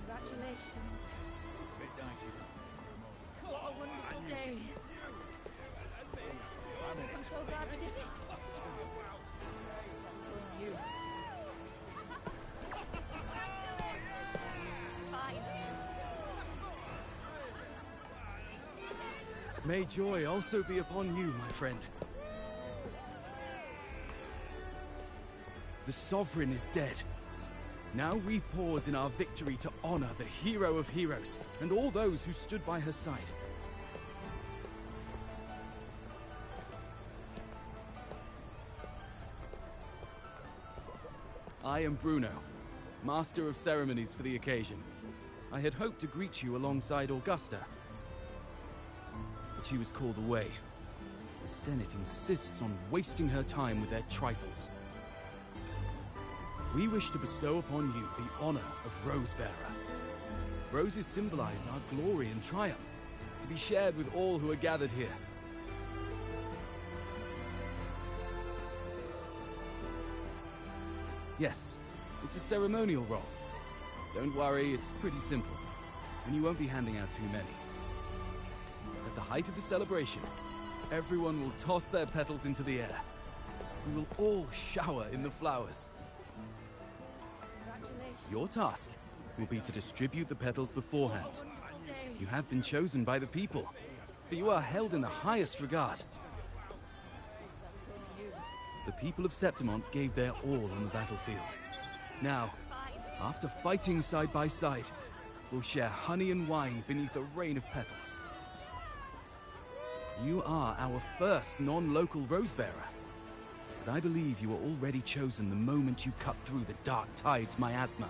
Congratulations. Bit dicey. What a wonderful day. I'm so glad we did it. Good you. May joy also be upon you, my friend. The Sovereign is dead. Now we pause in our victory to honor the hero of heroes and all those who stood by her side. I am Bruno, Master of Ceremonies for the occasion. I had hoped to greet you alongside Augusta, but she was called away. The Senate insists on wasting her time with their trifles. We wish to bestow upon you the honor of Rosebearer. Roses symbolize our glory and triumph, to be shared with all who are gathered here. Yes, it's a ceremonial role. Don't worry, it's pretty simple, and you won't be handing out too many. At the height of the celebration, everyone will toss their petals into the air. We will all shower in the flowers. Your task will be to distribute the petals beforehand. You have been chosen by the people, but you are held in the highest regard. The people of Septimont gave their all on the battlefield. Now, after fighting side by side, we'll share honey and wine beneath a rain of petals. You are our first non-local rose-bearer, but I believe you were already chosen the moment you cut through the Dark Tide's miasma.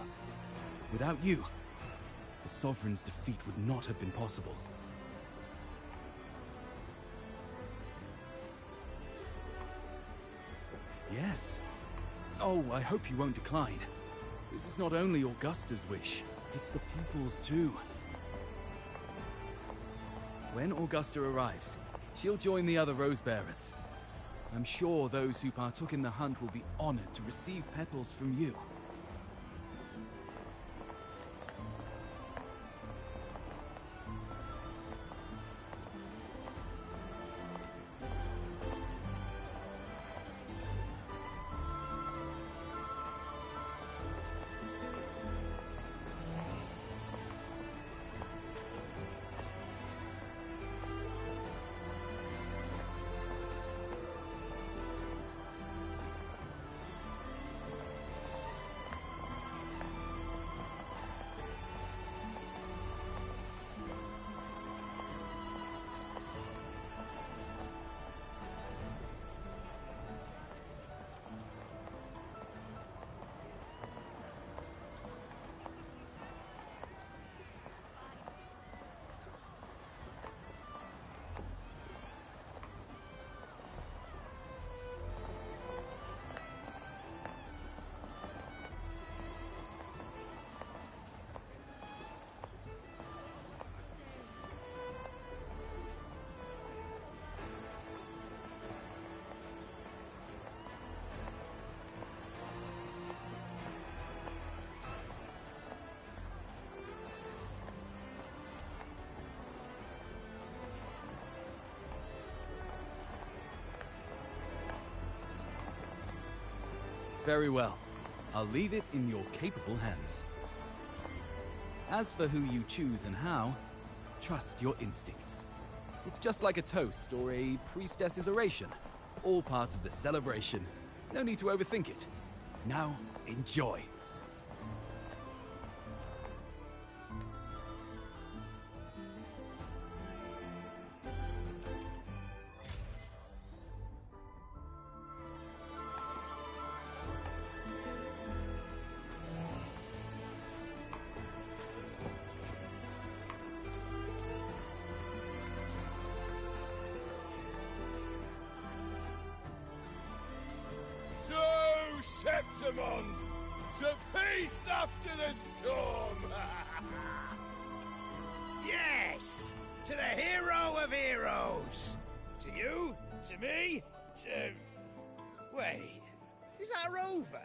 Without you, the Sovereign's defeat would not have been possible. Yes. Oh, I hope you won't decline. This is not only Augusta's wish, it's the people's too. When Augusta arrives, she'll join the other rose-bearers. I'm sure those who partook in the hunt will be honored to receive petals from you. Very well. I'll leave it in your capable hands. As for who you choose and how, trust your instincts. It's just like a toast or a priestess's oration. All part of the celebration. No need to overthink it. Now, enjoy. Septimons, to peace after the storm! Yes, to the hero of heroes! To you, to me, to... Wait, is that a rover?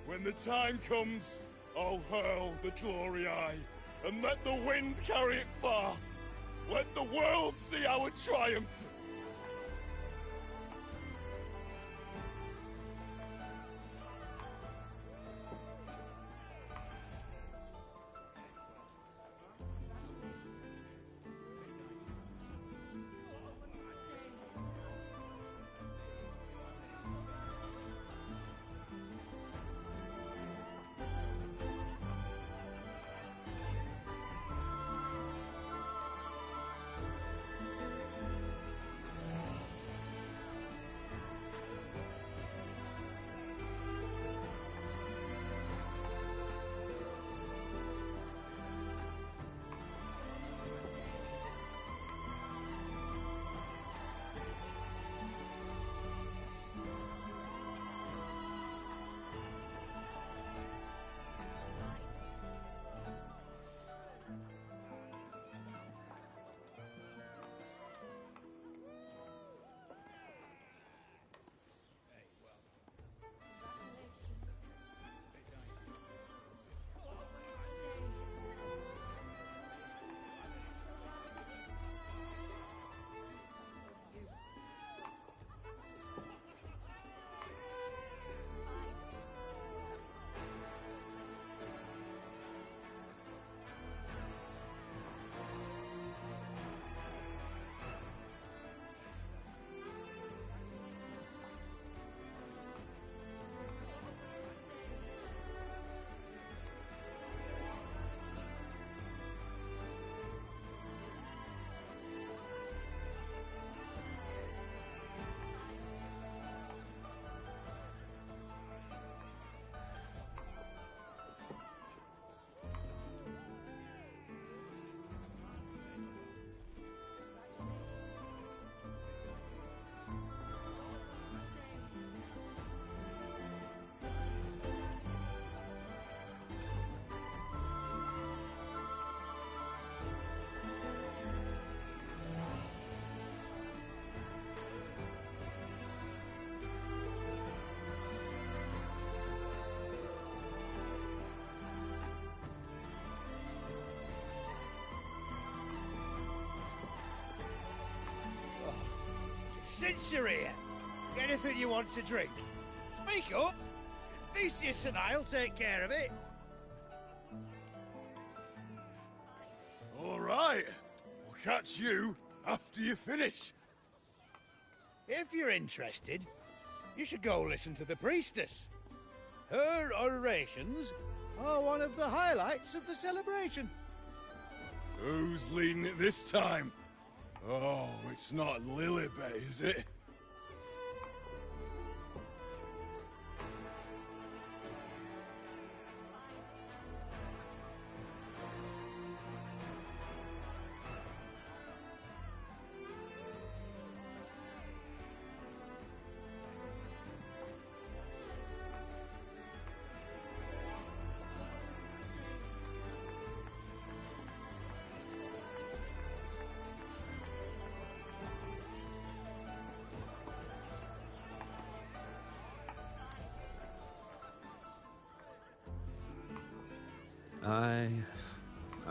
When the time comes, I'll hurl the glory eye, and let the wind carry it far. Let the world see our triumph. Since you're here, anything you want to drink? Speak up! Theseus and I'll take care of it. All right. We'll catch you after you finish. If you're interested, you should go listen to the priestess. Her orations are one of the highlights of the celebration. Who's leading it this time? Oh, it's not Lilibet, is it?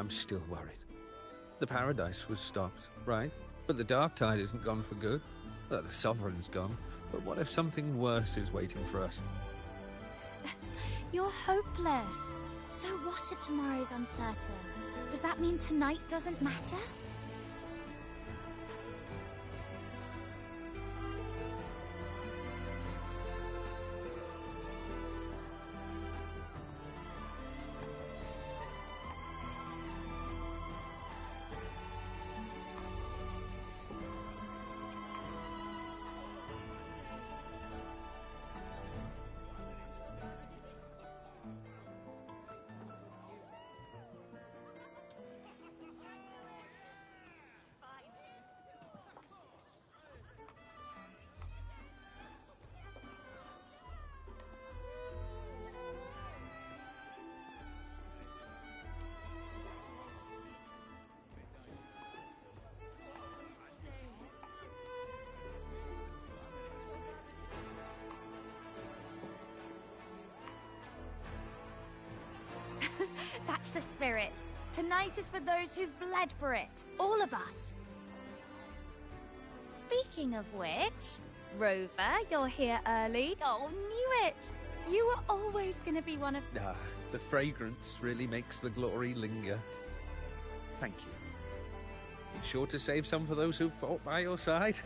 I'm still worried. The Paradise was stopped, right? But the Dark Tide isn't gone for good. The Sovereign's gone. But what if something worse is waiting for us? You're hopeless. So what if tomorrow's uncertain? Does that mean tonight doesn't matter? That's the spirit. Tonight is for those who've bled for it. All of us. Speaking of which, Rover, you're here early. Oh, knew it. You were always going to be one of... Ah, the fragrance really makes the glory linger. Thank you. Be sure to save some for those who fought by your side.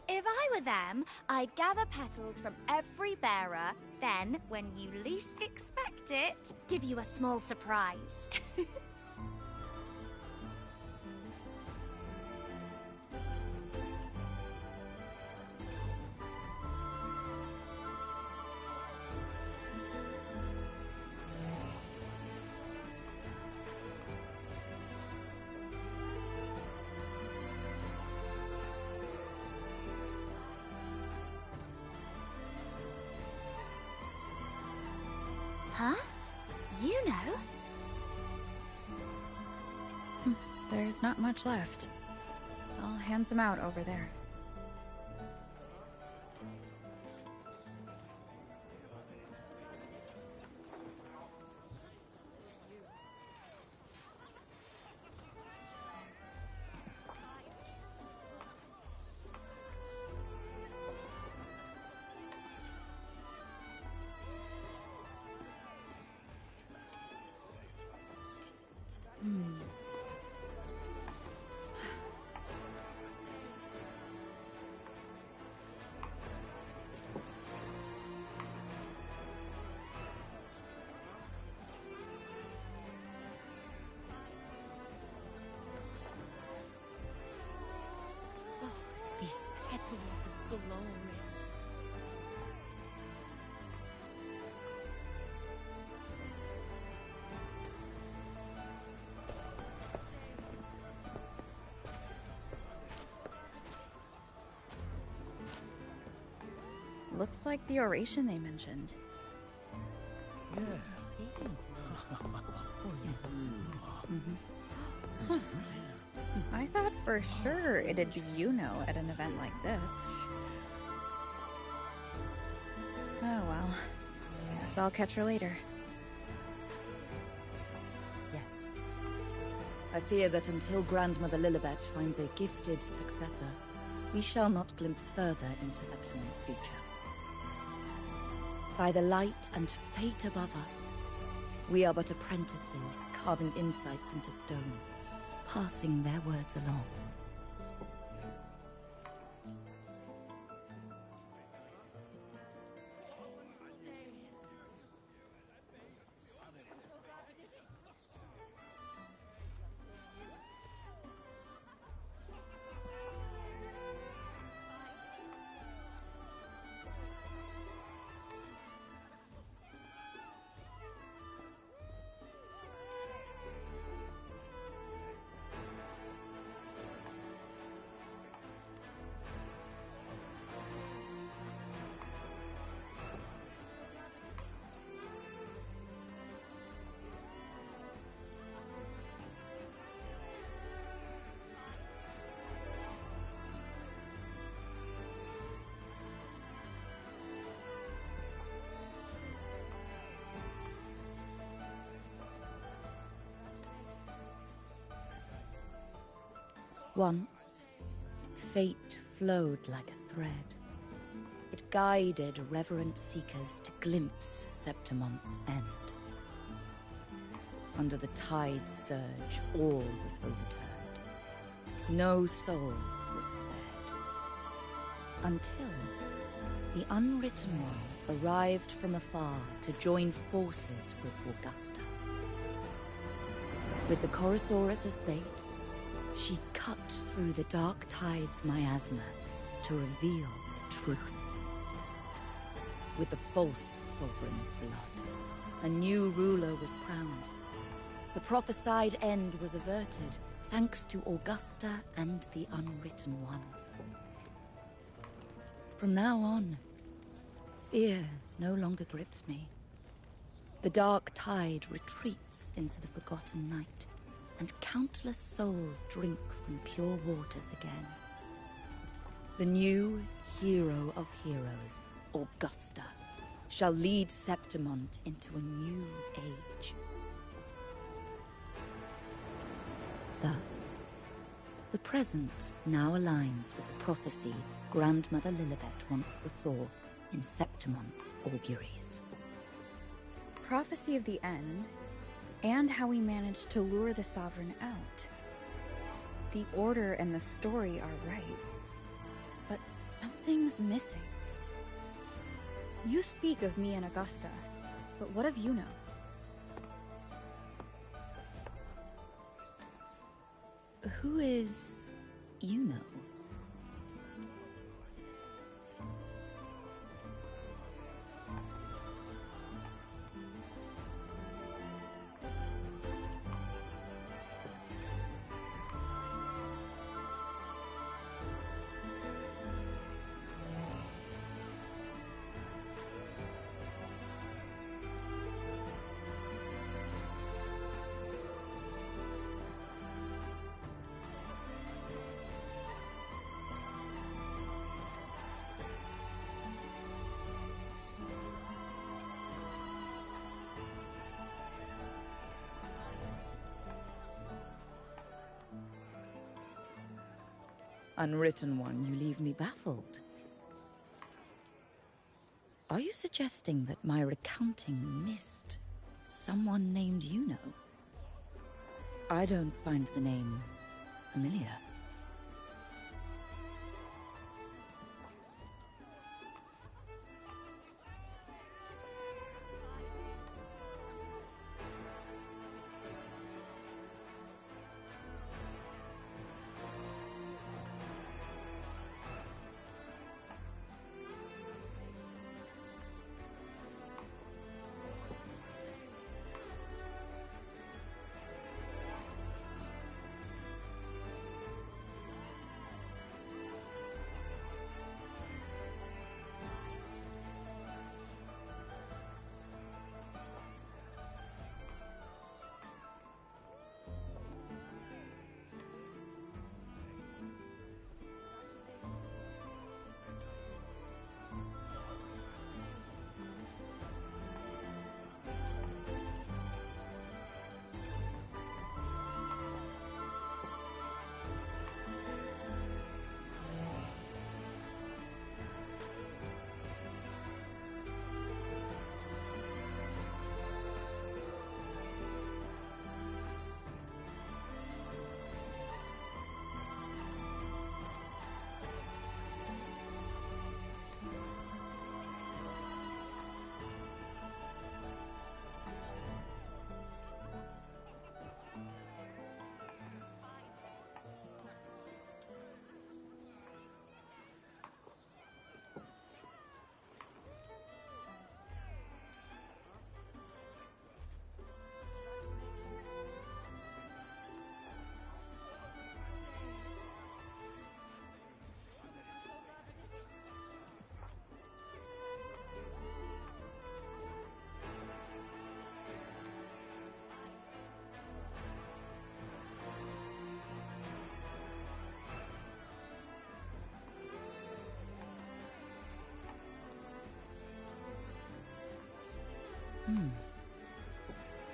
If I were them, I'd gather petals from every bearer, then, when you least expect it, give you a small surprise. Huh? You know? There's not much left. I'll hand some out over there. These petals of glory. Looks like the oration they mentioned. Yeah. Huh. I thought for sure it'd be at an event like this. Oh well. Guess I'll catch her later. Yes. I fear that until Grandmother Lilibet finds a gifted successor, we shall not glimpse further into Septimon's future. By the light and fate above us, we are but apprentices carving insights into stone, passing their words along. Once, fate flowed like a thread. It guided reverent seekers to glimpse Septimon's end. Under the tide's surge, all was overturned. No soul was spared. Until the Unwritten One arrived from afar to join forces with Augusta. With the Chorosaurus as bait, she cut through the dark tide's miasma to reveal the truth. With the false sovereign's blood, a new ruler was crowned. The prophesied end was averted, thanks to Augusta and the Unwritten One. From now on, fear no longer grips me. The dark tide retreats into the forgotten night, and countless souls drink from pure waters again. The new hero of heroes, Augusta, shall lead Septimont into a new age. Thus, the present now aligns with the prophecy Grandmother Lilibet once foresaw in Septimont's auguries. Prophecy of the end, and how we managed to lure the Sovereign out. The order and the story are right, but something's missing. You speak of me and Augusta, but what of Yuno? Who is Yuno? Unwritten One, you leave me baffled. Are you suggesting that my recounting missed someone named Yuno? I don't find the name familiar.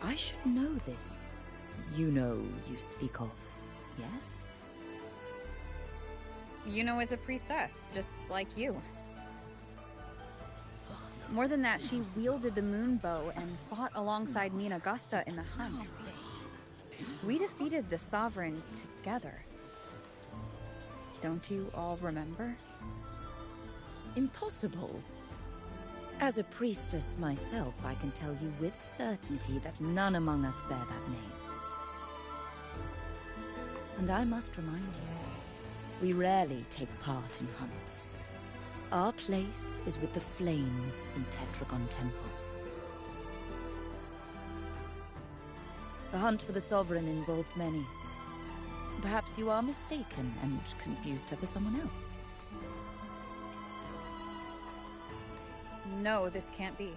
I should know this. Yuno you speak of, yes? Yuno is a priestess, just like you. More than that, she wielded the moon bow and fought alongside me and Augusta in the hunt. We defeated the Sovereign together. Don't you all remember? Impossible. As a priestess myself, I can tell you with certainty that none among us bear that name. And I must remind you, we rarely take part in hunts. Our place is with the flames in Tetragon Temple. The hunt for the Sovereign involved many. Perhaps you are mistaken and confused her for someone else. No, this can't be.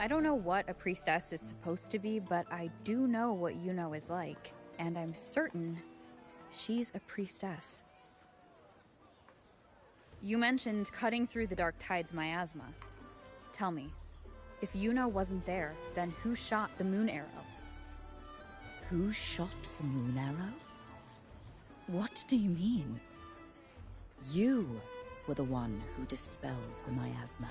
I don't know what a priestess is supposed to be, but I do know what Yuno is like, and I'm certain she's a priestess. You mentioned cutting through the Dark Tide's miasma. Tell me, if Yuno wasn't there, then who shot the moon arrow? Who shot the moon arrow? What do you mean? You were the one who dispelled the miasma.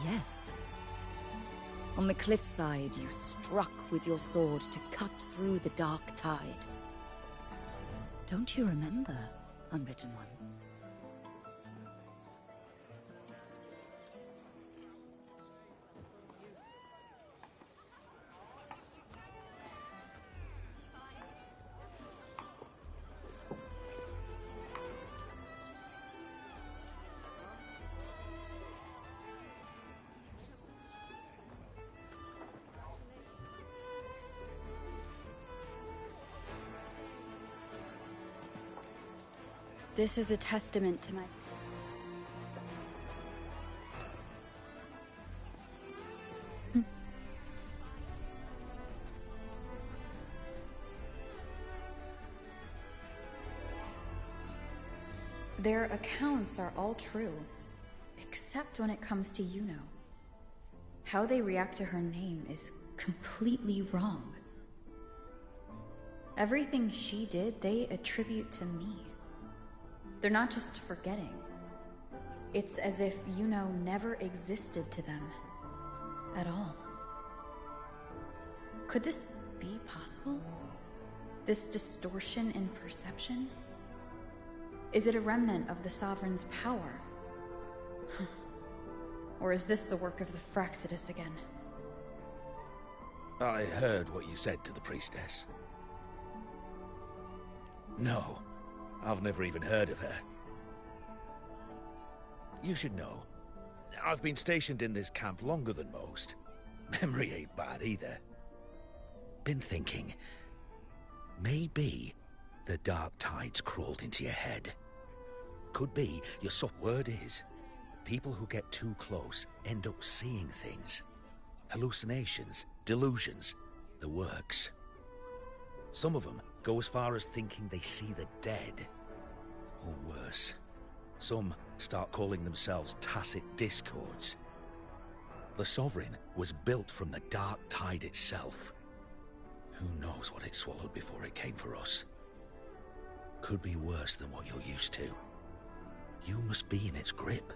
Yes. On the cliffside, you struck with your sword to cut through the dark tide. Don't you remember, Unwritten One? This is a testament to my... Their accounts are all true, except when it comes to Yuno. How they react to her name is completely wrong. Everything she did, they attribute to me. They're not just forgetting. It's as if Yuno never existed to them at all. Could this be possible? This distortion in perception? Is it a remnant of the Sovereign's power? Or is this the work of the Fraxidus again? I heard what you said to the priestess. No, I've never even heard of her. You should know, I've been stationed in this camp longer than most. Memory ain't bad either. Been thinking, maybe the dark tide's crawled into your head. Could be your soft word is, people who get too close end up seeing things. Hallucinations, delusions, the works. Some of them go as far as thinking they see the dead. Or worse, some start calling themselves tacit discords. The Sovereign was built from the dark tide itself. Who knows what it swallowed before it came for us? Could be worse than what you're used to. You must be in its grip.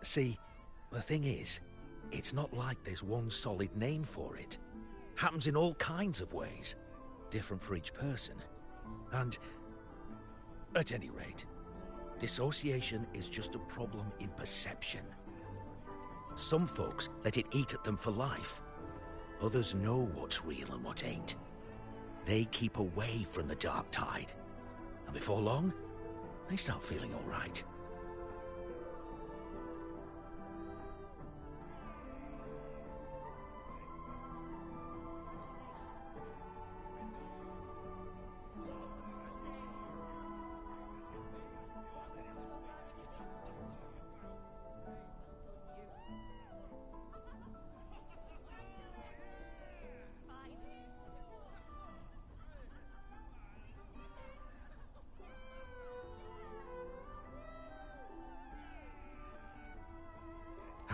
See, the thing is, it's not like there's one solid name for it. Happens in all kinds of ways, different for each person. And, at any rate, dissociation is just a problem in perception. Some folks let it eat at them for life. Others know what's real and what ain't. They keep away from the dark tide. And before long, they start feeling all right.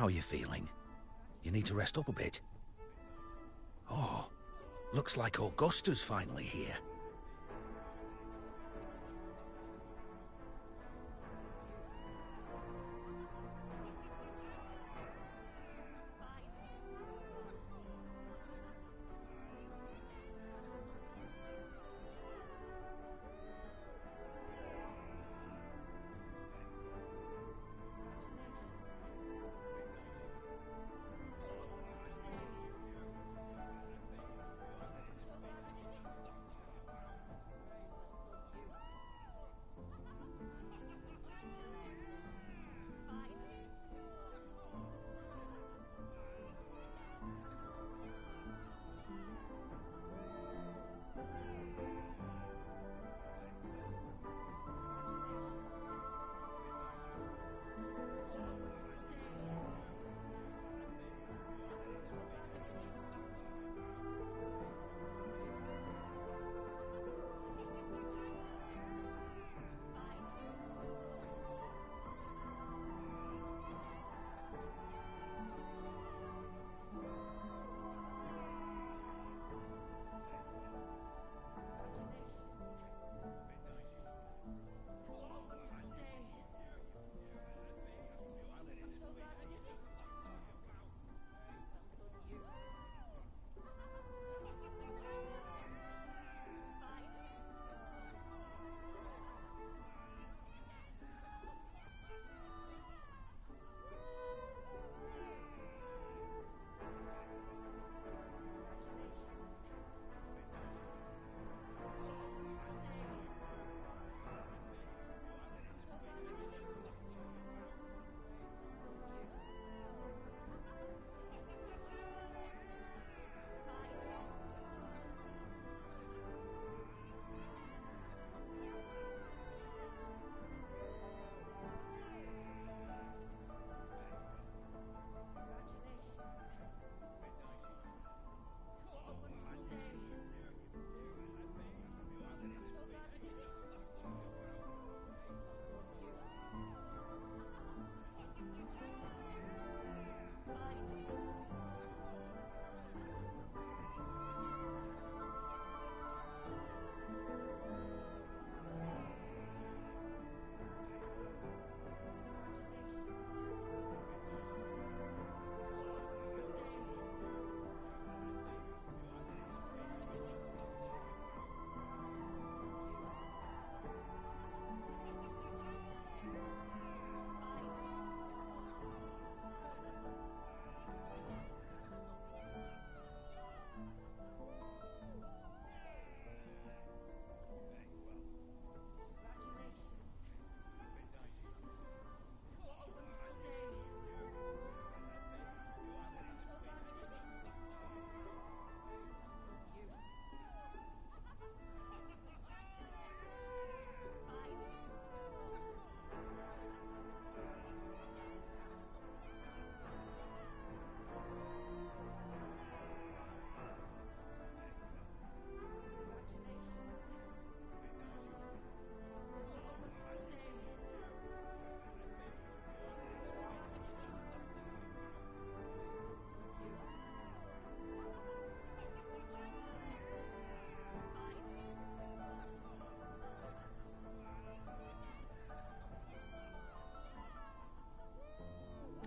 How are you feeling? You need to rest up a bit. Oh, looks like Augusta's finally here.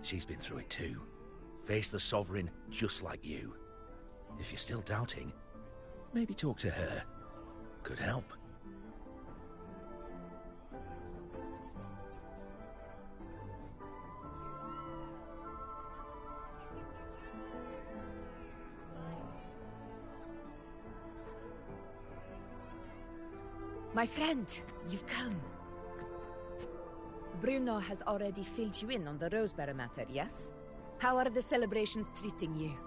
She's been through it too. Faced the Sovereign just like you. If you're still doubting, maybe talk to her. Could help. My friend, you've come. Bruno has already filled you in on the Rosebearer matter, yes? How are the celebrations treating you?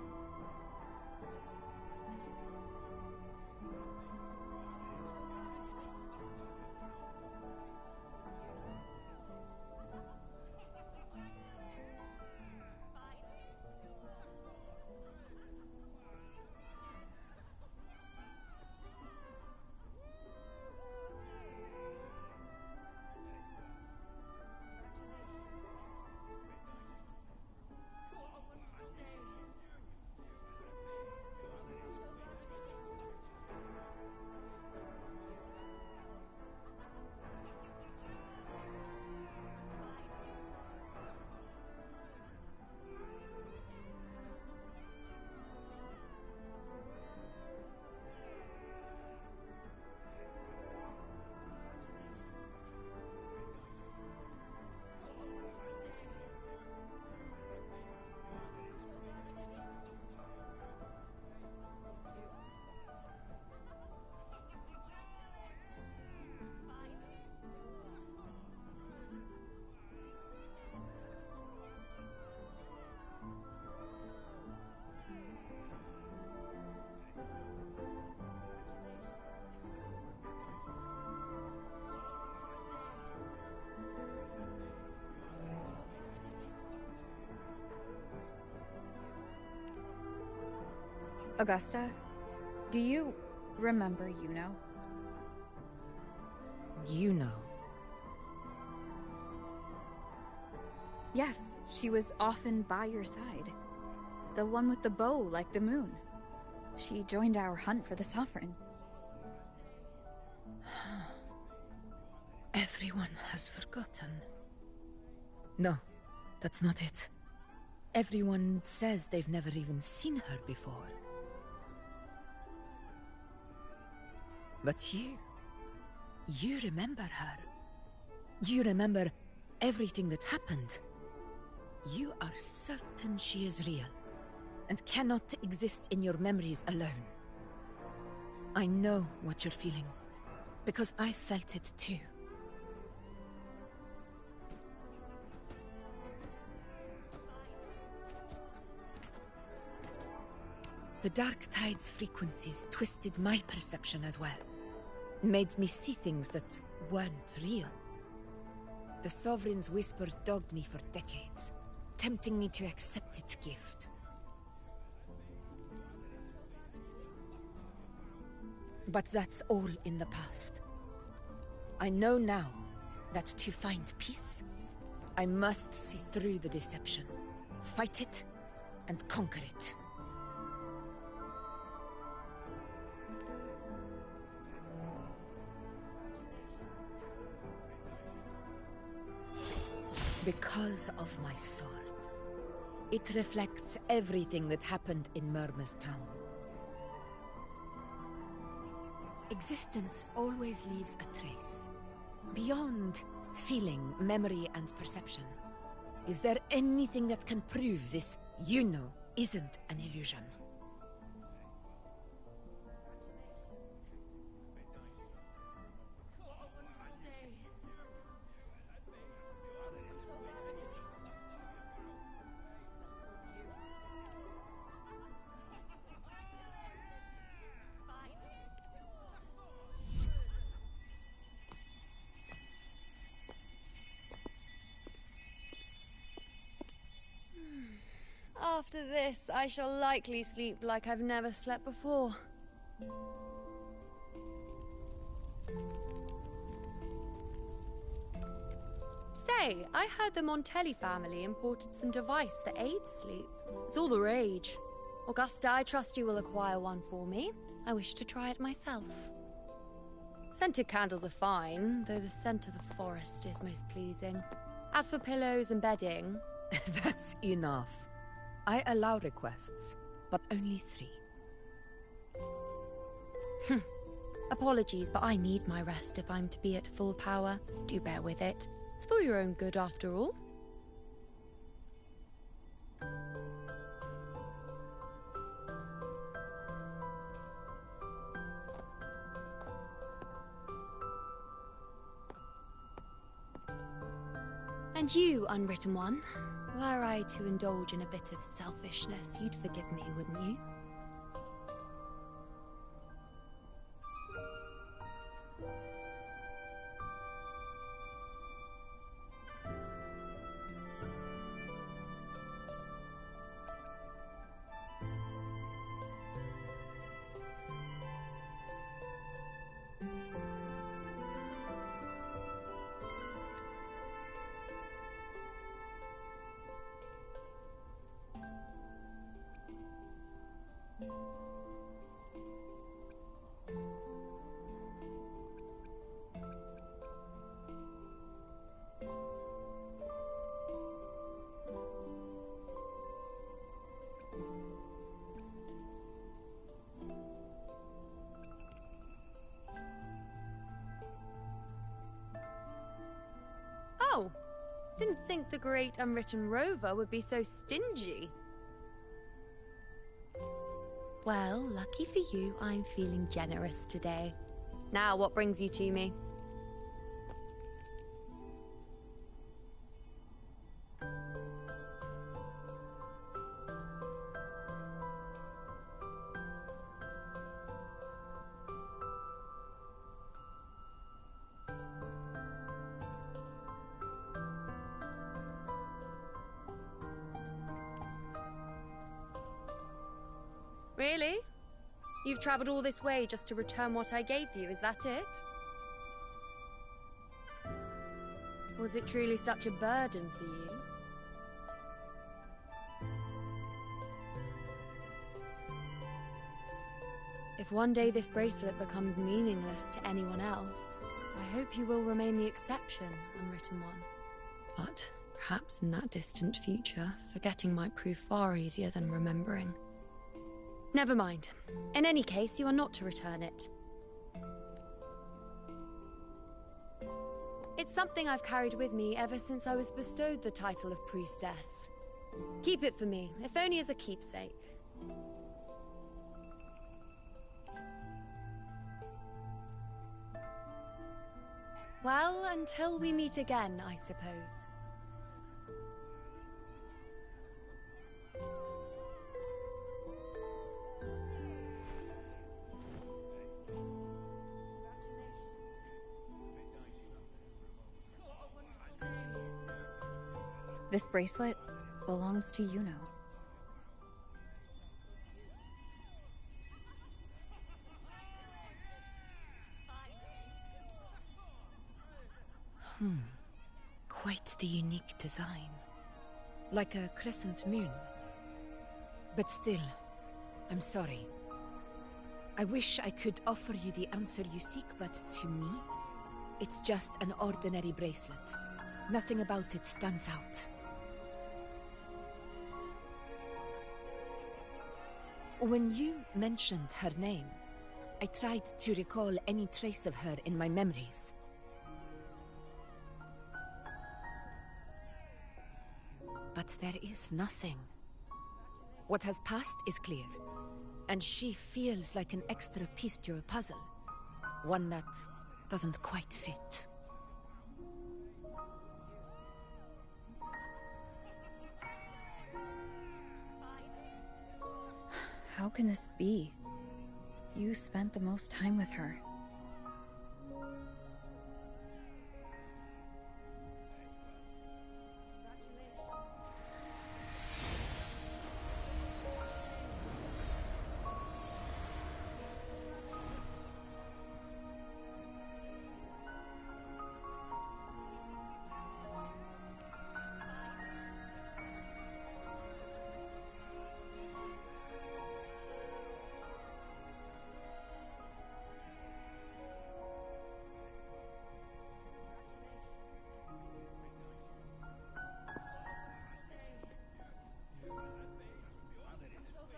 Augusta, do you remember Yuno? Yuno? Yes, she was often by your side. The one with the bow like the moon. She joined our hunt for the Sovereign. Everyone has forgotten. No, that's not it. Everyone says they've never even seen her before. But you remember her. You remember everything that happened. You are certain she is real, and cannot exist in your memories alone. I know what you're feeling, because I felt it too. The Dark Tide's frequencies twisted my perception as well. Made me see things that weren't real. The Sovereign's whispers dogged me for decades, tempting me to accept its gift. But that's all in the past. I know now that to find peace, I must see through the deception, fight it, and conquer it. Because of my sword. It reflects everything that happened in Murma's town. Existence always leaves a trace. Beyond feeling, memory, and perception. Is there anything that can prove this Yuno isn't an illusion? After this, I shall likely sleep like I've never slept before. Say, I heard the Montelli family imported some device that aids sleep. It's all the rage. Augusta, I trust you will acquire one for me. I wish to try it myself. Scented candles are fine, though the scent of the forest is most pleasing. As for pillows and bedding... That's enough. I allow requests, but only 3. Apologies, but I need my rest if I'm to be at full power. Do bear with it. It's for your own good, after all. And you, Unwritten One, were I to indulge in a bit of selfishness, you'd forgive me, wouldn't you? Oh, didn't think the great Unwritten Rover would be so stingy. Well, lucky for you, I'm feeling generous today. Now, what brings you to me? Really? You've traveled all this way just to return what I gave you, is that it? Was it truly such a burden for you? If one day this bracelet becomes meaningless to anyone else, I hope you will remain the exception, unwritten one. But perhaps in that distant future, forgetting might prove far easier than remembering. Never mind. In any case, you are not to return it. It's something I've carried with me ever since I was bestowed the title of priestess. Keep it for me, if only as a keepsake. Well, until we meet again, I suppose. This bracelet belongs to Yuno. Quite the unique design. Like a crescent moon. But still, I'm sorry. I wish I could offer you the answer you seek, but to me, it's just an ordinary bracelet. Nothing about it stands out. When you mentioned her name, I tried to recall any trace of her in my memories. But there is nothing. What has passed is clear, and she feels like an extra piece to a puzzle. One that doesn't quite fit. How can this be? You spent the most time with her.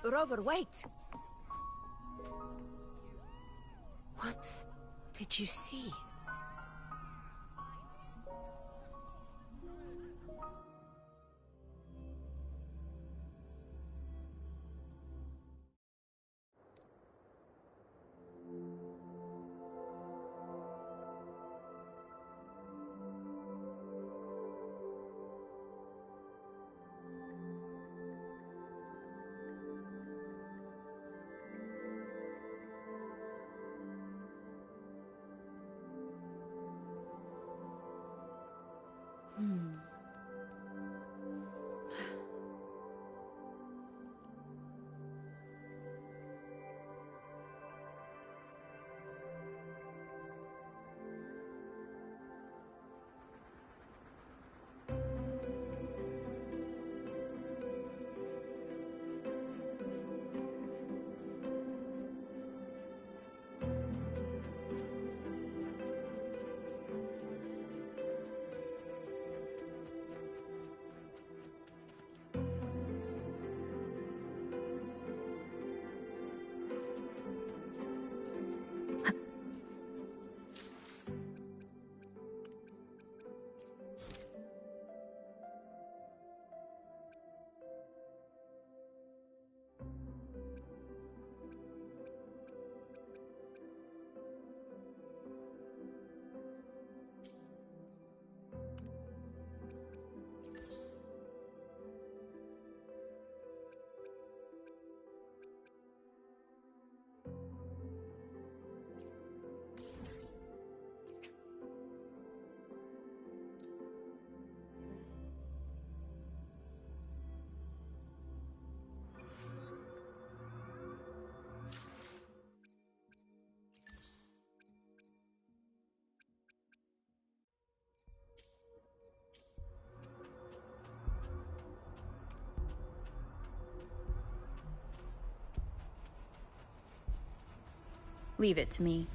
Rover, wait! What did you see? Leave it to me.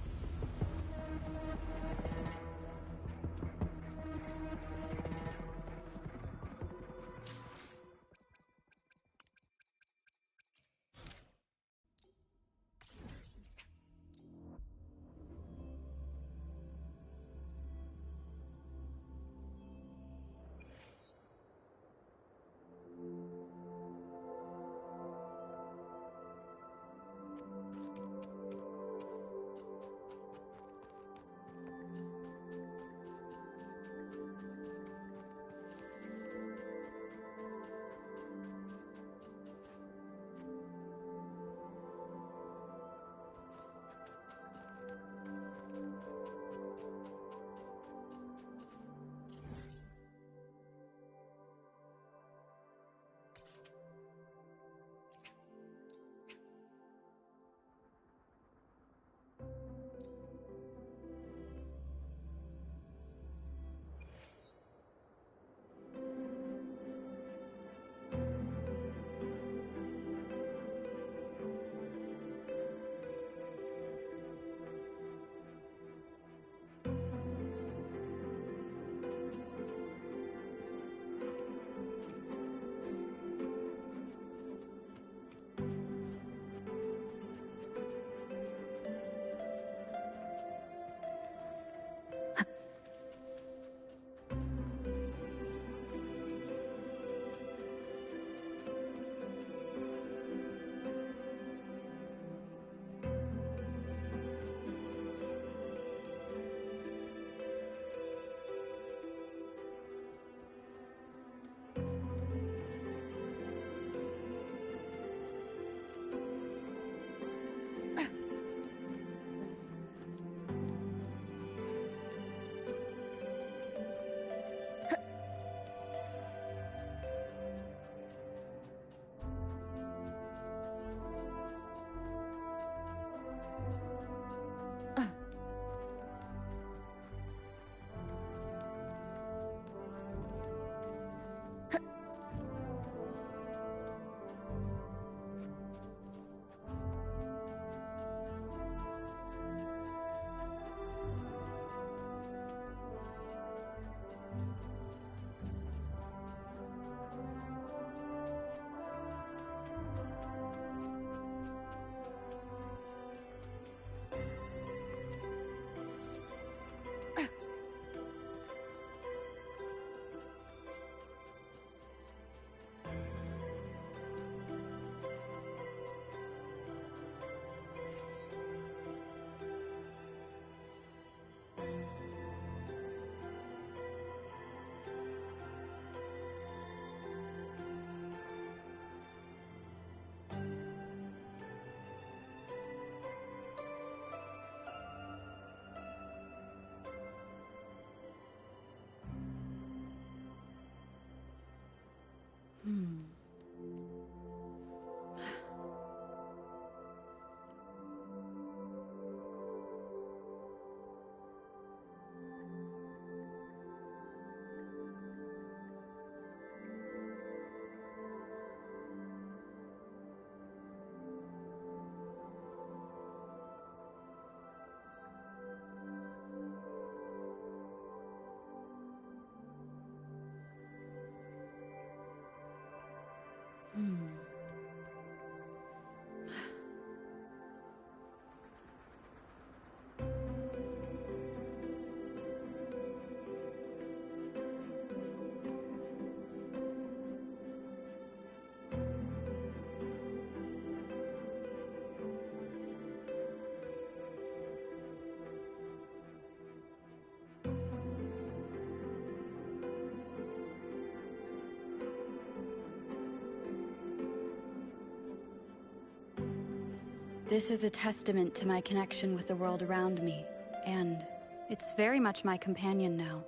This is a testament to my connection with the world around me, and it's very much my companion now,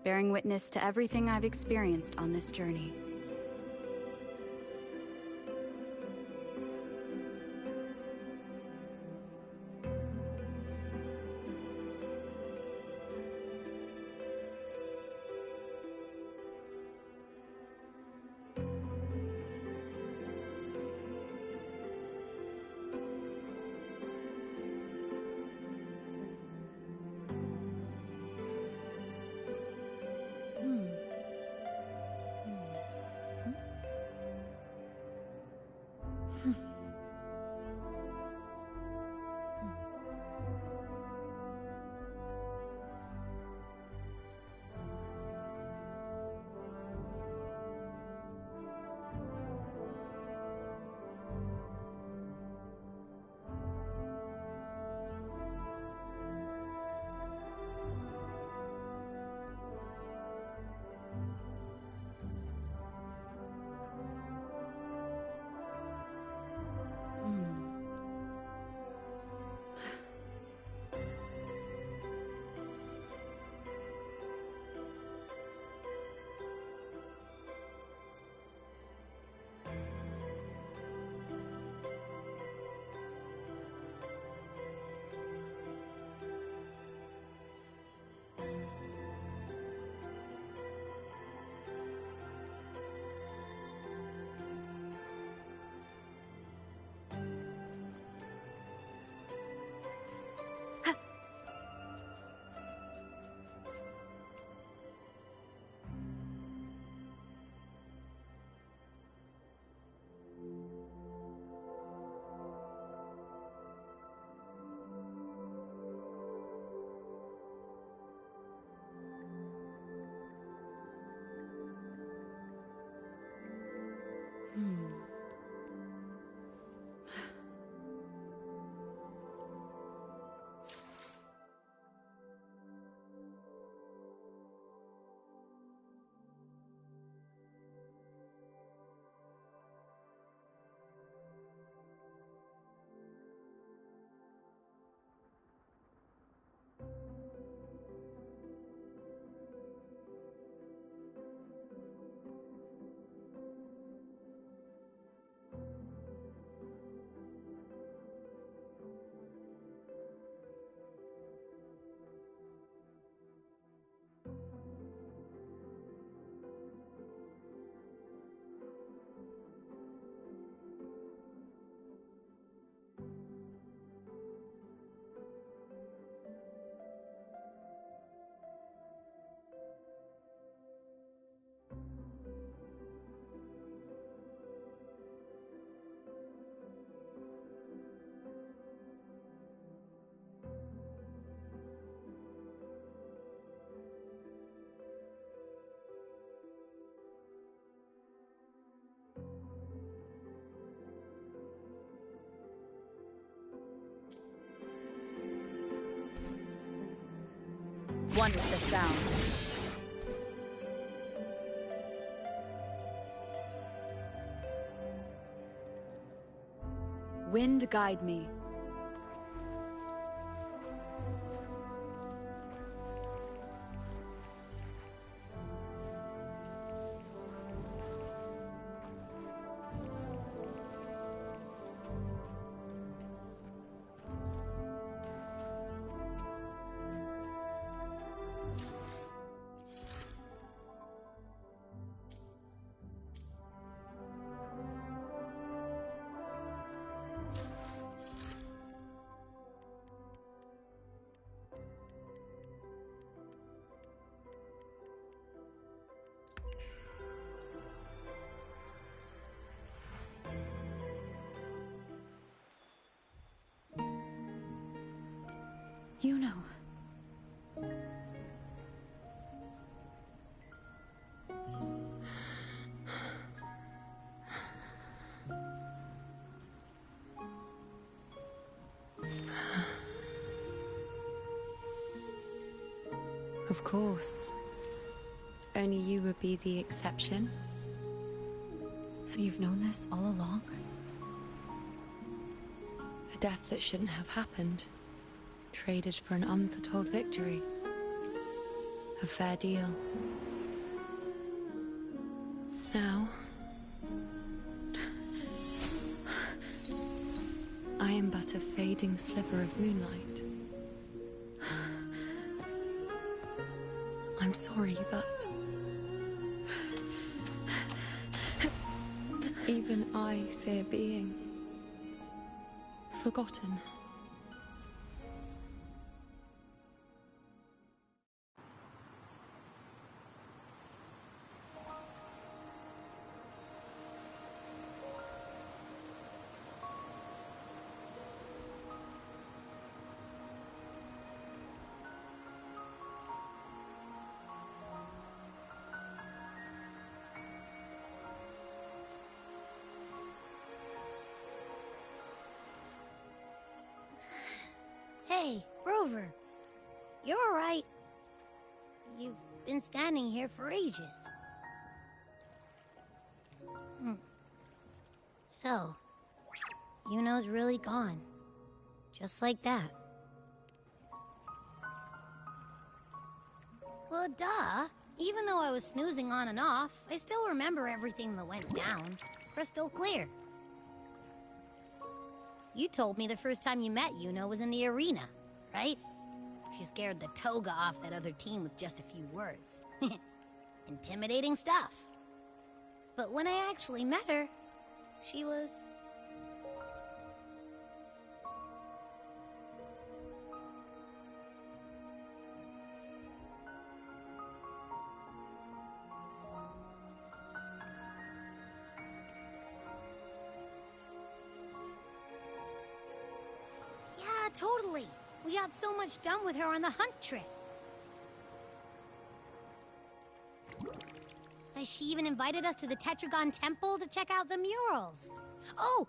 bearing witness to everything I've experienced on this journey. One with the sound. Wind guide me. You know. Of course. Only you would be the exception. So you've known this all along? A death that shouldn't have happened. Traded for an unforetold victory. A fair deal. Now... I am but a fading sliver of moonlight. I'm sorry, but... even I fear being... forgotten. Hey, Rover. You're alright. You've been standing here for ages. So, Yuno's really gone. Just like that. Well, duh. Even though I was snoozing on and off, I still remember everything that went down. Crystal clear. You told me the first time you met Yuno was in the arena, right? She scared the toga off that other team with just a few words. Intimidating stuff. But when I actually met her, she was... Yeah, totally. We got so much done with her on the hunt trip. She even invited us to the Tetragon Temple to check out the murals. Oh,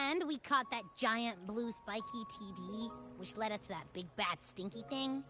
and we caught that giant blue spiky TD, which led us to that big bad stinky thing.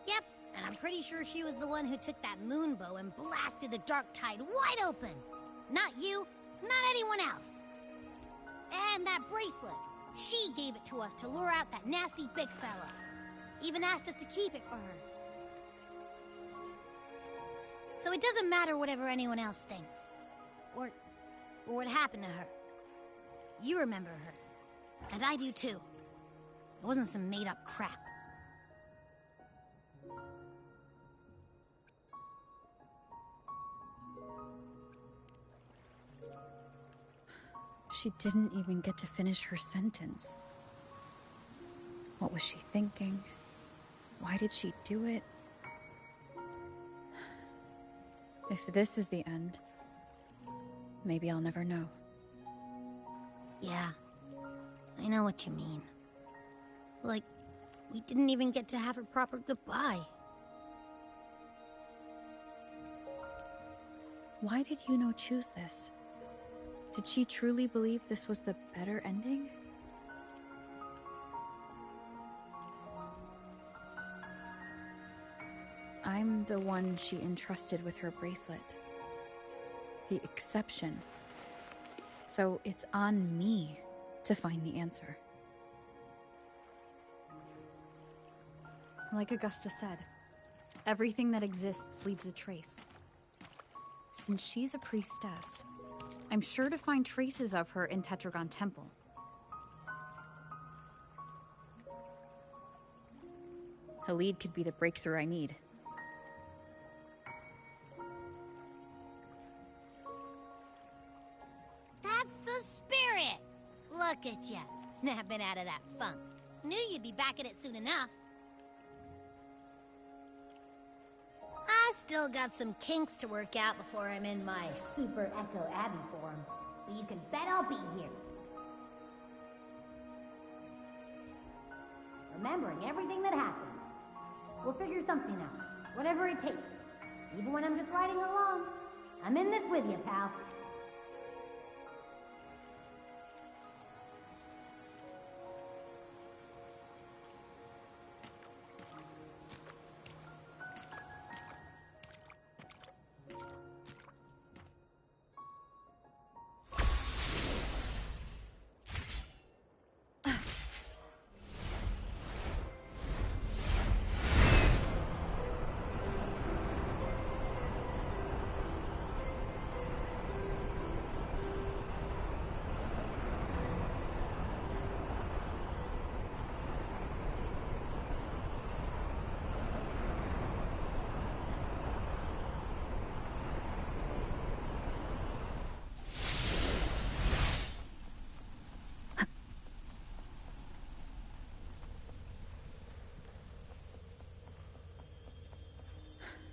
Yep, and I'm pretty sure she was the one who took that moon bow and blasted the dark tide wide open. Not you, not anyone else. And that bracelet, she gave it to us to lure out that nasty big fella. Even asked us to keep it for her. So it doesn't matter whatever anyone else thinks. Or what happened to her. You remember her. And I do too. It wasn't some made-up crap. She didn't even get to finish her sentence. What was she thinking? Why did she do it? If this is the end, maybe I'll never know. Yeah, I know what you mean. Like, we didn't even get to have a proper goodbye. Why did Yuno choose this? Did she truly believe this was the better ending? I'm the one she entrusted with her bracelet. The exception. So it's on me to find the answer. Like Augusta said, everything that exists leaves a trace. Since she's a priestess, I'm sure to find traces of her in Tetragon Temple. Halid could be the breakthrough I need. That's the spirit! Look at ya, snapping out of that funk. Knew you'd be back at it soon enough. I still got some kinks to work out before I'm in my Super Echo Abbey form. But you can bet I'll be here. Remembering everything that happens. We'll figure something out. Whatever it takes. Even when I'm just riding along. I'm in this with you, pal.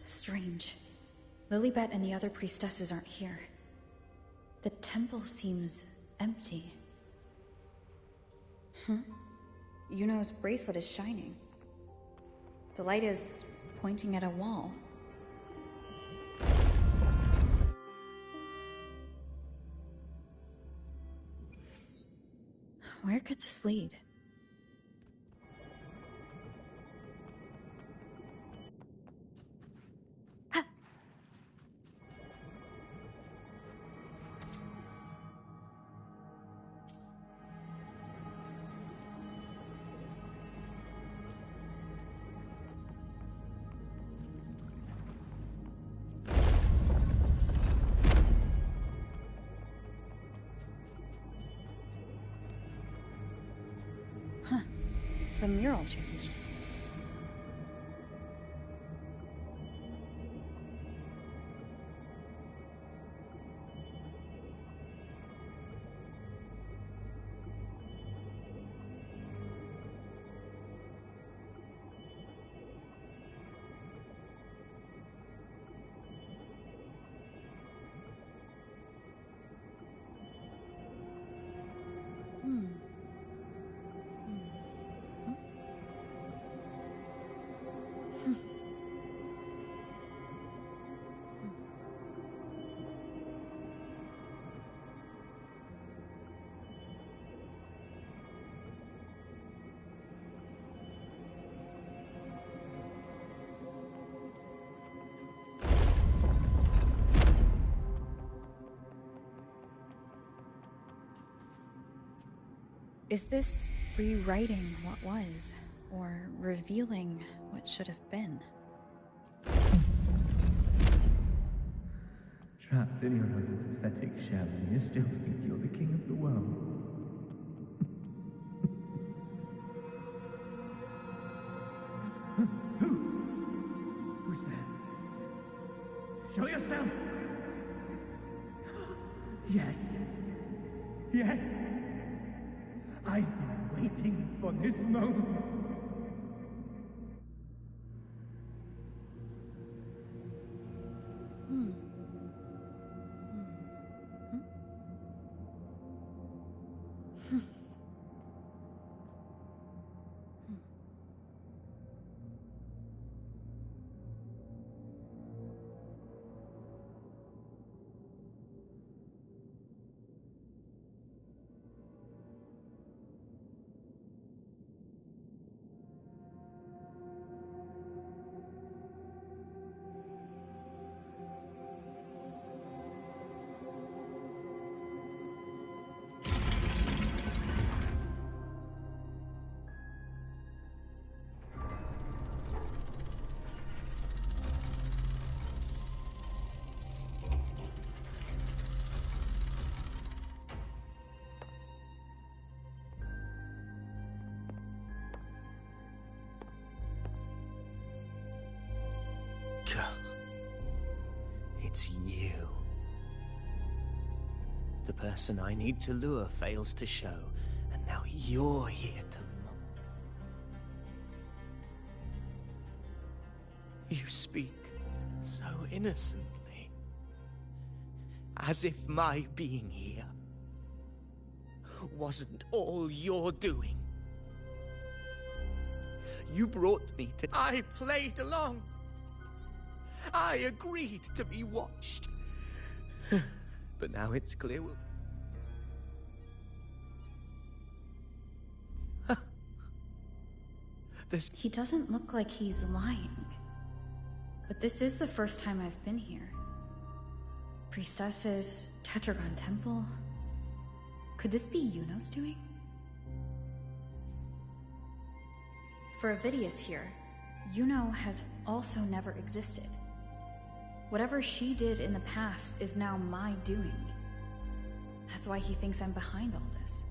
Strange. Lilibet and the other priestesses aren't here. The temple seems empty. Yuno's bracelet is shining. The light is pointing at a wall. Where could this lead? The mural changed. Is this rewriting what was, or revealing what should have been? Trapped in your own pathetic shell, and you still think you're the king of the world. Who's there? Show yourself! Yes. Yes! I've been waiting for this moment. It's you. The person I need to lure fails to show, and now you're here to mock. You speak so innocently, as if my being here wasn't all you're doing. You brought me to... I played along. I agreed to be watched. But now it's clear He doesn't look like he's lying. But this is the first time I've been here. Priestesses, Tetragon Temple. Could this be Yuno's doing? For Avidius here, Yuno has also never existed. Whatever she did in the past is now my doing. That's why he thinks I'm behind all this.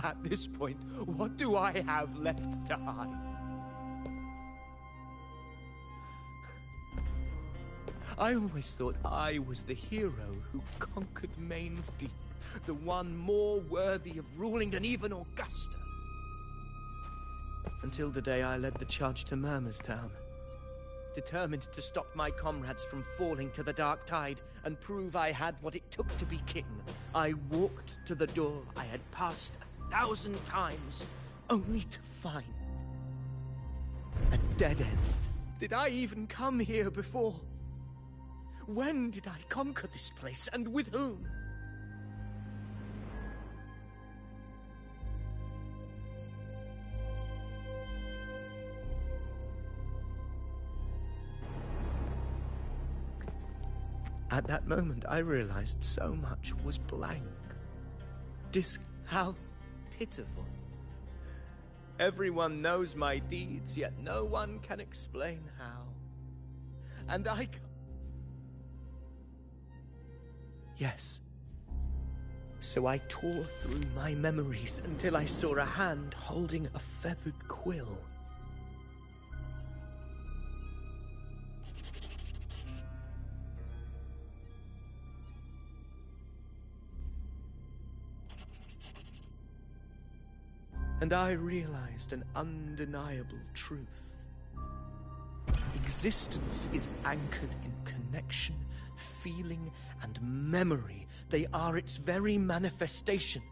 At this point, what do I have left to hide? I always thought I was the hero who conquered Main's Deep, the one more worthy of ruling than even Augusta. Until the day I led the charge to Murmur's Town, determined to stop my comrades from falling to the dark tide and prove I had what it took to be king. I walked to the door I had passed 1,000 times, only to find a dead end. Did I even come here before? When did I conquer this place, and with whom? At that moment, I realized so much was blank. How pitiful. Everyone knows my deeds, yet no one can explain how. And I... Yes. So I tore through my memories until I saw a hand holding a feathered quill. And I realized an undeniable truth. Existence is anchored in connection, feeling, and memory. They are its very manifestation.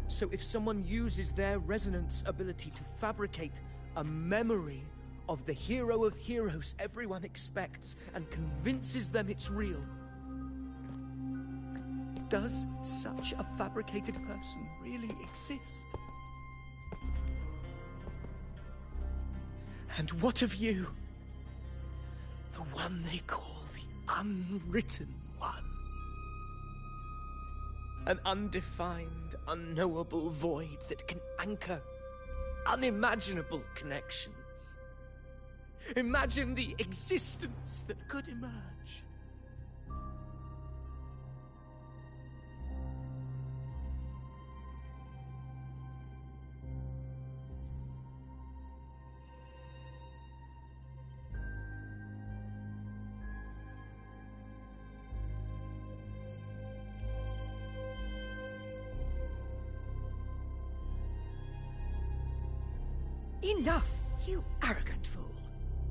So if someone uses their resonance ability to fabricate a memory of the hero of heroes everyone expects and convinces them it's real, does such a fabricated person really exist? And what of you? The one they call the Unwritten One. An undefined, unknowable void that can anchor unimaginable connections. Imagine the existence that could emerge. Enough, you arrogant fool.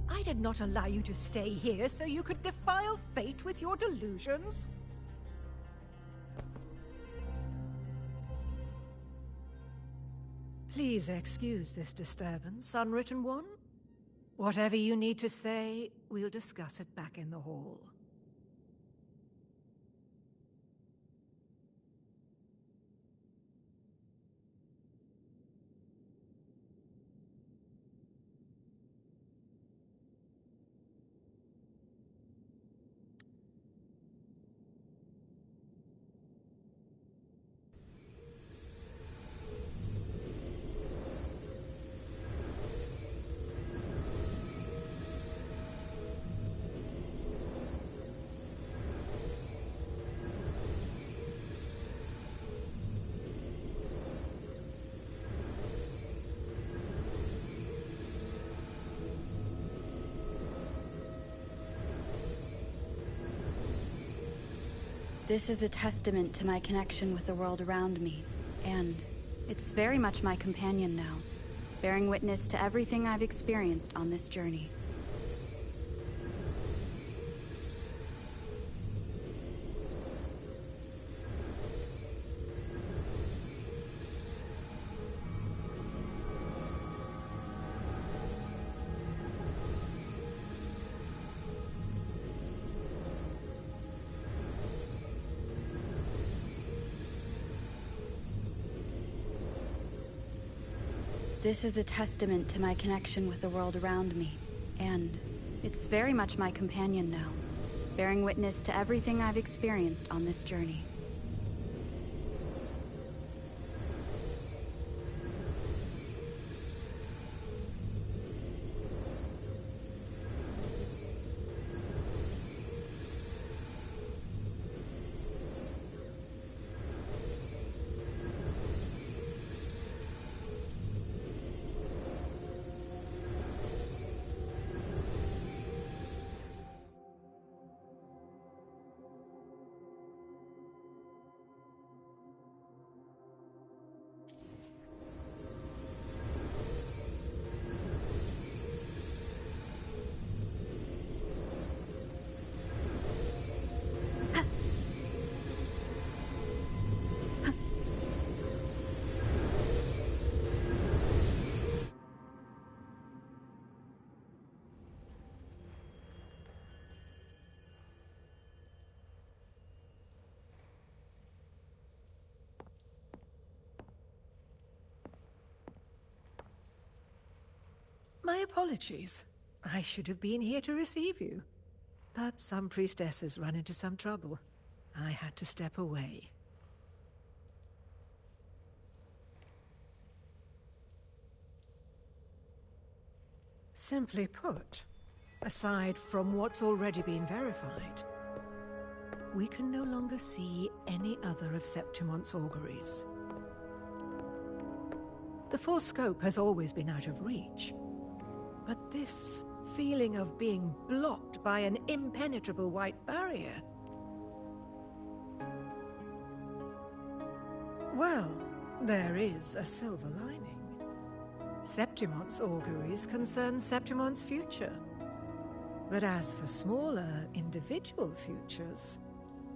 I did not allow you to stay here so you could defile fate with your delusions. Please excuse this disturbance, Unwritten One. Whatever you need to say, we'll discuss it back in the hall. This is a testament to my connection with the world around me, and it's very much my companion now, bearing witness to everything I've experienced on this journey. This is a testament to my connection with the world around me, and it's very much my companion now, bearing witness to everything I've experienced on this journey. My apologies. I should have been here to receive you. But some priestesses run into some trouble. I had to step away. Simply put, aside from what's already been verified, we can no longer see any other of Septimon's auguries. The full scope has always been out of reach. But this feeling of being blocked by an impenetrable white barrier... Well, there is a silver lining. Septimon's auguries concern Septimon's future. But as for smaller, individual futures...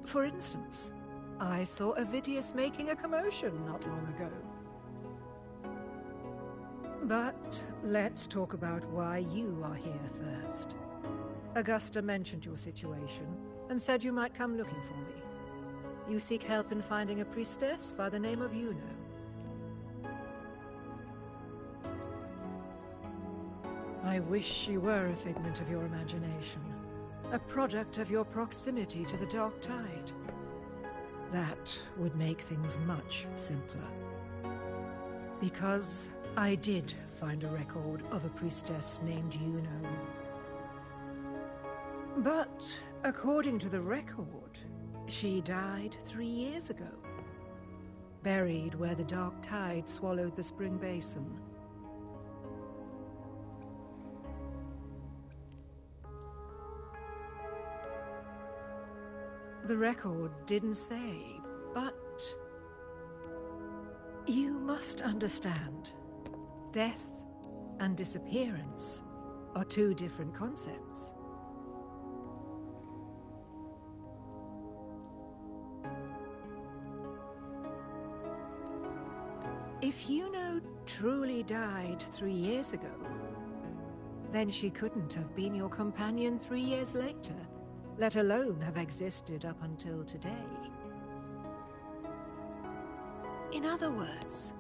For instance, I saw Avidius making a commotion not long ago. But let's talk about why you are here first. Augusta mentioned your situation and said you might come looking for me. You seek help in finding a priestess by the name of Yuno. I wish she were a figment of your imagination, a product of your proximity to the Dark Tide. That would make things much simpler. Because I did find a record of a priestess named Yuno. But according to the record, she died 3 years ago, buried where the Dark Tide swallowed the spring basin. The record didn't say, but you must understand. Death and disappearance are two different concepts. If Yuno truly died 3 years ago, then she couldn't have been your companion 3 years later, let alone have existed up until today. In other words,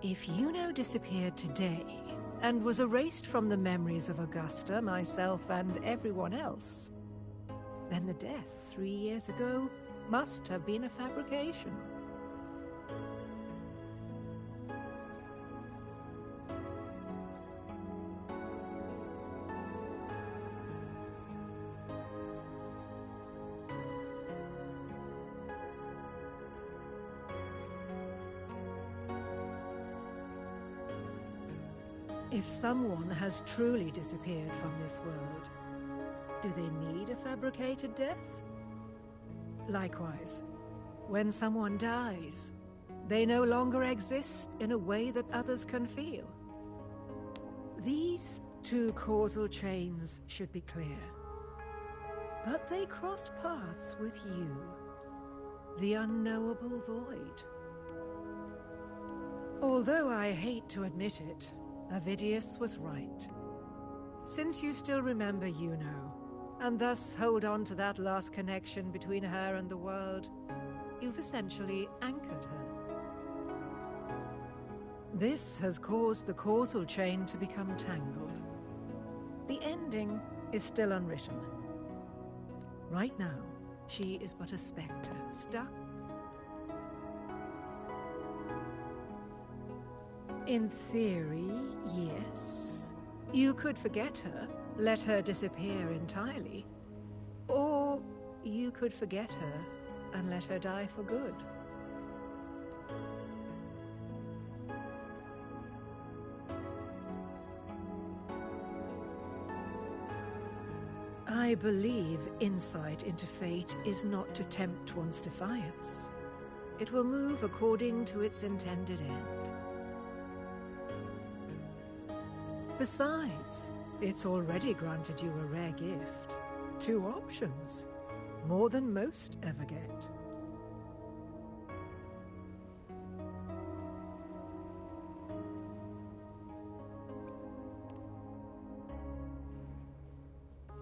if Yuno disappeared today and was erased from the memories of Augusta, myself, and everyone else, then the death 3 years ago must have been a fabrication. If someone has truly disappeared from this world, do they need a fabricated death? Likewise, when someone dies, they no longer exist in a way that others can feel. These two causal chains should be clear. But they crossed paths with you, the unknowable void. Although I hate to admit it, Avidius was right. Since you still remember Yuno, and thus hold on to that last connection between her and the world, you've essentially anchored her. This has caused the causal chain to become tangled. The ending is still unwritten. Right now, she is but a spectre, stuck. In theory, yes. You could forget her, let her disappear entirely. Or you could forget her and let her die for good. I believe insight into fate is not to tempt one's defiance. It will move according to its intended end. Besides, it's already granted you a rare gift. 2 options. More than most ever get.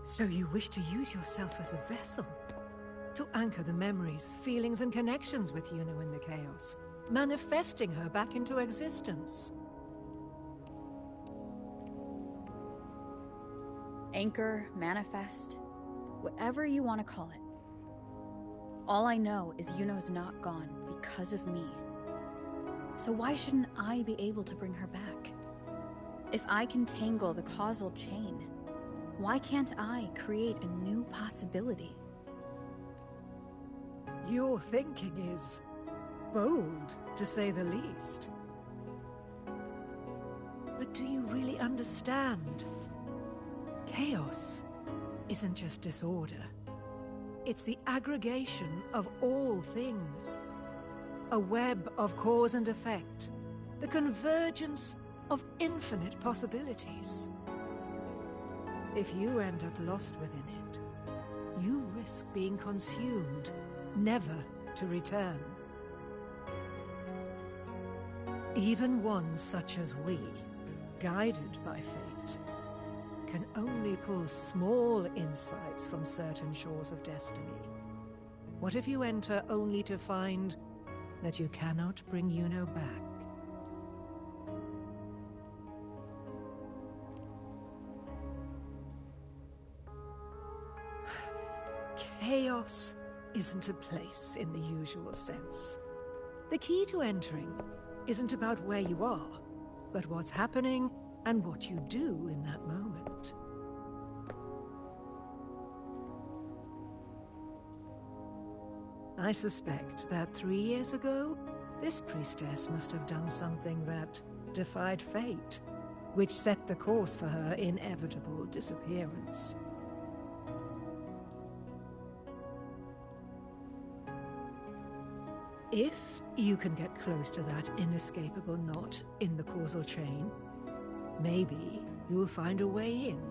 So you wish to use yourself as a vessel? To anchor the memories, feelings, and connections with Yuno in the chaos, manifesting her back into existence. Anchor, manifest, whatever you want to call it. All I know is Yuno's not gone because of me. So why shouldn't I be able to bring her back? If I can tangle the causal chain, why can't I create a new possibility? Your thinking is bold, to say the least. But do you really understand? Chaos isn't just disorder. It's the aggregation of all things. A web of cause and effect. The convergence of infinite possibilities. If you end up lost within it, you risk being consumed, never to return. Even ones such as we, guided by fate, can only pull small insights from certain shores of destiny. What if you enter only to find that you cannot bring Yuno back? Chaos isn't a place in the usual sense. The key to entering isn't about where you are, but what's happening and what you do in that moment. I suspect that 3 years ago, this priestess must have done something that defied fate, which set the course for her inevitable disappearance. If you can get close to that inescapable knot in the causal chain, maybe you'll find a way in.